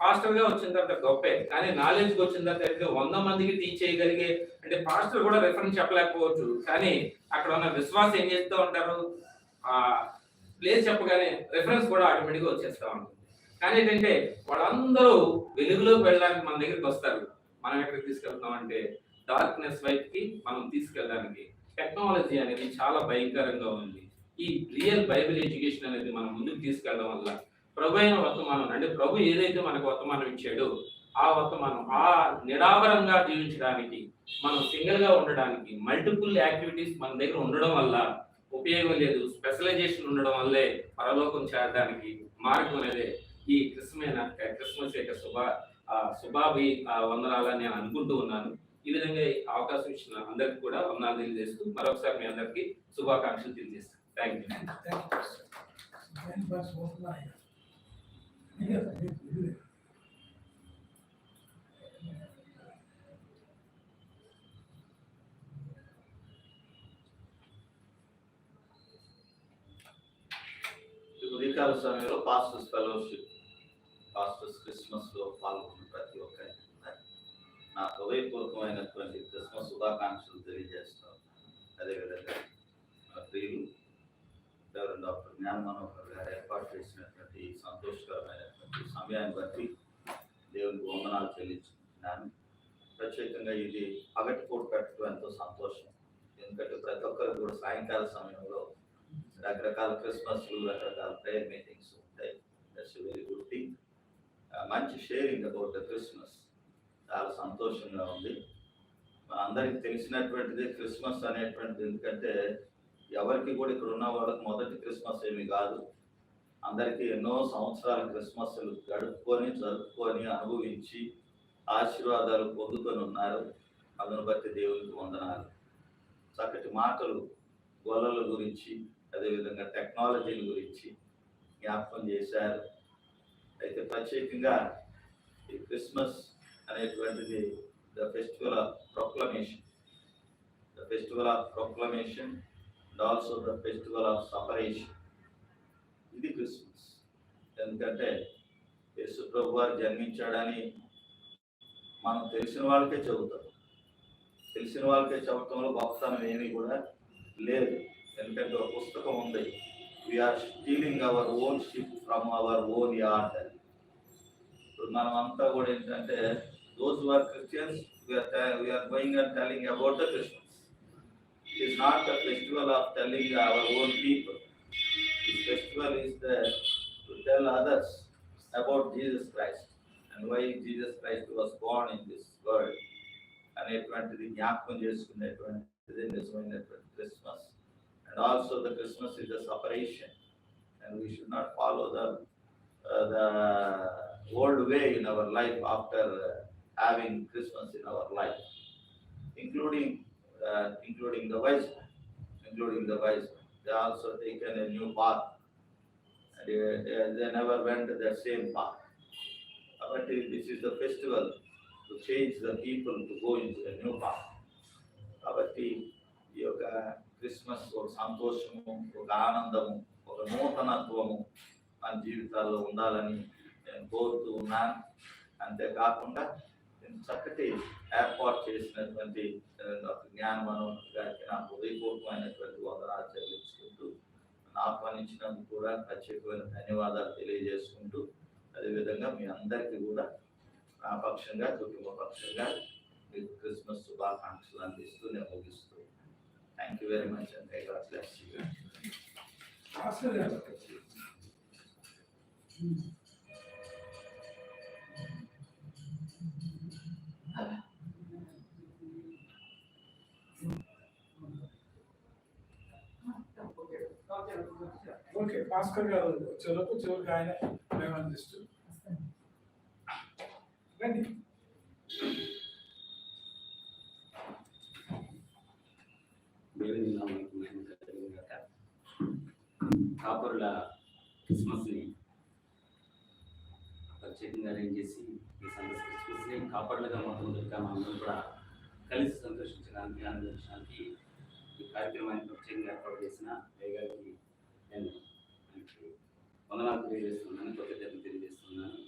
పాస్టర్ గా వచ్చిన తర్వాత గొప్పే, కానీ నాలెడ్జ్ వచ్చిన తర్వాత అయితే 100 మందికి టీచ్ చేయగలిగే, అంటే పాస్టర్ కూడా రెఫరెన్స్ చెప్పలేకపోవచ్చు, కానీ అక్కడ ఉన్న విశ్వాసం ఏం చేస్తూ ఉంటారు, ఆ ప్లేస్ చెప్పగానే రెఫరెన్స్ కూడా ఆటోమేటిక్గా వచ్చేస్తూ ఉంటుంది. కానీ ఏంటంటే వాళ్ళందరూ వెలుగులోకి వెళ్ళడానికి మన దగ్గరికి వస్తారు. మనం ఎక్కడికి తీసుకెళ్తాం అంటే డార్క్నెస్ వైపుకి మనం తీసుకెళ్ళడానికి టెక్నాలజీ అనేది చాలా భయంకరంగా ఉంది. ఈ రియల్ బైబిల్ ఎడ్యుకేషన్ అనేది మనం ముందుకు తీసుకెళ్ళడం వల్ల ప్రభు అయిన వర్తమానం, అంటే ప్రభు ఏదైతే మనకు వర్తమానం ఇచ్చాడో ఆ వర్తమానం ఆ నిరాభరంగా జీవించడానికి, మనం సింగిల్ గా ఉండడానికి, మల్టిపుల్ యాక్టివిటీస్ మన దగ్గర ఉండడం వల్ల ఉపయోగం లేదు. స్పెషలైజేషన్ ఉండడం వల్లే పరలోకం చేరడానికి మార్గం అనేది ఈ క్రిస్మస్ యొక్క శుభాభి వందనాలని నేను అనుకుంటూ ఉన్నాను. ఈ విధంగా అవకాశం ఇచ్చిన అందరికి కూడా వందనాలు తెలియజేస్తూ మరొకసారి మీ అందరికీ శుభాకాంక్షలు తెలియజేస్తాను. Thank you. ఉదయకాల సమయంలో పాస్టర్స్ ఫెలోషిప్, పాస్టర్స్ క్రిస్మస్ లో పాల్గొన్న ప్రతి ఒక్కరికి నా హృదయపూర్వకమైనటువంటి క్రిస్మస్ శుభాకాంక్షలు తెలియజేస్తాను. అదేవిధంగా మన ప్రియులు డాక్టర్ జ్ఞాన మనోహర్ గారు ఏర్పాటు చేసినటువంటి సంతోషకరమైనటువంటి సమయాన్ని బట్టి దేవునికి వందనాలు చెల్లించుకుంటున్నాను. ప్రత్యేకంగా ఇది పగటిపూట పెట్టడం ఎంతో సంతోషం. ఎందుకంటే ప్రతి ఒక్కరు కూడా సాయంకాల సమయంలో రకరకాల క్రిస్మస్లు, రకరకాల ప్రేయర్ మీటింగ్స్ ఉంటాయి. That's very good thing. మంచి షేరింగ్ అబౌట్ ద క్రిస్మస్, చాలా సంతోషంగా ఉంది. అందరికి తెలిసినటువంటిది క్రిస్మస్ అనేటువంటిది. ఎందుకంటే ఎవరికి కూడా ఇక్కడ ఉన్న వాళ్ళకి మొదటి క్రిస్మస్ ఏమి కాదు. అందరికీ ఎన్నో సంవత్సరాల క్రిస్మస్లు జరుపుకొని అనుభవించి ఆశీర్వాదాలు పొందుకొని ఉన్నారు. అందును బట్టి దేవునికి వందనాలు. చక్కటి మాటలు గొల్లల గురించి, అదేవిధంగా టెక్నాలజీల గురించి జ్ఞాపకం చేశారు. అయితే ప్రత్యేకంగా ఈ క్రిస్మస్ అనేటువంటిది the festival of proclamation, and also the festival of separation. ఇది క్రిస్మస్. ఎందుకంటే యేసు ప్రభు వారు జన్మించాడని మనం తెలిసిన వాళ్ళకే చెబుతాం. తెలిసిన వాళ్ళకే చెప్పడంలో గొప్పతనం ఏమీ కూడా లేదు. ఎందుకంటే ఒక పుస్తకం ఉంది, we're stealing our own ship from our own yard. ఇప్పుడు మనం అంతా కూడా ఏంటంటే those who are Christians, we are going and telling about the Christmas. It is not the festival of telling our own people. This festival is to tell others about Jesus Christ and why Jesus Christ was born in this world. అనేటువంటిది జ్ఞాపకం చేసుకునేటువంటిది నిజమైనటువంటి Christmas. And also the Christmas is a separation, and we should not follow the old way in our life after having Christmas in our life, including the wise men. They also taken a new path, and they never went that same path. But this is the festival to change the people to go into a new path. కాబట్టి ఈ యొక్క Christmas ఒక సంతోషము, ఒక ఆనందము, ఒక నూతనత్వము మన జీవితాల్లో ఉండాలని నేను కోరుతూ ఉన్నాను. అంతేకాకుండా చక్కటి ఏర్పాటు చేసినటువంటి డాక్టర్ జ్ఞాన మనోహర్ గారికి నా హృదయపూర్వకమైనటువంటి వందనాలు చెల్లించుకుంటూ, ఆహ్వానించినందుకు కూడా ప్రత్యేకమైన ధన్యవాదాలు తెలియజేసుకుంటూ, అదేవిధంగా మీ అందరికీ కూడా నా పక్షంగా, కుటుంబ పక్షంగా మీకు క్రిస్మస్ శుభాకాంక్షలు అందిస్తూ నేను ముగిస్తూ, thank you very much and God bless you. Okay, Bhaskar గారు వచ్చేలోపు చివరికి ఆయన మేము అందిస్తూ రండి. కాపరుల క్రిస్మస్ని ప్రత్యేకంగా అరేంజ్ చేసి ఈ సందర్భ క్రిస్మస్ని కాపరులుగా మొత్తం మనందరం కూడా కలిసి సంతోషించడానికి, ఆనందించడానికి ఈ కార్యక్రమాన్ని ప్రత్యేకంగా ఏర్పాటు చేసిన గారికి నేను వందనాలు తెలియజేస్తున్నాను, కృతజ్ఞతలు తెలియజేస్తున్నాను.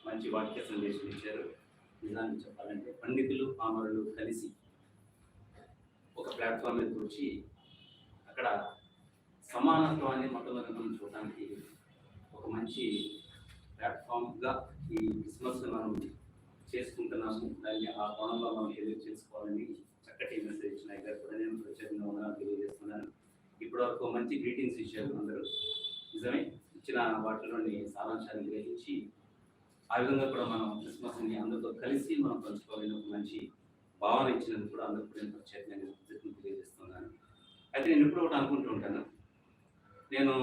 మంచి వాక్య సందేశం ఇచ్చారు. నిజాన్ని చెప్పాలంటే పండితులు పామరులు కలిసి ఒక ప్లాట్ఫామ్ మీద వచ్చి అక్కడ సమానత్వాన్ని మొట్టమొదటి మనం చూడడానికి ఒక మంచి ప్లాట్ఫామ్గా ఈ క్రిస్మస్ మనం చేసుకుంటున్నాము. దాన్ని ఆ కోణంలో మనం ఎదురు చేసుకోవాలని చక్కటి మెసేజ్ ఇచ్చిన గారు కూడా నేను ప్రత్యేకంగా ఉన్నాను తెలియజేస్తున్నాను. ఇప్పటి వరకు మంచి గ్రీటింగ్స్ ఇచ్చారు అందరూ. నిజమే, ఇచ్చిన వాటిలోని సారాంశాన్ని గ్రహించి ఆ విధంగా కూడా మనం క్రిస్మస్ని అందరితో కలిసి మనం పంచుకోవాలని ఒక మంచి భావన ఇచ్చినందుకు కూడా అందరూ కూడా నేను ప్రత్యేకంగా కృతజ్ఞతలు తెలియజేస్తున్నాను. అయితే నేను ఇప్పుడు ఒకటి అనుకుంటూ ఉంటాను, నేను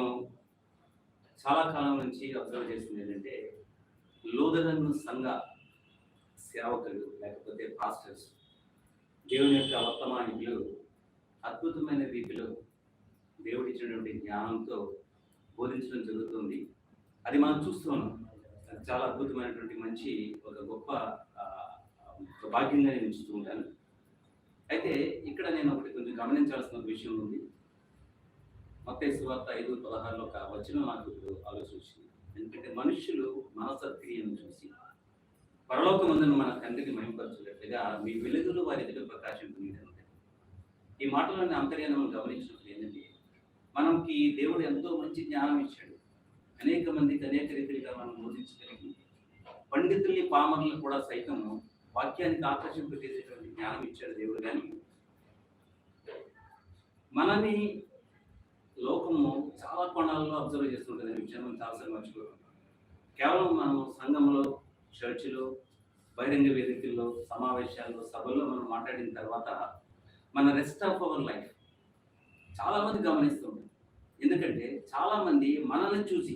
చాలా కాలం నుంచి అబ్జర్వ్ చేసింది ఏంటంటే లూథరన్ సంఘ సేవకులు లేకపోతే పాస్టర్స్ దేవుని యొక్క వర్తమానికులు అద్భుతమైన రీతిలో దేవుడిచ్చినటువంటి జ్ఞానంతో బోధించడం జరుగుతుంది. అది మనం చూస్తున్నాం. అది చాలా అద్భుతమైనటువంటి మంచి ఒక గొప్ప భాగ్యంగా నేను ఉంచుతూ ఉంటాను. అయితే ఇక్కడ నేను ఒకటి కొంచెం గమనించాల్సిన విషయం ఉంది. మత్తయి సువార్త 5:16 ఒక వచనం నాకు ఇప్పుడు ఆలోచన వచ్చింది. ఎందుకంటే మనుషులు మనసక్రియను చూసి పరలోకమందున మన తండ్రిని మహిమపరచున్నట్లుగా మీ వెలుగులు వారి ఎదుట ప్రకాశింపనీయండి. ఈ మాటలోని అంతర్యాన్ని మనం గమనించినప్పుడు ఏంటంటే మనకి దేవుడు ఎంతో మంచి జ్ఞానం ఇచ్చాడు. అనేక మందికి అనేక రీతిగా మనం బోధించగలిగి పండితుల్ని పామరులను కూడా సైతం వాక్యానికి ఆకర్షింపజేసేటువంటి జ్ఞానం ఇచ్చాడు దేవుడు. కానీ మనని లోకము చాలా కోణాల్లో అబ్జర్వ్ చేస్తుంటుంది. అనే విషయం మనం చాలాసార్లు మర్చిపోతాం. కేవలం మనం సంఘంలో, చర్చిలో, బహిరంగ వేదికల్లో, సమావేశాల్లో, సభల్లో మనం మాట్లాడిన తర్వాత మన రెస్ట్ ఆఫ్ అవర్ లైఫ్ చాలామంది గమనిస్తుంటారు. ఎందుకంటే చాలామంది మనల్ని చూసి,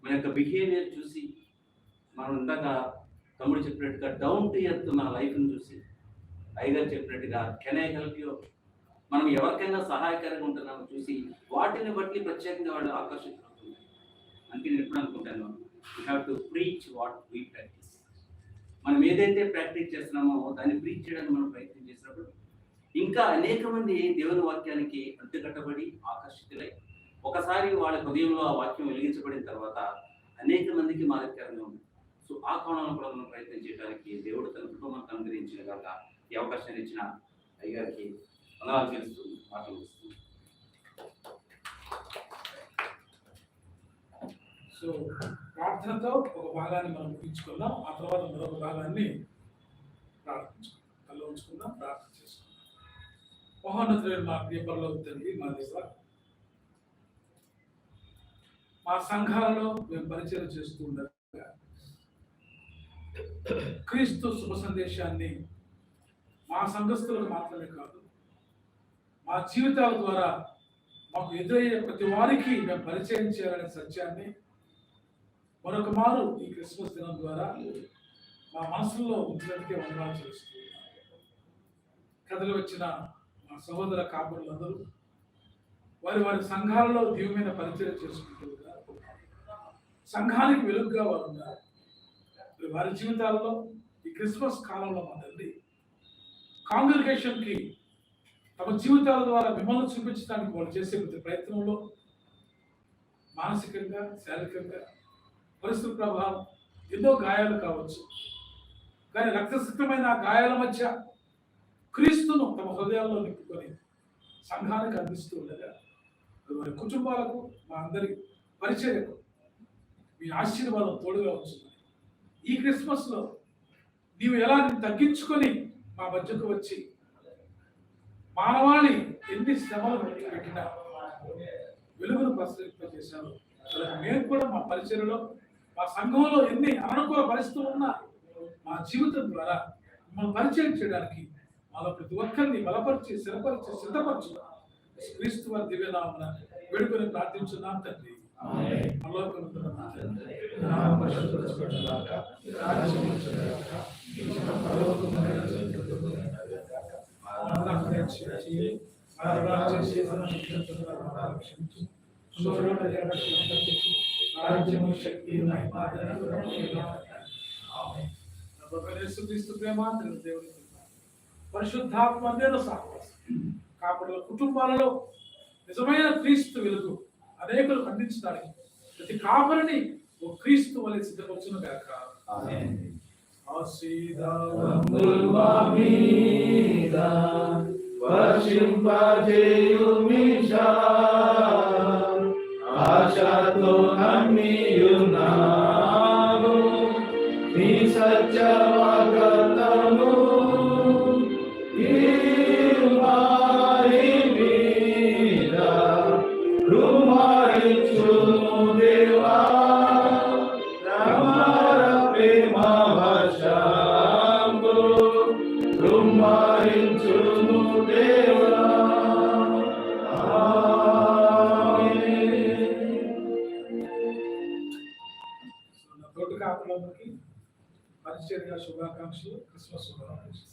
మన యొక్క బిహేవియర్ చూసి, మనం ఇందాక తమ్ముడు చెప్పినట్టుగా డౌన్ టు ఎర్త్ మన లైఫ్ని చూసి, అయ్యగారు చెప్పినట్టుగా కెన్ ఐ హెల్ప్ యూ, మనం ఎవరికైనా సహాయకరంగా ఉంటున్నామో చూసి వాటిని బట్టి ప్రత్యేకంగా వాళ్ళు ఆకర్షితులవుతున్నారు. అందుకే నేను ఎప్పుడు అనుకుంటాను, we have to preach what we practice. మనం ఏదైతే ప్రాక్టీస్ చేస్తున్నామో దాన్ని ప్రీచ్ చేయడానికి మనం ప్రయత్నం చేసినప్పుడు ఇంకా అనేక మంది దేవుని వాక్యానికి అంటుకట్టబడి ఆకర్షితులై ఒకసారి వాళ్ళ హృదయంలో ఆ వాక్యం వెలిగించబడిన తర్వాత అనేక మందికి మాదిరికరంగా ఉంది. సో ఆ కోణంలో కూడా మనం ప్రయత్నం చేయడానికి దేవుడు తన కుటుంబానికి అనుగ్రహించిన కాక ఈ అవకాశాన్ని ఇచ్చిన అయ్యగారికి వందనాలు తెలుస్తూ మాట్లాడుతుంది. సో ప్రార్థనతో ఒక భాగాన్ని మనం ముగించుకుందాం. ఆ తర్వాత మరొక భాగాన్ని ప్రార్థించుకుందాం. కళ్ళు ఉంచుకుందాం, ప్రార్థన చేసుకుందాం. మహోన్నతులైన మా ప్రియ పరలోక తండ్రి, మా దేవా, మా సంఘాలలో మేము పరిచయం చేస్తూ ఉండగా క్రీస్తు శుభ సందేశాన్ని మా సంఘస్థులకు మాత్రమే కాదు, మా జీవితాల ద్వారా మాకు ఎదురయ్యే ప్రతి వారికి మేము పరిచయం చేయాలనే సత్యాన్ని మరొక మారు ఈ క్రిస్మస్ దినం ద్వారా మా మనసుల్లో ఉంచినట్టుగా వందనాలు చేస్తూ కథలు వచ్చిన మా సహోదర కాపురులందరూ వారి వారి సంఘాలలో దివ్యమైన పరిచయం చేసుకుంటూ సంఘానికి వెలుగుగా వారు ఉన్నారు. వారి జీవితాల్లో ఈ క్రిస్మస్ కాలంలో మా తండ్రి కాంగ్రిగేషన్కి తమ జీవితాల ద్వారా మిమ్మల్ని చూపించడానికి వాళ్ళు చేసే ప్రతి ప్రయత్నంలో మానసికంగా, శారీరకంగా, పరిస్థితుల ప్రభావం, ఎన్నో గాయాలు కావచ్చు. కానీ రక్తసిక్తమైన ఆ గాయాల మధ్య క్రీస్తును తమ హృదయాల్లో నింపుకొని సంఘానికి అందిస్తూ ఉండగా వారి కుటుంబాలకు, మా అందరి పరిచర్యకు మీ ఆశీర్వాదం తోడుగా ఉంటుంది. ఈ క్రిస్మస్లో నీవు ఎలా తగ్గించుకొని మా మధ్యకు వచ్చి మానవాళి ఎన్ని శ్రమలు పెట్టినా వెలుగును ప్రసరింపజేశారు. మేము కూడా మా పరిచయలో, మా సంఘంలో ఎన్ని అనుకూల పరిస్థితులు ఉన్నా మా జీవితం ద్వారా మిమ్మల్ని పరిచయం చేయడానికి మాలో ప్రతి ఒక్కరిని బలపరిచి, స్థిరపరిచి, సిద్ధపరచు క్రీస్తు వారి దివ్యనామమున వేడుకొని ప్రార్థించున్నాం తండ్రి. పరలోకమందున్న మా తండ్రి, నీ నామము పరిశుద్ధపరచబడుగాక, నీ రాజ్యము వచ్చుగాక, నీ చిత్తం పరలోకమందు నెరవేరుగాక. మానవులకు దయచేసి మా రాజ్యం చేసిన నిత్యత్వమును క్షమించు. సూర్యుడు జగత్తును రాజ్యము, శక్తి, మహిమ ఆమేన్. ప్రభువైన యేసుక్రీస్తు ప్రేమ, దేవుని కృప, పరిశుద్ధాత్మ అన్యోన్య సహవాసం కాపాడుల కుటుంబాలలో నిజమైన క్రీస్తు వెలుగు అనేకులు ఖండించడానికి ప్రతి కాపరిని ఓ క్రీస్తు వలె సిద్ధపరచును గాక. ఆమేన్. రంగుల్వా మీద వర్షింపజేయుమిషా ఆశతో నమ్మియున్నాము నీ సత్యవాగ్దానము ఈ వారి మీద కుమారించుము దేవా రమర ప్రేమ వర్షంబు కుమారించుము దేవా తోటి కాపులందరికీ పరిచర్య శుభాకాంక్షలు, క్రిస్మస్ శుభాకాంక్షలు.